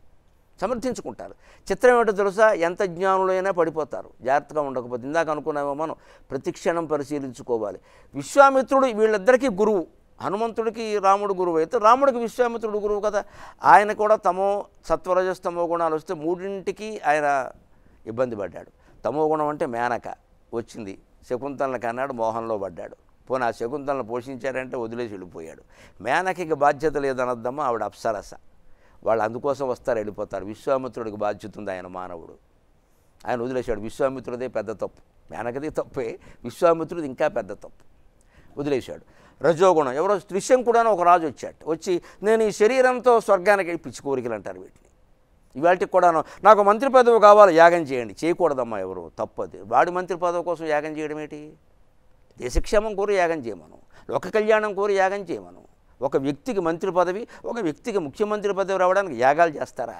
సమర్థించుకుంటారు. చిత్రం ఏమిటో తెలుసా, ఎంత జ్ఞానులైనా పడిపోతారు జాగ్రత్తగా ఉండకపోతే. ఇందాక అనుకున్నామో మనం ప్రతి క్షణం పరిశీలించుకోవాలి. విశ్వామిత్రుడు వీళ్ళిద్దరికీ గురువు. హనుమంతుడికి రాముడు గురువు అయితే రాముడికి విశ్వామిత్రుడు గురువు కదా. ఆయన కూడా తమో సత్వరజస్తమో గుణాలు వస్తే మూడింటికి ఆయన ఇబ్బంది పడ్డాడు. తమో గుణం అంటే మేనక వచ్చింది, శకుంతలను కన్నాడు, మోహంలో పడ్డాడు. పోనీ ఆ శకుంతలను పోషించాడంటే వదిలేసి వెళ్ళిపోయాడు. మేనకకి బాధ్యత లేదనద్దమ్మా, ఆవిడ అప్సరస. వాళ్ళు అందుకోసం వస్తారు, వెళ్ళిపోతారు. విశ్వామిత్రుడికి బాధ్యత ఉంది, ఆయన మానవుడు, ఆయన వదిలేశాడు. విశ్వామిత్రుడిదే పెద్ద తప్పు, మేనకది తప్పే, విశ్వామిత్రుడు ఇంకా పెద్ద తప్పు, వదిలేశాడు. రజోగుణం, ఎవరో త్రిశంకుడు అని ఒక రాజు వచ్చాడు, వచ్చి నేను ఈ శరీరంతో స్వర్గానికి పిచ్చి కోరికలు అంటారు వీటిని. ఇవాటికి కూడాను నాకు మంత్రి పదవి కావాలి, యాగం చేయండి, చేయకూడదమ్మా, ఎవరు తప్పది. వాడి మంత్రి పదవి కోసం యాగం చేయడం ఏంటి? దేశక్షేమం కోరి యాగం చేయమను, లోక కళ్యాణం కోరి యాగం చేయమను. ఒక వ్యక్తికి మంత్రి పదవి, ఒక వ్యక్తికి ముఖ్యమంత్రి పదవి రావడానికి యాగాలు చేస్తారా?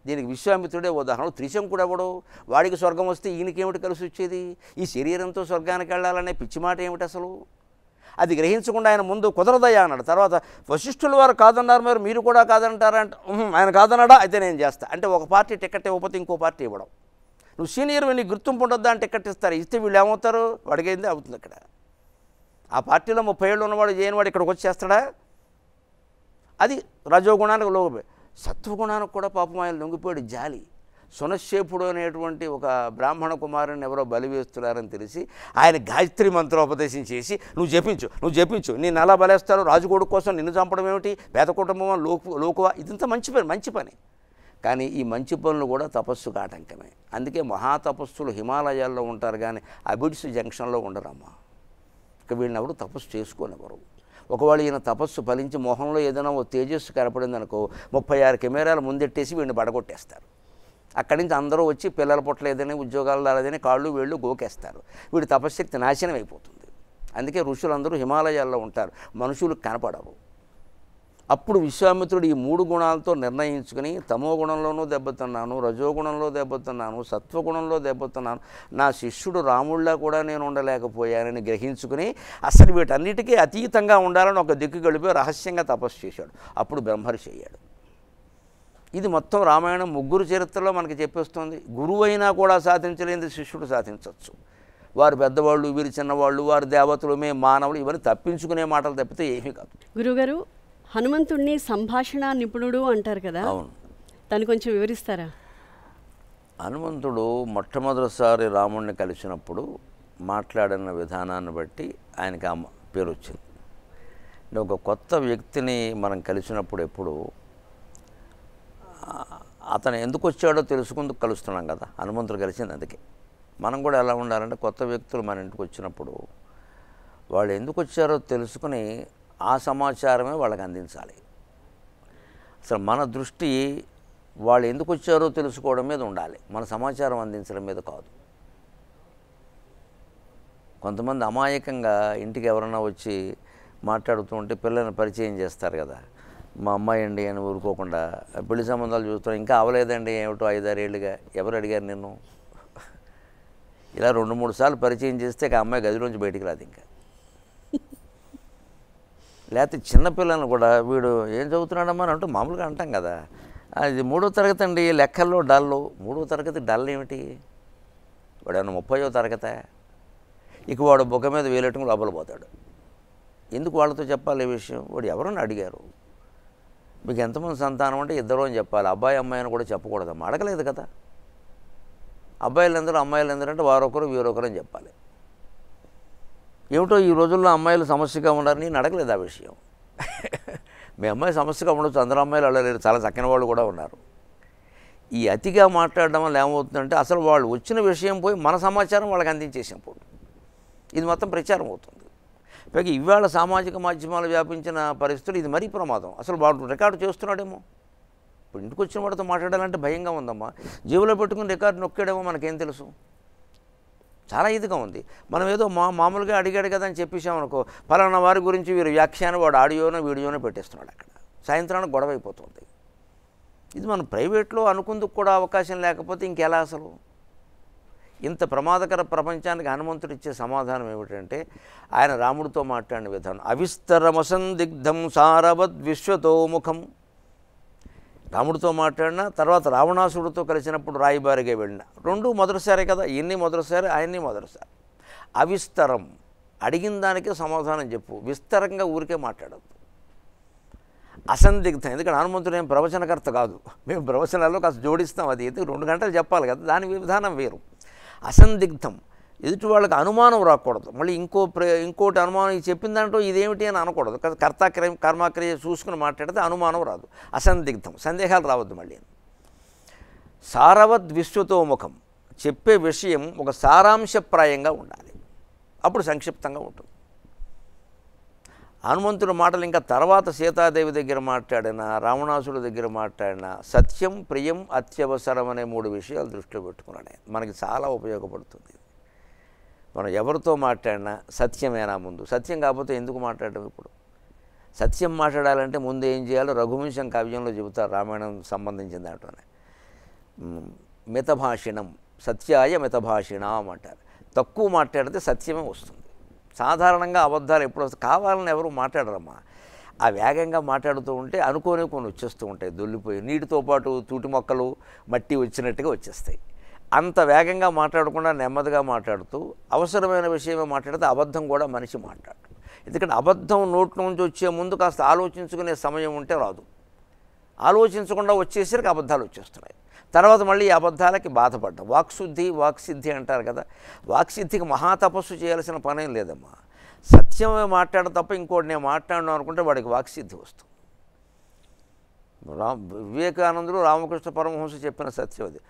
దీనికి విశ్వామిత్రుడే ఉదాహరణ. త్రిశంకుడు ఎవడు, వాడికి స్వర్గం వస్తే ఈయనకేమిటి కలిసి వచ్చేది? ఈ శరీరంతో స్వర్గానికి వెళ్ళాలనే పిచ్చి మాట ఏమిటి అసలు? అది గ్రహించకుండా ఆయన ముందు కుదరదయ్యా అన్నాడు. తర్వాత వశిష్ఠుల వారు కాదన్నారు, మరి మీరు కూడా కాదంటారంట. ఆయన కాదన్నాడా, అయితే నేను చేస్తా అంటే ఒక పార్టీ టికెట్ ఇవ్వకపోతే ఇంకో పార్టీ ఇవ్వడం. నువ్వు సీనియర్ నీకు గుర్తింపు ఉండొద్దా అని టికెట్ ఇస్తారు, ఇస్తే వీళ్ళు ఏమవుతారు? అడిగేందే అవుతుంది. ఇక్కడ ఆ పార్టీలో 30 ఏళ్ళు ఉన్నవాడు చేయనివాడు ఇక్కడికి వచ్చేస్తాడా? అది రజోగుణానికి లోపే. సత్వగుణానికి కూడా పాపం ఆయన లొంగిపోయాడు. జాలి. సునశ్శేపుడు అనేటువంటి ఒక బ్రాహ్మణ కుమారుని ఎవరో బలి వేస్తున్నారని తెలిసి ఆయన గాయత్రి మంత్రోపదేశం చేసి నువ్వు జపించు, నేను అలా బలేస్తాడు, రాజుకోడు కోసం నిన్ను చంపడం ఏమిటి, పేద కుటుంబం లోకువా, ఇదంతా మంచి పని. కానీ ఈ మంచి పనులు కూడా తపస్సుకు ఆటంకమే. అందుకే మహాతపస్సులు హిమాలయాల్లో ఉంటారు, కానీ అబిడ్స్ జంక్షన్లో ఉండరమ్మా. ఇక వీళ్ళని ఎవరు తపస్సు చేసుకోనివ్వరు. ఒకవేళ ఈయన తపస్సు ఫలించి మొహంలో ఏదైనా ఓ తేజస్సు కనపడింది అనుకో, 36 కెమెరాలు ముందెట్టేసి వీడిని పడగొట్టేస్తారు. అక్కడి నుంచి అందరూ వచ్చి పిల్లల పుట్టలేదని, ఉద్యోగాలు రాలేదని కాళ్ళు వేళ్ళు గోకేస్తారు. వీడి తపశ్శక్తి నాశనం అయిపోతుంది. అందుకే ఋషులందరూ హిమాలయాల్లో ఉంటారు, మనుషులు కనపడరు. అప్పుడు విశ్వామిత్రుడు ఈ 3 గుణాలతో నిర్ణయించుకుని తమో గుణంలోనూ దెబ్బతున్నాను, రజోగుణంలో దెబ్బతున్నాను, సత్వగుణంలో దెబ్బతున్నాను, నా శిష్యుడు రాముళ్ళ కూడా నేను ఉండలేకపోయానని గ్రహించుకుని అసలు వీటన్నిటికీ అతీతంగా ఉండాలని ఒక దిక్కు గడిపి రహస్యంగా తపస్సు చేశాడు. అప్పుడు బ్రహ్మర్షి అయ్యాడు. ఇది మొత్తం రామాయణం 3 చరిత్రలో మనకి చెప్పేస్తుంది. గురువు అయినా కూడా సాధించలేనిది శిష్యుడు సాధించవచ్చు. వారు పెద్దవాళ్ళు, వీరు చిన్నవాళ్ళు, వారు దేవతలు, మేము మానవులు, ఇవన్నీ తప్పించుకునే మాటలు తప్పితే ఏమీ కాదు. గురుగారు, హనుమంతుడిని సంభాషణ నిపుణుడు అంటారు కదా, అవును, దాన్ని కొంచెం వివరిస్తారా? హనుమంతుడు మొట్టమొదటిసారి రాముడిని కలిసినప్పుడు మాట్లాడిన విధానాన్ని బట్టి ఆయనకి ఆ పేరు వచ్చింది. అంటే ఒక కొత్త వ్యక్తిని మనం కలిసినప్పుడు ఎప్పుడు అతను ఎందుకు వచ్చాడో తెలుసుకుందుకు కలుస్తున్నాం కదా. హనుమంతుడు కలిసింది అందుకే. మనం కూడా ఎలా ఉండాలంటే కొత్త వ్యక్తులు మన ఇంటికి వచ్చినప్పుడు వాళ్ళు ఎందుకు వచ్చారో తెలుసుకుని ఆ సమాచారమే వాళ్ళకి అందించాలి. అసలు మన దృష్టి వాళ్ళు ఎందుకు వచ్చారో తెలుసుకోవడం మీద ఉండాలి, మన సమాచారం అందించడం మీద కాదు. కొంతమంది అమాయకంగా ఇంటికి ఎవరన్నా వచ్చి మాట్లాడుతూ ఉంటే పిల్లల్ని పరిచయం చేస్తారు కదా, మా అమ్మాయి అండి అని ఊరుకోకుండా పెళ్లి సంబంధాలు చూస్తున్నాం, ఇంకా అవలేదండి, ఏమిటో 5-6 ఏళ్ళుగా, ఎవరు అడిగారు నిన్ను? ఇలా 2-3 సార్లు పరిచయం చేస్తే ఆ అమ్మాయి గదిలోంచి బయటికి రాదు. ఇంకా లేకపోతే చిన్నపిల్లలను కూడా వీడు ఏం చదువుతున్నాడమ్మా అని అంటూ మామూలుగా అంటాం కదా, అది 3వ తరగతి అండి, లెక్కల్లో డల్లు. 3వ తరగతి డల్ ఏమిటి? వాడు ఏమన్నా 30వ తరగతా? ఇక వాడు బొగ్గ మీద వేలెట్టుకుని లోపల పోతాడు. ఎందుకు వాళ్ళతో చెప్పాలి ఈ విషయం? వాడు ఎవరని అడిగారు, మీకు ఎంతమంది సంతానం అంటే 2 అని చెప్పాలి, అబ్బాయి అమ్మాయి అని కూడా చెప్పకూడదమ్మా. అడగలేదు కదా. అబ్బాయిలందరూ అమ్మాయిలందరూ అంటే వారొకరు వీరొకరు అని చెప్పాలి. ఏమిటో ఈ రోజుల్లో అమ్మాయిలు సమస్యగా ఉన్నారని నేను అడగలేదు ఆ విషయం. మీ అమ్మాయి సమస్యగా ఉండొచ్చు, అందరూ అమ్మాయిలు అడగలేరు, చాలా చక్కని వాళ్ళు కూడా ఉన్నారు. ఈ అతిగా మాట్లాడడం వల్ల ఏమవుతుందంటే అసలు వాళ్ళు వచ్చిన విషయం పోయి మన సమాచారం వాళ్ళకి అందించేసాం పోయి ఇది మొత్తం ప్రచారం అవుతుంది. పైగా ఇవాళ సామాజిక మాధ్యమాలు వ్యాపించిన పరిస్థితులు ఇది మరీ ప్రమాదం. అసలు వాడు రికార్డు చేస్తున్నాడేమో. ఇప్పుడు ఇంటికి వచ్చిన వాడితో మాట్లాడాలంటే భయంగా ఉందమ్మా. జేబులో పెట్టుకుని రికార్డు నొక్కాడేమో మనకేం తెలుసు. చాలా ఇదిగా ఉంది. మనం ఏదో మామూలుగా అడిగాడు కదా అని చెప్పేసామనుకో, పలానా వారి గురించి వీరు వ్యాఖ్యానం వాడు ఆడియోనో వీడియోనో పెట్టేస్తున్నాడు. అక్కడ సాయంత్రానికి గొడవ అయిపోతుంది. ఇది మనం ప్రైవేట్లో అనుకుందుకు కూడా అవకాశం లేకపోతే ఇంకెలా అసలు? ఇంత ప్రమాదకర ప్రపంచానికి హనుమంతుడు ఇచ్చే సమాధానం ఏమిటంటే ఆయన రాముడితో మాట్లాడిన విధానం. అవిస్తరమసందిగ్ధం సారవద్ విశ్వతోముఖం. రాముడితో మాట్లాడిన తర్వాత రావణాసుడితో కలిసినప్పుడు రాయిబారిగా వెళ్ళిన రెండు మొదటిసారే కదా, ఈయన్ని మొదటిసారి ఆయన్ని మొదటిసారి. అవిస్తరం, అడిగిన దానికే సమాధానం చెప్పు, విస్తరంగా ఊరికే మాట్లాడద్దు. అసందిగ్ధం, ఎందుకంటే హనుమంతుడు ఏం ప్రవచనకర్త కాదు, మేము ప్రవచనాల్లో కాస్త జోడిస్తాం, అది 2 గంటలు చెప్పాలి కదా, దాని విధానం వేరు. అసందిగ్ధం, ఎదుటి వాళ్ళకి అనుమానం రాకూడదు. మళ్ళీ ఇంకోటి అనుమానం చెప్పిన దాంట్లో ఇదేమిటి అని అనకూడదు. కర్మాక్రియ చూసుకుని మాట్లాడితే అనుమానం రాదు. అసందిగ్ధం, సందేహాలు రావద్దు. మళ్ళీ సారవద్ విశ్వతోముఖం, చెప్పే విషయం ఒక సారాంశప్రాయంగా ఉండాలి, అప్పుడు సంక్షిప్తంగా ఉంటుంది. హనుమంతుడి మాటలు ఇంకా తర్వాత సీతాదేవి దగ్గర మాట్లాడిన, రావణాసుడి దగ్గర మాట్లాడిన సత్యం, ప్రియం, అత్యవసరం అనే 3 విషయాలు దృష్టిలో పెట్టుకున్నాడు. మనకి చాలా ఉపయోగపడుతుంది. మనం ఎవరితో మాట్లాడినా సత్యమేనా ముందు, సత్యం కాకపోతే ఎందుకు మాట్లాడడం? ఇప్పుడు సత్యం మాట్లాడాలంటే ముందు ఏం చేయాలో రఘువంశం కావ్యంలో చెబుతారు, రామాయణం సంబంధించిన దాంట్లోనే. మితభాషిణం సత్యాయ మితభాషిణం అంటారు. తక్కువ మాట్లాడితే సత్యమే వస్తుంది. సాధారణంగా అబద్ధాలు ఎప్పుడు వస్తాయి, కావాలని ఎవరు మాట్లాడరమ్మా. ఆ వేగంగా మాట్లాడుతూ ఉంటే అనుకోని కొన్ని వచ్చేస్తూ ఉంటాయి, దొల్లిపోయి నీటితో పాటు తూటి మొక్కలు మట్టి వచ్చినట్టుగా వచ్చేస్తాయి. అంత వేగంగా మాట్లాడకుండా నెమ్మదిగా మాట్లాడుతూ అవసరమైన విషయమే మాట్లాడితే అబద్ధం కూడా మనిషి మాట్లాడు. ఎందుకంటే అబద్ధం నోటి నుంచి వచ్చే ముందు కాస్త ఆలోచించుకునే సమయం ఉంటే రాదు. ఆలోచించకుండా వచ్చేసరికి అబద్ధాలు వచ్చేస్తున్నాయి. తర్వాత మళ్ళీ ఈ అబద్ధాలకి బాధపడ్డాం. వాక్సిద్ధి అంటారు కదా, వాక్సిద్ధికి మహాతపస్సు చేయాల్సిన పనేం లేదమ్మా. సత్యమే మాట్లాడ తప్ప ఇంకోటి నేను మాట్లాడను అనుకుంటే వాడికి వాక్సిద్ధి వస్తుంది. వివేకానందుడు రామకృష్ణ పరమహంస చెప్పిన సత్యం అది.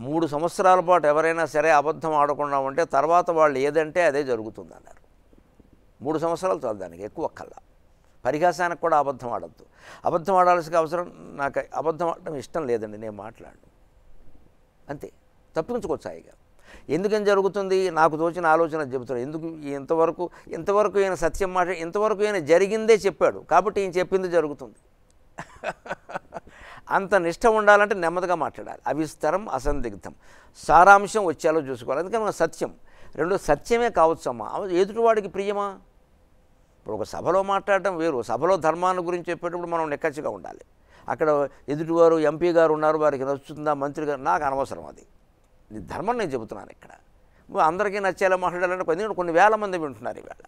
3 సంవత్సరాల పాటు ఎవరైనా సరే అబద్ధం ఆడకుండా ఉంటే తర్వాత వాళ్ళు ఏదంటే అదే జరుగుతుంది అన్నారు. 3 సంవత్సరాలు చాలు, దానికి ఎక్కువ కల్లా. పరిహాసానికి కూడా అబద్ధం ఆడద్దు. అబద్ధం ఆడాల్సిన అవసరం, నాకు అబద్ధం ఆడటం ఇష్టం లేదండి, నేను మాట్లాడను అంతే, తప్పించుకోవచ్చు హాయిగా. ఎందుకని జరుగుతుంది? నాకు తోచిన ఆలోచన చెబుతాడు. ఎందుకు ఇంతవరకు ఈయన సత్యం ఇంతవరకు ఈయన జరిగిందే చెప్పాడు కాబట్టి ఈయన చెప్పింది జరుగుతుంది. అంత నిష్ట ఉండాలంటే నెమ్మదిగా మాట్లాడాలి. అవిస్తరం, అసందిగ్ధం, సారాంశం వచ్చేలా చూసుకోవాలి. అందుకని మన సత్యం, 2 సత్యమే కావచ్చమ్మా. ఎదుటివాడికి ప్రియమా? ఇప్పుడు ఒక సభలో మాట్లాడటం వేరు, సభలో ధర్మాన్ని గురించి చెప్పేటప్పుడు మనం నిక్కచ్చిగా ఉండాలి. అక్కడ ఎదుటివారు ఎంపీ గారు ఉన్నారు, వారికి నచ్చుతుందా, మంత్రి గారు, నాకు అనవసరం. అది ధర్మం నేను చెబుతున్నాను. ఇక్కడ అందరికీ నచ్చేలా మాట్లాడాలంటే కొన్ని వేల మంది వింటున్నారు ఈవేళ.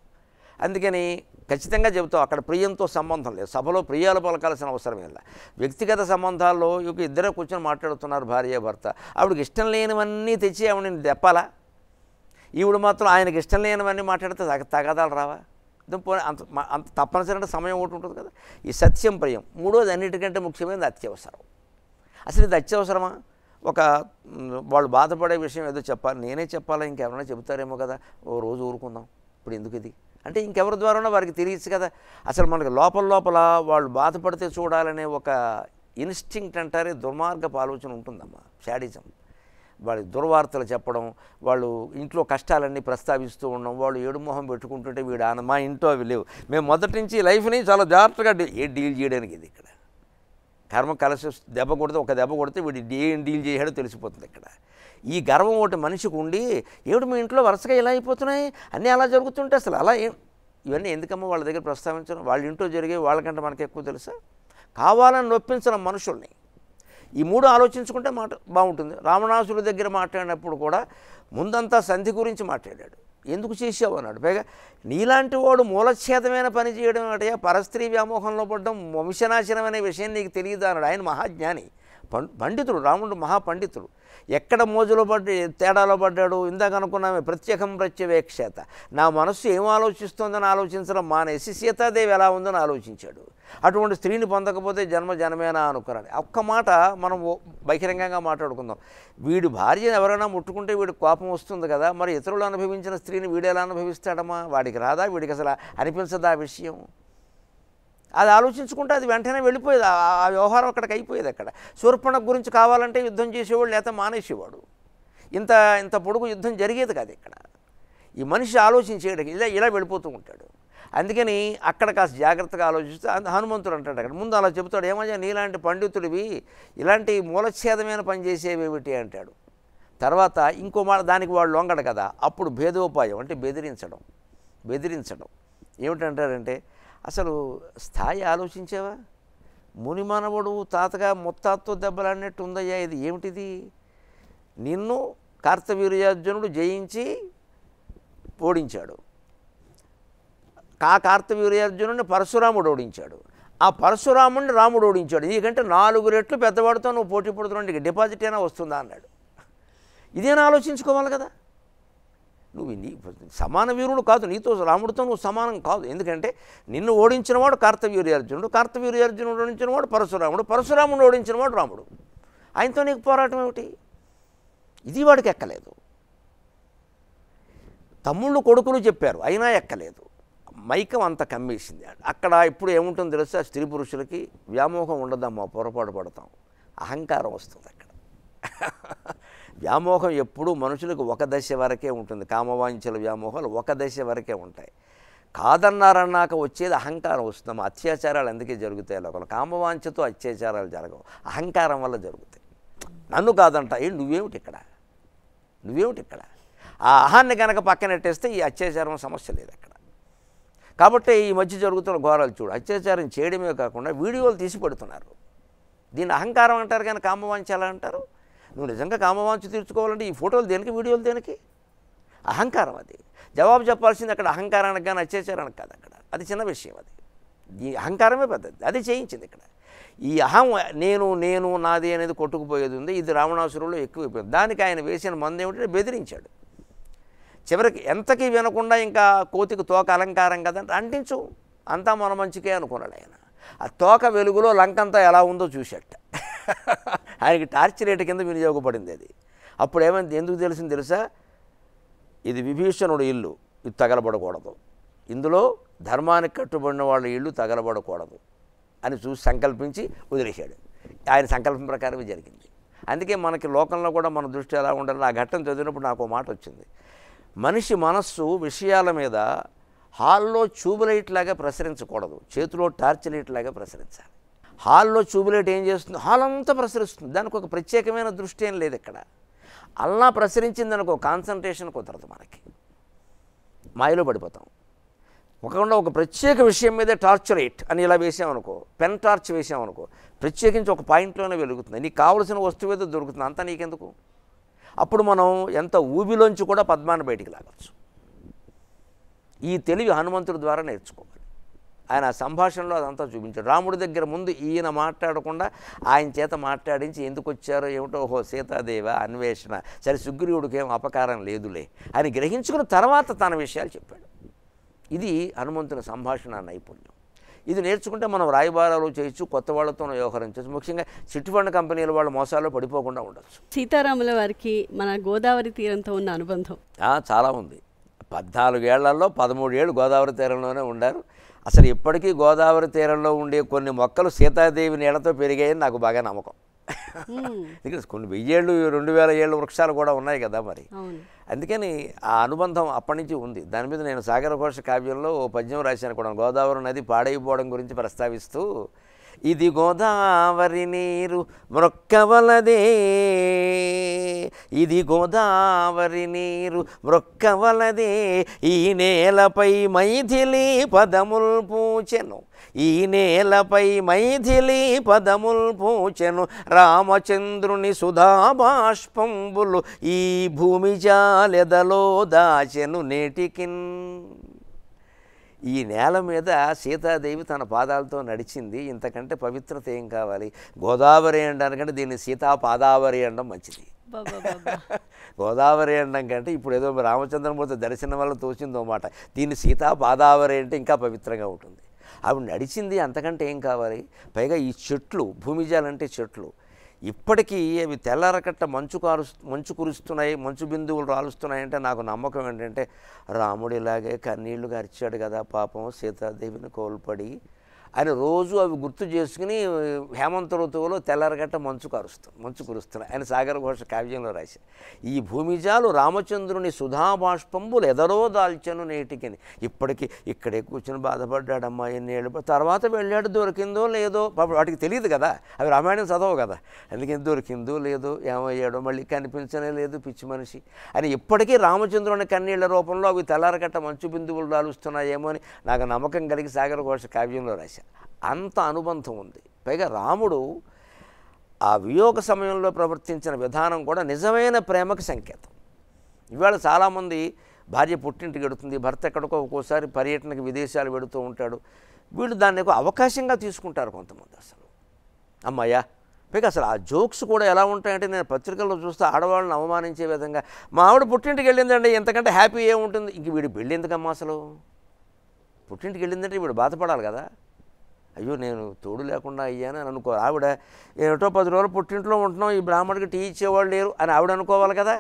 అందుకని ఖచ్చితంగా చెబుతాం, అక్కడ ప్రియంతో సంబంధం లేదు. సభలో ప్రియాలు పలకాల్సిన అవసరం లేదు. వ్యక్తిగత సంబంధాల్లో ఇద్దరే కూర్చొని మాట్లాడుతున్నారు, భార్య భర్త. ఆవిడకి ఇష్టం లేనివన్నీ తెచ్చి ఆవిడని దెప్పాలా? ఈవిడ మాత్రం ఆయనకి ఇష్టం లేనివన్నీ మాట్లాడితే తగాదాలు రావా? అంత తప్పనిసరి అంటే సమయం ఒకటి ఉంటుంది కదా. ఈ సత్యం, ప్రియం. 3వది అన్నిటికంటే ముఖ్యమైనది అత్యవసరం. అసలు ఇది అత్యవసరమా? వాళ్ళు బాధపడే విషయం ఏదో చెప్పాలి, నేనే చెప్పాలా, ఇంకెవరైనా చెబుతారేమో కదా, ఓ రోజు ఊరుకుందాం, ఇప్పుడు ఎందుకు ఇది అంటే ఇంకెవరి ద్వారానో వారికి తెలియచ్చు కదా. అసలు మనకి లోపల వాళ్ళు బాధపడితే చూడాలనే ఒక ఇన్స్టింక్ట్ అంటారే, దుర్మార్గపు ఆలోచన ఉంటుందమ్మా, శాడిజం. వాళ్ళకి దుర్వార్తలు చెప్పడం, వాళ్ళు ఇంట్లో కష్టాలన్నీ ప్రస్తావిస్తూ ఉండడం, వాళ్ళు ఏడుమొహం పెట్టుకుంటుంటే వీడు మా ఇంట్లో అవి లేవు. మేము మొదటి నుంచి లైఫ్ని చాలా జాగ్రత్తగా డీల్ చేయడానికి ఇది. ఇక్కడ కర్మ కలిసి ఒక దెబ్బ కొడితే వీడు ఏం డీల్ చేయాడో తెలిసిపోతుంది. ఇక్కడ ఈ గర్వం ఒకటి మనిషికి ఉండి, ఏమిటి మీ ఇంట్లో వరుసగా ఇలా అయిపోతున్నాయి, అన్నీ అలా జరుగుతుంటే అసలు అలా ఇవన్నీ ఎందుకమ్మా వాళ్ళ దగ్గర ప్రస్తావించడం? వాళ్ళ ఇంట్లో జరిగే వాళ్ళకంటే మనకి ఎక్కువ తెలుసా? కావాలని నొప్పించడం మనుషుల్ని. ఈ 3 ఆలోచించుకుంటే బాగుంటుంది. రావణాసుడి దగ్గర మాట్లాడినప్పుడు కూడా ముందంతా సంధి గురించి మాట్లాడాడు. ఎందుకు చేసావు అన్నాడు. పైగా నీలాంటి వాడు మూలఛేదమైన పని చేయడం అంటే పరస్త్రీ వ్యామోహంలో పడడం వంశనాశనం అనే విషయం నీకు తెలియదు అన్నాడు. ఆయన మహాజ్ఞాని, పండితుడు, రాముడు మహాపండితుడు. ఎక్కడ మోజులో తేడాలో పడ్డాడు? ఇందాక అనుకున్నామే ప్రత్యేకం ప్రత్యవేక్షత. నా మనస్సు ఏం ఆలోచిస్తోందని ఆలోచించడం మానేసి సీతాదేవి ఎలా ఉందని ఆలోచించాడు. అటువంటి స్త్రీని పొందకపోతే జన్మేనా అనుకున్నాను. ఒక్క మాట మనం బహిరంగంగా మాట్లాడుకుందాం. వీడి భార్యను ఎవరైనా ముట్టుకుంటే వీడికి కోపం వస్తుంది కదా, మరి ఇతరులు అనుభవించిన స్త్రీని వీడు ఎలా అనుభవిస్తాడమ్మా? వాడికి రాదా? వీడికి అసలు అనిపించదా ఆ విషయం? అది ఆలోచించుకుంటే అది వెంటనే వెళ్ళిపోయేది, ఆ వ్యవహారం అక్కడికి అయిపోయేది. అక్కడ శూర్పణఖ గురించి కావాలంటే యుద్ధం చేసేవాడు, లేకపోతే మానేసేవాడు. ఇంత పొడుగు యుద్ధం జరిగేది కాదు ఇక్కడ. ఈ మనిషి ఆలోచించేయడానికి ఇలా వెళ్ళిపోతూ ఉంటాడు. అందుకని అక్కడ కాస్త జాగ్రత్తగా ఆలోచిస్తూ హనుమంతుడు అంటాడు అక్కడ ముందు అలా చెబుతాడు, ఏమయ్యా నీలాంటి పండితుడివి ఇలాంటి మూలఛేదమైన పని చేసేవేమిటి అంటాడు. తర్వాత ఇంకో మాట, దానికి వాడు లొంగడు కదా, అప్పుడు భేదోపాయం అంటే బెదిరించడం ఏమిటంటారంటే, అసలు స్థాయి ఆలోచించావా? మునిమానవుడు తాతగా ముత్తాతతో దెబ్బలాడినట్టు ఉందయ్యా, ఇది ఏమిటిది? నిన్ను కార్తవీర్యార్జునుడు జయించి ఓడించాడు, కార్తవీర్యార్జునుడిని పరశురాముడు ఓడించాడు, ఆ పరశురాముడిని రాముడు ఓడించాడు. నీకంటే 4 రెట్లు పెద్దవాడితో నువ్వు పోటీ పడుతున్నావు, నీకు డిపాజిట్ అయినా వస్తుందా అన్నాడు. ఇదేనా ఆలోచించుకోవాలి కదా. నువ్వు సమాన వీరుడు కాదు, నీతో రాముడితో నువ్వు సమానం కాదు. ఎందుకంటే నిన్ను ఓడించినవాడు కార్తవీర్యార్జునుడు, కార్తవీర్యార్జునుడు ఓడించినవాడు పరశురాముడు ఓడించినవాడు రాముడు. ఆయనతో నీకు పోరాటం ఏమిటి? ఇది వాడికి ఎక్కలేదు. తమ్ముళ్ళు కొడుకులు చెప్పారు, అయినా ఎక్కలేదు. మైకం అంత కమ్మేసింది. అక్కడ ఇప్పుడు ఏముంటుందో తెలుసా, స్త్రీ పురుషులకి వ్యామోహం ఉండదమ్మా, పొరపాటు పడతాం, అహంకారం వస్తుంది అక్కడ. వ్యామోహం ఎప్పుడూ మనుషులకు ఒక దశ వరకే ఉంటుంది. కామవాంఛల వ్యామోహాలు ఒక దశ వరకే ఉంటాయి. కాదన్నారన్నాక వచ్చేది అహంకారం వస్తుంది. అత్యాచారాలు అందుకే జరుగుతాయి లోకలు. కామవాంఛతో అత్యాచారాలు జరగవు, అహంకారం వల్ల జరుగుతాయి. నన్ను కాదంట, నువ్వేమిటి ఇక్కడ? ఆ అహాన్ని కనుక పక్కనెట్టేస్తే ఈ అత్యాచారం సమస్య లేదు అక్కడ. కాబట్టి ఈ మధ్య జరుగుతున్న ఘోరాలు చూడు, అత్యాచారం చేయడమే కాకుండా వీడియోలు తీసి పెడుతున్నారు. దీన్ని అహంకారం అంటారు, కానీ కామవాంఛ ఎలా అంటారు? నువ్వు నిజంగా కామవాంఛ తీర్చుకోవాలంటే ఈ ఫోటోలు దేనికి, వీడియోలు దేనికి? అహంకారం. అది జవాబు చెప్పాల్సింది అక్కడ అహంకారానికి కానీ అత్యాచారానికి కాదు. అక్కడ అది చిన్న విషయం. అది ఈ అహంకారమే పెద్దది, అది చేయించింది ఇక్కడ. ఈ నేను నాది అనేది కొట్టుకుపోయేది ఉంది. ఇది రావణాసురులో ఎక్కువైపోయింది. దానికి ఆయన వేసిన మందు ఏమిటంటే బెదిరించాడు. చివరికి ఎంతకీ వినకుండా ఇంకా కోతికి తోక అలంకారం కదంటే అంటించు, అంతా మన మంచికే అనుకున్నాడు ఆయన. ఆ తోక వెలుగులో లంకంతా ఎలా ఉందో చూసేట. ఆయనకి టార్చ్ రేటు కింద వినియోగపడింది అది. అప్పుడు ఏమైంది, ఎందుకు తెలిసింది తెలుసా? ఇది విభీషణుడు ఇల్లు, ఇది తగలబడకూడదు, ఇందులో ధర్మానికి కట్టుబడిన వాళ్ళ ఇల్లు తగలబడకూడదు అని చూసి సంకల్పించి వదిలేశాడు. ఆయన సంకల్పం ప్రకారమే జరిగింది. అందుకే మనకి లోకంలో కూడా మన దృష్టి ఎలా ఉండాలి. ఆ ఘట్టం చదివినప్పుడు నాకు మాట వచ్చింది. మనిషి మనస్సు విషయాల మీద హాల్లో ట్యూబ్లైట్ లాగా ప్రసరించకూడదు, చేతిలో టార్చ్ లైట్ లాగా ప్రసరించాలి. హాల్లో ట్యూబ్లైట్ ఏం చేస్తుంది? హాల్ అంతా ప్రసరిస్తుంది, దానికి ఒక ప్రత్యేకమైన దృష్టి ఏం లేదు ఇక్కడ. అలా ప్రసరించింది అనుకో, కాన్సన్ట్రేషన్ కుదరదు, మనకి మాయలో పడిపోతాం. ఒక ప్రత్యేక విషయం మీదే టార్చ్ లైట్ అని ఇలా వేసామనుకో, పెన్ టార్చ్ వేసామనుకో, ప్రత్యేకించి ఒక పాయింట్లోనే వెలుగుతుంది. నీకు కావలసిన వస్తువు ఏదో దొరుకుతుంది, అంతా నీకెందుకు? అప్పుడు మనం ఎంత ఊబిలోంచి కూడా పద్మాన్ని బయటికి లాగచ్చు. ఈ తెలివి హనుమంతుడి ద్వారా నేర్చుకోవాలి. ఆయన సంభాషణలో అదంతా చూపించాడు. రాముడి దగ్గర ముందు ఈయన మాట్లాడకుండా ఆయన చేత మాట్లాడించి ఎందుకు వచ్చారో ఏమిటో, ఓహో సీతాదేవ అన్వేషణ, సరే సుగ్రీవుడికి ఏం అపకారం లేదులే అని గ్రహించుకున్న తర్వాత తన విషయాలు చెప్పాడు. ఇది హనుమంతుని సంభాషణ నైపుణ్యం. ఇది నేర్చుకుంటే మనం రాయబారాలు చేయొచ్చు, కొత్త వాళ్ళతో వ్యవహరించవచ్చు. ముఖ్యంగా చిట్ ఫండ్ కంపెనీల వాళ్ళు మోసాల్లో పడిపోకుండా ఉండొచ్చు. సీతారాముల వారికి మన గోదావరి తీరంతో ఉన్న అనుబంధం చాలా ఉంది. 14 ఏళ్లలో 13 ఏళ్ళు గోదావరి తీరంలోనే ఉండారు. అసలు ఇప్పటికీ గోదావరి తీరంలో ఉండే కొన్ని మొక్కలు సీతాదేవి నీళ్లతో పెరిగాయని నాకు బాగా నమ్మకం. ఇక్కడ కొన్ని 1000 ఏళ్ళు 2000 ఏళ్ళ వృక్షాలు కూడా ఉన్నాయి కదా మరి. అందుకని ఆ అనుబంధం అప్పటి నుంచి ఉంది. దాని మీద నేను సాగర ఘోష కావ్యంలో ఓ పద్యం రాశాను కూడా. గోదావరి నది పాడైపోవడం గురించి ప్రస్తావిస్తూ, ఇది గోదావరి నీరు మ్రొక్కవలదే, ఇది గోదావరి నీరు మ్రొక్కవలదే, ఈ నేలపై మైథిలి పదముల్ పూచెను, ఈ నేలపై మైథిలి పదముల్ పూచెను, రామచంద్రుని సుధాబాష్పంబులు ఈ భూమి జాలెదలో దాచెను నేటికిన్. ఈ నేల మీద సీతాదేవి తన పాదాలతో నడిచింది, ఇంతకంటే పవిత్రత ఏం కావాలి? గోదావరి అనడానికంటే దీన్ని సీతా పాదావరి అనడం మంచిది. గోదావరి అనడం కంటే ఇప్పుడు ఏదో రామచంద్రమూర్తి దర్శనం వల్ల తోచిందో మాట, దీన్ని సీతా పాదావరి అంటే ఇంకా పవిత్రంగా ఉంటుంది. ఆవిడ నడిచింది, అంతకంటే ఏం కావాలి? పైగా ఈ చెట్లు, భూమిజాలంటే చెట్లు, ఇప్పటికీ అవి తెల్లారకట్ట మంచు కురుస్తున్నాయి, మంచు బిందువులు రాలుస్తున్నాయంటే నాకు నమ్మకం ఏంటంటే రాముడు ఇలాగే కన్నీళ్లు గార్చాడు కదా పాపం సీతాదేవిని కోల్పడి అని రోజు అవి గుర్తు చేసుకుని హేమంత ఋతువులో తెల్లారగట్ట మంచు కురుస్తున్నాయి ఆయన సాగర ఘోష కావ్యంలో రాశారు. ఈ భూమిజాలు రామచంద్రుని సుధాబాష్పంబులు ఎదరో దాల్చను నేటికిని. ఇప్పటికీ ఇక్కడే కూర్చొని బాధపడ్డాడమ్మా ఎన్నేళ్ళు, తర్వాత వెళ్ళాడు, దొరికిందో లేదో వాటికి తెలియదు కదా, అవి రామాయణం చదవవు కదా, అందుకని దొరికిందో లేదో ఏమయ్యాడో మళ్ళీ కనిపించనే లేదు పిచ్చి మనిషి అని ఇప్పటికీ రామచంద్రుని కన్నీళ్ల రూపంలో అవి తెల్లారగట్ట మంచు బిందువులు రాలుస్తున్నాయేమో అని నాకు నమ్మకం కలిగి సాగర ఘోష కావ్యంలో రాశారు. అంత అనుబంధం ఉంది. పైగా రాముడు ఆ వియోగ సమయంలో ప్రవర్తించిన విధానం కూడా నిజమైన ప్రేమకు సంకేతం. ఇవాళ చాలామంది భార్య పుట్టింటికి వెడుతుంది, భర్త ఎక్కడికో ఒక్కోసారి పర్యటనకి విదేశాలు వెడుతూ ఉంటాడు, వీళ్ళు దాన్ని ఒక అవకాశంగా తీసుకుంటారు కొంతమంది. అసలు అమ్మాయ్యా, పైగా అసలు ఆ జోక్స్ కూడా ఎలా ఉంటాయంటే నేను పత్రికల్లో చూస్తే ఆడవాళ్ళని అవమానించే విధంగా, మా ఆవిడ పుట్టింటికి వెళ్ళిందండి, ఎంతకంటే హ్యాపీ ఏముంటుంది, ఇంక వీడు పెళ్ళి ఎందుకమ్మా, అసలు పుట్టింటికి వెళ్ళిందంటే వీడు బాధపడాలి కదా, అయ్యో నేను తోడు లేకుండా అయ్యాను అని అనుకో. ఆవిడ ఏమిటో 10 రోజులు పుట్టింట్లో ఉంటున్నాం, ఈ బ్రాహ్మడికి టీ ఇచ్చేవాళ్ళు లేరు అని ఆవిడ అనుకోవాలి కదా.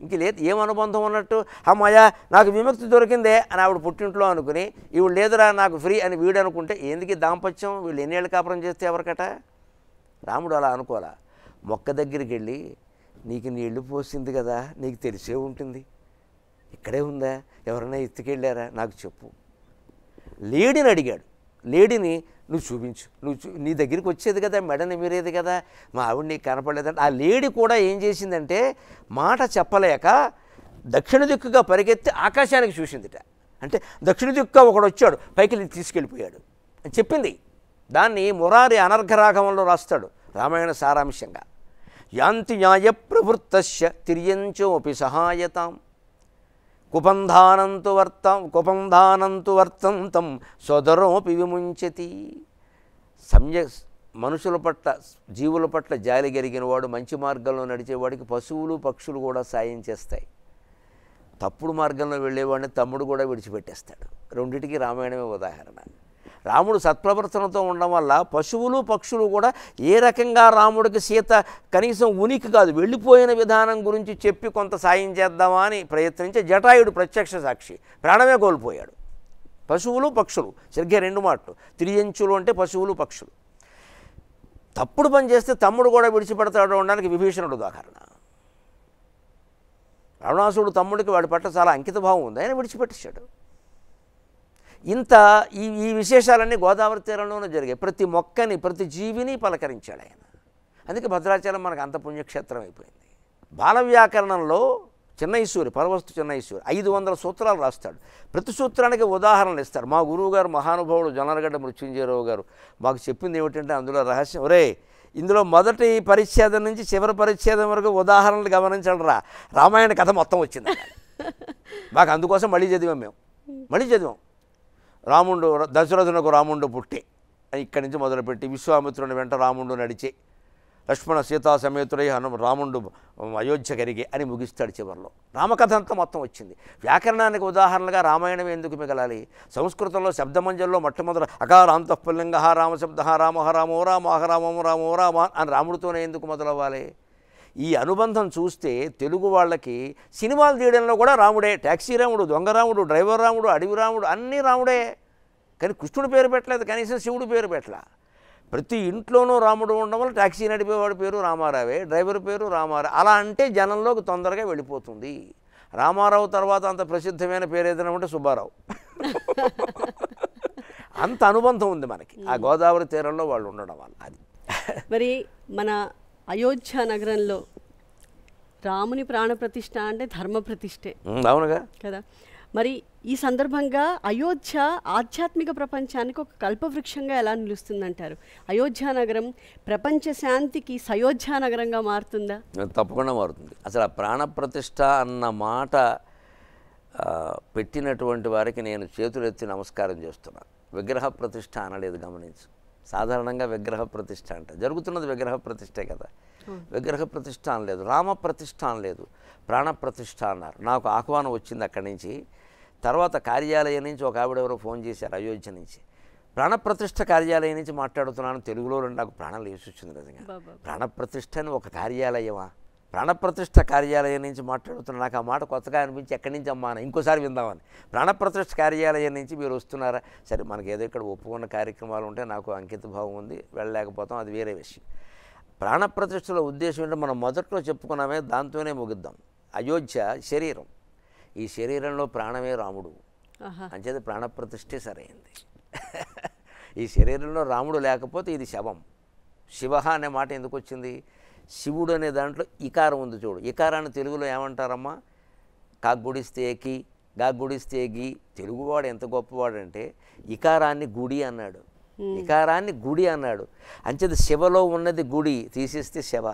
ఇంక లేదు, ఏం అనుబంధం ఉన్నట్టు, అమ్మయ్య నాకు విముక్తి దొరికిందే అని ఆవిడ పుట్టింట్లో అనుకుని, ఈవిడ లేదురా నాకు ఫ్రీ అని వీడు అనుకుంటే ఎందుకు దాంపత్యం, వీళ్ళు ఎన్నేళ్ళు కాపురం చేస్తే ఎవరికట. రాముడు అలా అనుకోవాలా. మొక్క దగ్గరికి వెళ్ళి నీకు నీళ్లు పోసింది కదా, నీకు తెలిసే ఉంటుంది, ఇక్కడే ఉందా, ఎవరైనా ఎత్తుకెళ్ళారా నాకు చెప్పు. లేడీని అడిగాడు, లేడీని నువ్వు చూపించు, నీ దగ్గరికి వచ్చేది కదా, మెడ నిమిరేది కదా, మా ఆవిడ నీకు కనపడలేదంటే ఆ లేడీ కూడా ఏం చేసిందంటే మాట చెప్పలేక దక్షిణ దిక్కుగా పరిగెత్తి ఆకాశానికి చూసిందిట. అంటే దక్షిణ దిక్కుగా ఒకడు వచ్చాడు, పైకి తీసుకెళ్ళిపోయాడు అని చెప్పింది. దాన్ని మురారి అనర్ఘరాఘవంలో రాస్తాడు రామాయణ సారాంశంగా. యాంతి న్యాయ ప్రవృత్తస్య తిర్యంచోపి సహాయతాం కుపంధానంతు వర్తంతం సోదరోపి విముంచతి. మనుషుల పట్ల, జీవుల పట్ల జాలి కలిగిన వాడు, మంచి మార్గంలో నడిచేవాడికి పశువులు పక్షులు కూడా సాయం చేస్తాయి. తప్పుడు మార్గంలో వెళ్ళేవాడిని తమ్ముడు కూడా విడిచిపెట్టేస్తాడు. రెండిటికి రామాయణమే ఉదాహరణ. రాముడు సత్ప్రవర్తనతో ఉండడం వల్ల పశువులు పక్షులు కూడా ఏ రకంగా రాముడికి సీత కనీసం ఉనికి కాదు వెళ్ళిపోయిన విధానం గురించి చెప్పి కొంత సాయం చేద్దామా అని ప్రయత్నించి జటాయుడు ప్రత్యక్ష సాక్షి, ప్రాణమే కోల్పోయాడు. పశువులు పక్షులు సరిగ్గా 2 మాటలు, తిరియంచులు అంటే పశువులు పక్షులు. తప్పుడు పని చేస్తే తమ్ముడు కూడా విడిచిపెడతాడు అనడానికి విభీషణుడు ఉదాహరణ. రావణాసుడు తమ్ముడికి వాడి పట్ల చాలా అంకిత భావం ఉంది, ఆయన విడిచిపెట్టేశాడు. ఇంత ఈ విశేషాలన్నీ గోదావరి తీరంలోనే జరిగాయి. ప్రతి మొక్కని, ప్రతి జీవిని పలకరించాడు ఆయన. అందుకే భద్రాచలం మనకు అంత పుణ్యక్షేత్రం అయిపోయింది. బాల వ్యాకరణంలో చిన్నైసూరి, పరవస్తు చిన్నైసూరి 500 సూత్రాలు రాస్తాడు. ప్రతి సూత్రానికి ఉదాహరణలు ఇస్తాడు. మా గురువుగారు మహానుభావుడు జొన్నలగడ్డ మృత్యుంజయరావు గారు మాకు చెప్పింది ఏమిటంటే అందులో రహస్యం, ఒరే ఇందులో మొదటి పరిచ్ఛేదం నుంచి చివరి పరిచ్ఛేదం వరకు ఉదాహరణలు గమనించండి రా, రామాయణ కథ మొత్తం వచ్చింది మాకు. అందుకోసం మళ్ళీ చదివాం. రాముడు దశరథునకు రాముడు పుట్టే ఇక్కడి నుంచి మొదలుపెట్టి విశ్వామిత్రుని వెంట రాముడు నడిచే, లక్ష్మణ సీతా సమేతుడై రాముడు అయోధ్య కరిగే అని ముగిస్తాడు. చివరిలో రామకథ అంతా మొత్తం వచ్చింది. వ్యాకరణానికి ఉదాహరణగా రామాయణం ఎందుకు మిగలాలి? సంస్కృతంలో శబ్దమంజల్లో మొట్టమొదటి అకారాంతఃపుల్లింగ రామశబ్ద రామ రామో రామ రామో రామో రామ అని రాముడితోనే ఎందుకు మొదలవ్వాలి? ఈ అనుబంధం చూస్తే తెలుగు వాళ్ళకి సినిమాలు తీయడంలో కూడా రాముడే, ట్యాక్సీ రాముడు, దొంగ రాముడు, డ్రైవర్ రాముడు, అడవి రాముడు అన్నీ రాముడే. కానీ కృష్ణుడి పేరు పెట్టలేదు, కనీసం శివుడి పేరు పెట్టలే. ప్రతి ఇంట్లోనూ రాముడు ఉండడం వల్ల ట్యాక్సీ నడిపేవాడి పేరు రామారావే, డ్రైవర్ పేరు రామారావు. అలా అంటే జనంలోకి తొందరగా వెళ్ళిపోతుంది. రామారావు తర్వాత అంత ప్రసిద్ధమైన పేరు ఏదైనా ఉంటే సుబ్బారావు. అంత అనుబంధం ఉంది మనకి ఆ గోదావరి తీరంలో వాళ్ళు ఉండడం వల్ల. అది మరి మన అయోధ్య నగరంలో రాముని ప్రాణప్రతిష్ఠ అంటే ధర్మ ప్రతిష్ఠే, అవునుగా కదా. మరి ఈ సందర్భంగా అయోధ్య ఆధ్యాత్మిక ప్రపంచానికి ఒక కల్పవృక్షంగా ఎలా నిలుస్తుందంటారు? అయోధ్య నగరం ప్రపంచ శాంతికి సయోధ్య నగరంగా మారుతుందా? తప్పకుండా మారుతుంది. అసలు ఆ ప్రాణప్రతిష్ఠ అన్న మాట పెట్టినటువంటి వారికి నేను చేతులెత్తి నమస్కారం చేస్తున్నాను. విగ్రహ ప్రతిష్ఠ అనలేదు, గమనించు. సాధారణంగా విగ్రహ ప్రతిష్ఠ అంటే జరుగుతున్నది విగ్రహ ప్రతిష్ఠే కదా. విగ్రహ ప్రతిష్ఠ అనలేదు, రామ ప్రతిష్ఠ అనలేదు, ప్రాణ ప్రతిష్ఠ అన్నారు. నాకు ఆహ్వానం వచ్చింది అక్కడి నుంచి. తర్వాత కార్యాలయం నుంచి ఒక ఆవిడ ఎవరో ఫోన్ చేశారు అయోధ్య నుంచి. ప్రాణప్రతిష్ఠ కార్యాలయం నుంచి మాట్లాడుతున్నాను తెలుగులో. నాకు ప్రాణం లేచి వచ్చింది నిజంగా. ప్రాణప్రతిష్ఠ అని ఒక కార్యాలయమా? ప్రాణప్రతిష్ఠ కార్యాలయం నుంచి మాట్లాడుతున్నా. నాకు ఆ మాట కొత్తగా అనిపించి ఎక్కడి నుంచి అమ్మాను ఇంకోసారి విందామని. ప్రాణప్రతిష్ఠ కార్యాలయం నుంచి మీరు వస్తున్నారా? సరే, మనకి ఏదో ఇక్కడ ఒప్పుకున్న కార్యక్రమాలు ఉంటే నాకు అంకిత భావం ఉంది, వెళ్ళలేకపోతాం, అది వేరే విషయం. ప్రాణప్రతిష్ఠలో ఉద్దేశం ఏంటంటే మనం మొదట్లో చెప్పుకున్నామే, దాంతోనే ముగిద్దాం. అయోధ్య శరీరం, ఈ శరీరంలో ప్రాణమే రాముడు, అంచేది ప్రాణప్రతిష్ఠే సరైంది. ఈ శరీరంలో రాముడు లేకపోతే ఇది శవం. శివ అనే మాట ఎందుకు వచ్చింది? శివుడు అనే దాంట్లో ఇకారం ఉంది చూడు. ఇకారాన్ని తెలుగులో ఏమంటారమ్మా? కాగ్గుడిస్తే కి, గాగ్గుడిస్తే గి. తెలుగువాడు ఎంత గొప్పవాడంటే ఇకారాన్ని గుడి అన్నాడు, ఇకారాన్ని గుడి అన్నాడు. అంచేది శివలో ఉన్నది గుడి, తీసేస్తే శవ.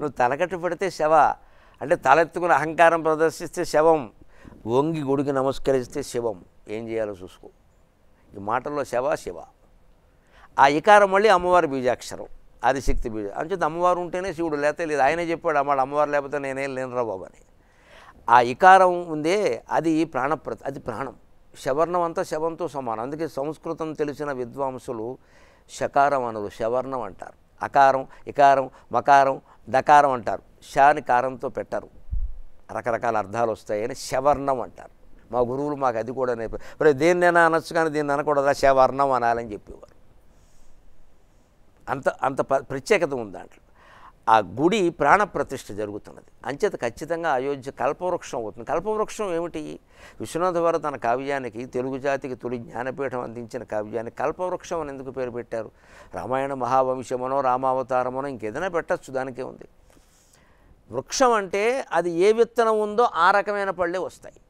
నువ్వు తలకట్టు పెడితే శవ అంటే తలెత్తుకుని అహంకారం ప్రదర్శిస్తే శవం, వంగి గుడికి నమస్కరిస్తే శివం. ఏం చేయాలో చూసుకో. ఈ మాటల్లో శవ శివ. ఆ ఇకారం మళ్ళీ అమ్మవారి బీజాక్షరం, ఆదిశక్తి బీజ. అంచేది అమ్మవారు ఉంటేనే శివుడు, లేకపోతే లేదు. ఆయనే చెప్పాడు అమ్మాడు అమ్మవారు లేకపోతే నేనేం లేనురా బాబు అని. ఆ ఇకారం ఉందే అది అది ప్రాణం. శవర్ణం అంతా శవంతో సమానం. అందుకే సంస్కృతం తెలిసిన విద్వాంసులు శకారం అనరు, శవర్ణం అంటారు. అకారం, ఇకారం, మకారం, దకారం అంటారు. షాని కారంతో పెట్టరు, రకరకాల అర్థాలు వస్తాయని శవర్ణం అంటారు. మా గురువులు మాకు అది కూడా నేర్పారు. మరి దేన్నైనా అనొచ్చు కానీ దీన్ని అనకూడదా, శవర్ణం అనాలని చెప్పేవారు. అంత ప్రత్యేకత ఉంది దాంట్లో. ఆ గుడి ప్రాణప్రతిష్ఠ జరుగుతున్నది. అంచేత ఖచ్చితంగా అయోధ్య కల్పవృక్షం అవుతుంది. కల్పవృక్షం ఏమిటి? విశ్వనాథ వారు తన కావ్యానికి, తెలుగు జాతికి తొలి జ్ఞానపీఠం అందించిన కావ్యానికి కల్పవృక్షం అని ఎందుకు పేరు పెట్టారు? రామాయణ మహావంశమనో రామావతారమనో ఇంకేదైనా పెట్టచ్చు, దానికే ఉంది. వృక్షం అంటే అది ఏ విత్తనం ఉందో ఆ రకమైన పళ్ళే వస్తాయి.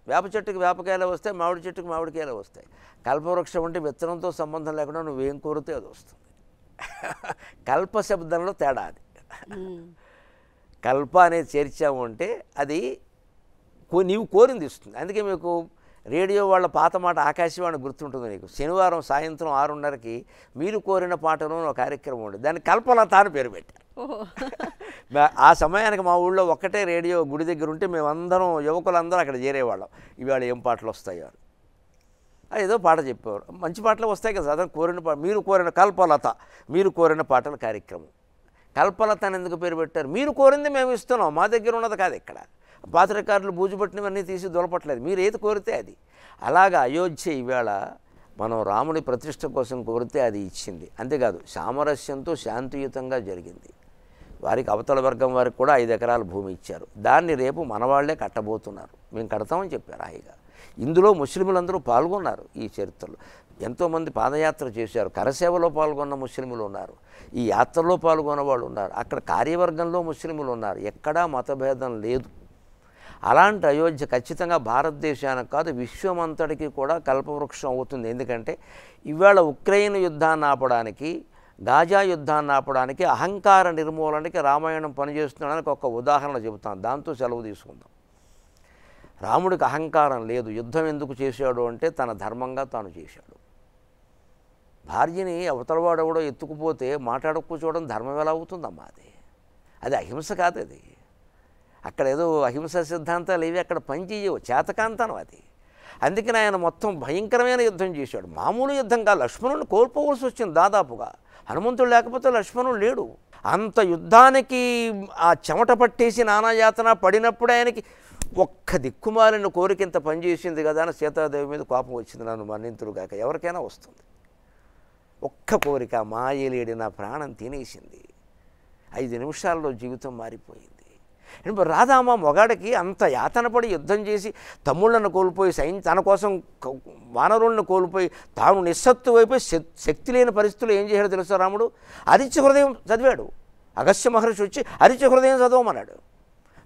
వేప చెట్టుకి వేపకాయలు వస్తాయి, మామిడి చెట్టుకి మామిడికాయలు వస్తాయి. కల్పవృక్షం అంటే విత్తనంతో సంబంధం లేకుండా నువ్వేం కోరితే అది వస్తుంది. కల్ప శబ్దంలో తేడా అది. కల్ప అనేది చేర్చాము అంటే అది నీవు కోరింది ఇస్తుంది. అందుకే మీకు రేడియో వాళ్ళ పాత మాట ఆకాశవాణి గుర్తుంటుంది నీకు. శనివారం సాయంత్రం 6:30కి మీరు కోరిన పాటను ఒక కార్యక్రమం ఉండేది. దాన్ని కల్పలత అని పేరు పెట్టారు. ఆ సమయానికి మా ఊళ్ళో ఒక్కటే రేడియో గుడి దగ్గర ఉంటే మేమందరం యువకులందరూ అక్కడ చేరేవాళ్ళం. ఇవాళ ఏం పాటలు వస్తాయో అని. ఏదో పాట చెప్పేవారు. మంచి పాటలు వస్తాయి కదా, అదే కోరిన పాట. మీరు కోరిన కల్పలత, మీరు కోరిన పాటల కార్యక్రమం. కల్పలత అని ఎందుకు పేరు పెట్టారు? మీరు కోరింది మేము ఇస్తున్నాం, మా దగ్గర ఉన్నది కాదు. ఇక్కడ పాత్రకారులు బూజుపట్టినవన్నీ తీసి దొలపట్లేదు, మీరు ఏది కోరితే అది. అలాగా అయోధ్య ఈవేళ మనం రాముని ప్రతిష్ఠ కోసం కోరితే అది ఇచ్చింది. అంతేకాదు సామరస్యంతో శాంతియుతంగా జరిగింది. వారికి అవతల వర్గం వారికి కూడా 5 ఎకరాల భూమి ఇచ్చారు. దాన్ని రేపు మనవాళ్లే కట్టబోతున్నారు. మేము కడతామని చెప్పారు హాయిగా. ఇందులో ముస్లింలందరూ పాల్గొన్నారు. ఈ చరిత్రలో ఎంతోమంది పాదయాత్ర చేశారు, కరసేవలో పాల్గొన్న ముస్లింలు ఉన్నారు, ఈ యాత్రలో పాల్గొన్న వాళ్ళు ఉన్నారు, అక్కడ కార్యవర్గంలో ముస్లింలు ఉన్నారు. ఎక్కడా మతభేదం లేదు. అలాంటి అయోధ్య ఖచ్చితంగా భారతదేశానికి కాదు విశ్వమంతటికి కూడా కల్పవృక్షం అవుతుంది. ఎందుకంటే ఇవాళ ఉక్రెయిన్ యుద్ధాన్ని ఆపడానికి, గాజా యుద్ధాన్ని ఆపడానికి, అహంకార నిర్మూలనకి రామాయణం పనిచేస్తుండడానికి ఒక ఉదాహరణ చెబుతాను, దాంతో సెలవు తీసుకుందాం. రాముడికి అహంకారం లేదు. యుద్ధం ఎందుకు చేశాడు అంటే తన ధర్మంగా తాను చేశాడు. భార్యని అవతలవాడెవడో ఎత్తుకుపోతే మాట్లాడకపోవడం ధర్మం ఎలా అవుతుందమ్మా? అది అహింస కాదు. అది అక్కడ ఏదో అహింస సిద్ధాంతాలు ఇవి అక్కడ పనిచేయవు, చేతకాంతనం అది. అందుకని ఆయన మొత్తం భయంకరమైన యుద్ధం చేశాడు. మామూలు యుద్ధం కాదు. లక్ష్మణుడిని కోల్పోవలసి వచ్చింది దాదాపుగా. హనుమంతుడు లేకపోతే లక్ష్మణుడు లేడు. అంత యుద్ధానికి ఆ చెమట పట్టేసి నానాయాతన పడినప్పుడు ఆయనకి ఒక్క దిక్కుమాలిన కోరిక ఇంత పనిచేసింది కదా అని సీతాదేవి మీద కోపం వచ్చింది. నన్ను మన్నింతురుగాక, ఎవరికైనా వస్తుంది. ఒక్క కోరిక, మాయలేడి నా ప్రాణం తినేసింది. 5 నిమిషాల్లో జీవితం మారిపోయింది. రాధామ మొగాడికి అంత యాతన పడి యుద్ధం చేసి తమ్ముళ్ళను కోల్పోయి తన కోసం వానరులను కోల్పోయి తాను నిస్సత్తు అయిపోయి శక్తి లేని పరిస్థితుల్లో ఏం చేశాడో తెలుసా రాముడు? ఆదిత్య హృదయం చదివాడు. అగస్త్య మహర్షి వచ్చి ఆదిత్య హృదయం చదవమన్నాడు.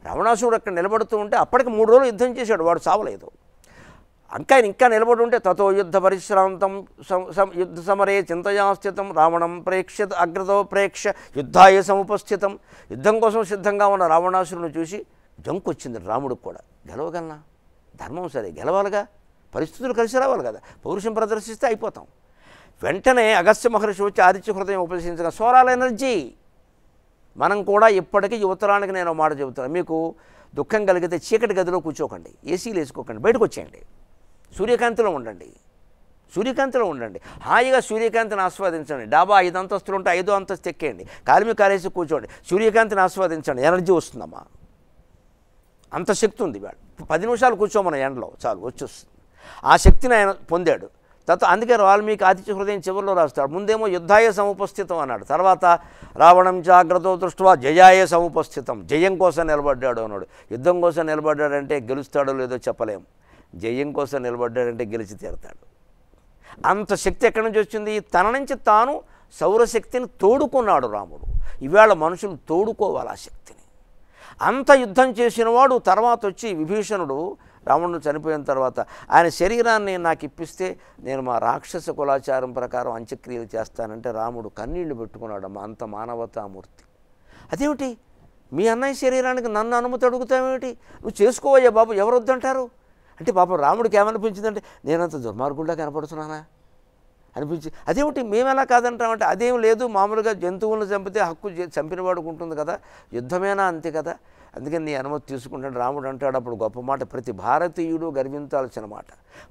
రావణాసురుడు అక్కడ నిలబడుతూ ఉంటే అప్పటికి 3 రోజులు యుద్ధం చేశాడు, వాడు చావలేదు. ఇంకా నిలబడి ఉంటే తతో యుద్ధ పరిశ్రాంతం యుద్ధ సమరే చింతయా స్థితం రావణం ప్రేక్ష్య అగ్రతో ప్రేక్ష యుద్ధాయ సముపస్థితం. యుద్ధం కోసం సిద్ధంగా ఉన్న రావణాసురుని చూసి జంకు వచ్చింది రాముడికి కూడా. గెలవగలనా? ధర్మం సరే గెలవాలిగా, పరిస్థితులు కలిసి రావాలి కదా. పౌరుషం ప్రదర్శిస్తే అయిపోతాం. వెంటనే అగస్త్య మహర్షి వచ్చి ఆదిత్య హృదయం ఉపదేశించగా సోలార్ ఎనర్జీ. మనం కూడా ఇప్పటికీ యువతరానికి నేను మాట చెబుతాను, మీకు దుఃఖం కలిగితే చీకటి గదిలో కూర్చోకండి, ఏసీలు వేసుకోకండి, బయటకు వచ్చేయండి, సూర్యకాంతిలో ఉండండి, సూర్యకాంతిలో ఉండండి, హాయిగా సూర్యకాంతిని ఆస్వాదించండి. డాబా 5 అంతస్తులు ఉంటే 5వ అంతస్తు ఎక్కేయండి, కాలిమి కాలేసి కూర్చోండి, సూర్యకాంతిని ఆస్వాదించండి, ఎనర్జీ వస్తుందమ్మా. అంత శక్తి ఉంది. వాడు 10 నిమిషాలు కూర్చోమన్న ఎండలో చాలు వచ్చేస్తుంది. ఆ శక్తిని ఆయన పొందాడు. అందుకే వాల్మీకి ఆదిత్య హృదయం చివరిలో రాస్తాడు. ముందేమో యుద్ధాయ సముపస్థితం అన్నాడు, తర్వాత రావణం జాగ్రత్త దృష్ట్యా జయాయ సముపస్థితం, జయం కోసం నిలబడ్డాడు అన్నాడు. యుద్ధం కోసం నిలబడ్డాడంటే గెలుస్తాడో లేదో చెప్పలేము, జయం కోసం నిలబడ్డాడంటే గెలిచి తీరుతాడు. అంత శక్తి ఎక్కడి నుంచి వచ్చింది? తన నుంచి తాను సౌరశక్తిని తోడుకున్నాడు రాముడు. ఇవాళ మనుషులు తోడుకోవాలి ఆ శక్తిని. అంత యుద్ధం చేసినవాడు తర్వాత వచ్చి విభీషణుడు రావణుడు చనిపోయిన తర్వాత ఆయన శరీరాన్ని నాకు ఇప్పిస్తే నేను మా రాక్షస కులాచారం ప్రకారం అంత్యక్రియలు చేస్తానంటే రాముడు కన్నీళ్లు పెట్టుకున్నాడమ్మా. అంత మానవతామూర్తి. అదేమిటి మీ అన్నయ్య శరీరానికి నన్ను అనుమతి అడుగుతావేమిటి? నువ్వు చేసుకోవయ్యా బాబు, ఎవరు వద్దంటారు అంటే పాపం రాముడికి ఏమనిపించిందంటే నేనంత దుర్మార్గుల్లా కనపడుతున్నానా అనిపించి, అదేమిటి మేము ఎలా కాదంటామంటే అదేం లేదు, మామూలుగా జంతువులను చంపితే హక్కు చంపినవాడుకు ఉంటుంది కదా, యుద్ధమేనా అంతే కదా, అందుకని నీ అనుమతి తీసుకుంటాడు రాముడు అంటాడు. అప్పుడు గొప్ప మాట, ప్రతి భారతీయుడు గర్వించాల్సిన మాట.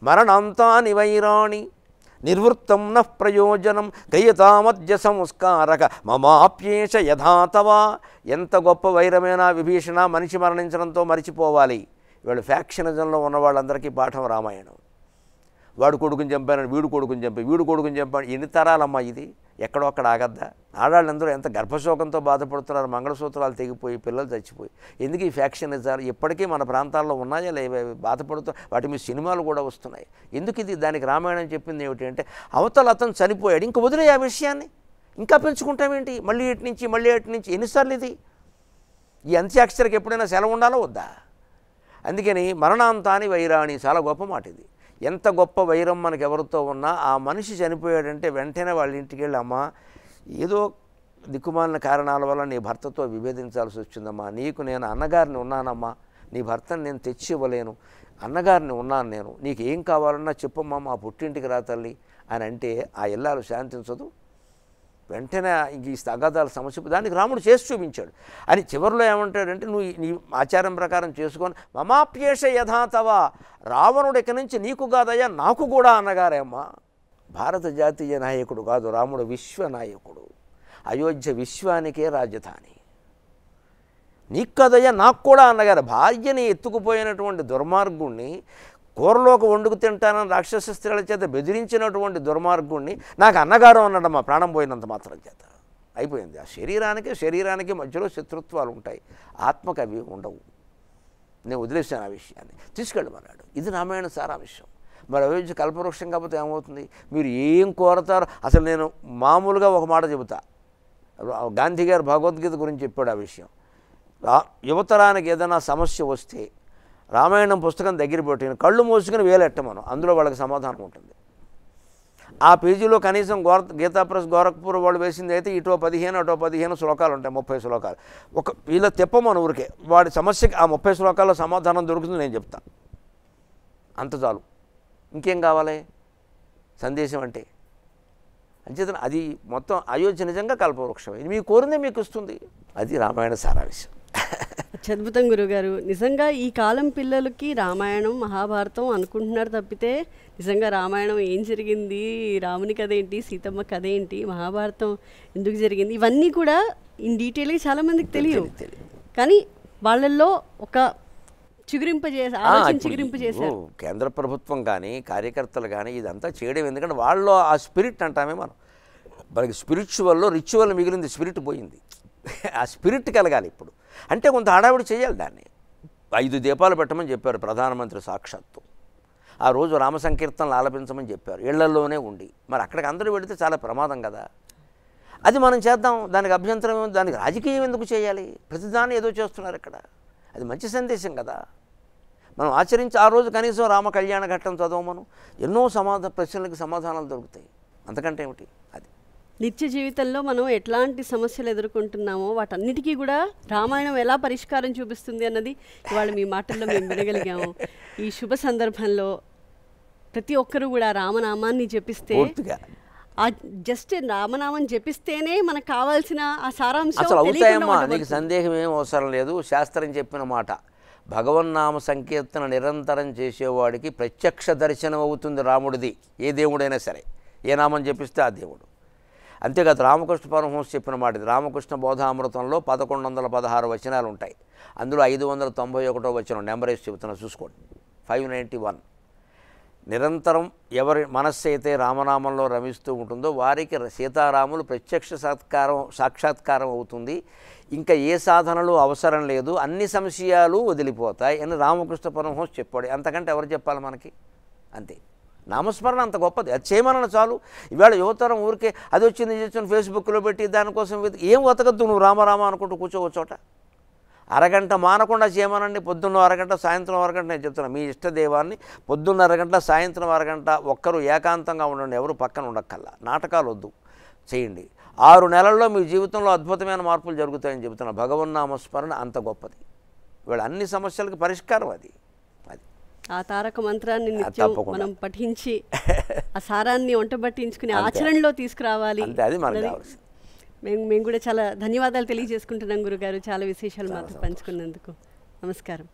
మరణాంతాని వైరాణి నిర్వృత్తం న ప్రయోజనం గయతామధ్య సంస్కారక మమాప్యేష యథాతవా. ఎంత గొప్ప వైరమైనా విభీషణ మనిషి మరణించడంతో మరిచిపోవాలి. వీళ్ళు ఫ్యాక్షనిజంలో ఉన్న వాళ్ళందరికీ పాఠం రామాయణం. వాడు కొడుకుని చంపాను, వీడు కొడుకుని చంపాను, వీడు కొడుకుని చంపాను. ఎన్ని తరాలమ్మా ఇది? ఎక్కడో అక్కడ ఆగద్దా? ఆడాళ్ళందరూ ఎంత గర్భశోకంతో బాధపడుతున్నారు, మంగళసూత్రాలు తెగిపోయి పిల్లలు చచ్చిపోయి. ఎందుకు ఈ ఫ్యాక్షనిజాలు ఇప్పటికీ మన ప్రాంతాల్లో ఉన్నాయా లేవే? బాధపడుతూ వాటి మీద సినిమాలు కూడా వస్తున్నాయి. ఎందుకు ఇది? దానికి రామాయణం చెప్పింది ఏమిటి అంటే అవతల అతను చనిపోయాడు, ఇంక వదిలే ఆ విషయాన్ని, ఇంకా పెంచుకుంటామేంటి? మళ్ళీ ఇటు నుంచి మళ్ళీ అటు నుంచి ఎన్నిసార్లు ఇది? ఈ అంత్యాక్షరికి ఎప్పుడైనా సెలవు ఉండాలో వద్దా? అందుకని మరణాంతాని వైరాణి చాలా గొప్ప మాట ఇది. ఎంత గొప్ప వైరం మనకు ఎవరితో ఉన్నా ఆ మనిషి చనిపోయాడంటే వెంటనే వాళ్ళ ఇంటికి వెళ్ళి అమ్మా ఏదో దిక్కుమాలిన కారణాల వల్ల నీ భర్తతో విభేదించాల్సి వచ్చిందమ్మా, నీకు నేను అన్నగారిని ఉన్నానమ్మా, నీ భర్తను నేను తెచ్చి ఇవ్వలేను, అన్నగారిని ఉన్నాను నేను, నీకు ఏం కావాలన్నా చెప్పమ్మా, మా పుట్టింటికి రా తల్లి అని అంటే ఆ ఇల్లాలు శాంతించదు. వెంటనే ఇంక ఈ తగాదాల సమస్య దానికి రాముడు చేసి చూపించాడు. అని చివరిలో ఏమంటాడంటే నువ్వు నీ ఆచారం ప్రకారం చేసుకొని మమాప్యేష యథాతవా, రావణుడు ఇక నుంచి నీకు కాదయ్యా నాకు కూడా అన్నగారేమ్మా. భారత జాతీయ నాయకుడు కాదు రాముడు, విశ్వనాయకుడు. అయోధ్య విశ్వానికే రాజధాని. నీకు కదయ్యా నాకు కూడా అన్నగారు. భార్యని ఎత్తుకుపోయినటువంటి దుర్మార్గుణ్ణి, కూరలోకి వండుకు తింటానని రాక్షస స్త్రీల చేత బెదిరించినటువంటి దుర్మార్గుణ్ణి నాకు అన్నగారు అన్నాడు. మా ప్రాణం పోయినంత మాత్రం చేత అయిపోయింది. ఆ శరీరానికి మధ్యలో శత్రుత్వాలు ఉంటాయి, ఆత్మకు అవి ఉండవు. నేను వదిలేసాను ఆ విషయాన్ని, తీసుకెళ్ళమన్నాడు. ఇది రామాయణ సారాంశం. మరి అయోధ్య కల్పవృక్షం కాకపోతే ఏమవుతుంది? మీరు ఏం కోరతారో అసలు నేను మామూలుగా ఒక మాట చెబుతా. గాంధీ గారు భగవద్గీత గురించి చెప్పాడు ఆ విషయం. యువతరానికి ఏదైనా సమస్య వస్తే రామాయణం పుస్తకం దగ్గర పెట్టుకుని కళ్ళు మూసుకుని వేలెట్టమను, అందులో వాళ్ళకి సమాధానం ఉంటుంది. ఆ పేజీలో కనీసం గీతా ప్రెస్ గోరఖ్పూర్ వాళ్ళు వేసింది అయితే ఇటో 15 అటో 15 శ్లోకాలు ఉంటాయి, 30 శ్లోకాలు. వీళ్ళ తెప్పమను ఊరికే వాడి సమస్యకి ఆ 30 శ్లోకాల్లో సమాధానం దొరుకుతుంది, నేను చెప్తా. అంత చాలు, ఇంకేం కావాలి సందేశం అంటే? అంచేతన అది మొత్తం అయోధ్య నిజంగా కల్పవృక్షం. ఇది మీకు కోరిందే మీకు ఇస్తుంది. అది రామాయణ సారాంశం. అద్భుతం గురుగారు. నిజంగా ఈ కాలం పిల్లలకి రామాయణం మహాభారతం అనుకుంటున్నారు తప్పితే నిజంగా రామాయణం ఏం జరిగింది, రాముని కథ ఏంటి, సీతమ్మ కథ ఏంటి, మహాభారతం ఎందుకు జరిగింది, ఇవన్నీ కూడా ఇన్ డీటెయిల్గా చాలామందికి తెలియదు. కానీ వాళ్ళల్లో ఒక చిగురింపజేశారు కేంద్ర ప్రభుత్వం కానీ కార్యకర్తలు కానీ ఇదంతా చేయడం. ఎందుకంటే వాళ్ళలో ఆ స్పిరిట్ అంటామే మనం. మనకి స్పిరిచువల్లో రిచువల్ మిగిలింది, స్పిరిట్ పోయింది. ఆ స్పిరిట్ కలగాలి ఇప్పుడు. అంటే కొంత హడావిడి చేయాలి. దాన్ని 5 దీపాలు పెట్టమని చెప్పారు ప్రధానమంత్రి సాక్షాత్తు. ఆ రోజు రామ సంకీర్తనలు ఆలపించమని చెప్పారు, ఇళ్లలోనే ఉండి. మరి అక్కడికి అందరూ వెళితే చాలా ప్రమాదం కదా. అది మనం చేద్దాం, దానికి అభ్యంతరం ఏమి? దానికి రాజకీయం ఎందుకు చేయాలి? ప్రతిదాన్ని ఏదో చేస్తున్నారు ఇక్కడ. అది మంచి సందేశం కదా. మనం ఆచరించి ఆ రోజు కనీసం రామ కళ్యాణ ఘట్టం చదవమను, ఎన్నో ప్రశ్నలకు సమాధానాలు దొరుకుతాయి. అంతకంటే ఏమిటి? అది నిత్య జీవితంలో మనం ఎట్లాంటి సమస్యలు ఎదుర్కొంటున్నామో వాటన్నిటికీ కూడా రామాయణం ఎలా పరిష్కారం చూపిస్తుంది అన్నది ఇవాళ మీ మాటల్లో మేము వినగలిగాము. ఈ శుభ సందర్భంలో ప్రతి ఒక్కరూ కూడా రామనామాన్ని జపిస్తే, జస్ట్ రామనామం జపిస్తేనే మనకు కావాల్సిన ఆ సారాంశం అసలు అవుతాయమ్మా. నీకు సందేహం ఏం అవసరం లేదు. శాస్త్రం చెప్పిన మాట, భగవన్నామ సంకీర్తన నిరంతరం చేసేవాడికి ప్రత్యక్ష దర్శనం అవుతుంది రాముడిది. ఏ దేవుడైనా సరే ఏ నామం జపిస్తే ఆ దేవుడు. అంతేకాదు రామకృష్ణ పరమహంస చెప్పిన మాట ఇది. రామకృష్ణ బోధామృతంలో 1116 వచనాలు ఉంటాయి. అందులో 591 వచనం నెంబర్ వేసి చెబుతున్నా చూసుకోండి, 591. నిరంతరం ఎవరి మనస్సు అయితే రామనామంలో రమిస్తూ ఉంటుందో వారికి సీతారాములు ప్రత్యక్ష సాక్షాత్కారం అవుతుంది. ఇంకా ఏ సాధనలు అవసరం లేదు, అన్ని సంశయాలు వదిలిపోతాయి అని రామకృష్ణ పరమహంస చెప్పాడు. అంతకంటే ఎవరు చెప్పాలి మనకి? అంతే. నామస్మరణ అంత గొప్పది, అది చేయమన్న చాలు. ఇవాళ యువతరం ఊరికే అది వచ్చింది ఇది వచ్చింది ఫేస్బుక్లో పెట్టి దానికోసం ఏం వతకద్దు. నువ్వు రామరామ అనుకుంటూ కూర్చోవచ్చోట. అరగంట మానకుండా చేయమనండి. పొద్దున్న అరగంట, సాయంత్రం అరగంట. నేను చెప్తున్నాను, మీ ఇష్టదేవాన్ని పొద్దున్న అరగంట, సాయంత్రం అరగంట ఒక్కరు ఏకాంతంగా ఉండండి. ఎవరు పక్కన ఉండక్కల్లా. నాటకాలు వద్దు, చేయండి. 6 నెలల్లో మీ జీవితంలో అద్భుతమైన మార్పులు జరుగుతాయని చెబుతున్నా. భగవన్నామస్మరణ అంత గొప్పది. వీళ్ళ అన్ని సమస్యలకు పరిష్కారం అది. ఆ తారక మంత్రాన్ని నిత్యం మనం పఠించి ఆ సారాన్ని వంటబట్టించుకుని ఆచరణలో తీసుకురావాలి. అది మనకు కావాల్సింది. మేము కూడా చాలా ధన్యవాదాలు తెలియజేసుకుంటున్నాం గురుగారు, చాలా విశేషాలు మాతో పంచుకున్నందుకు. నమస్కారం.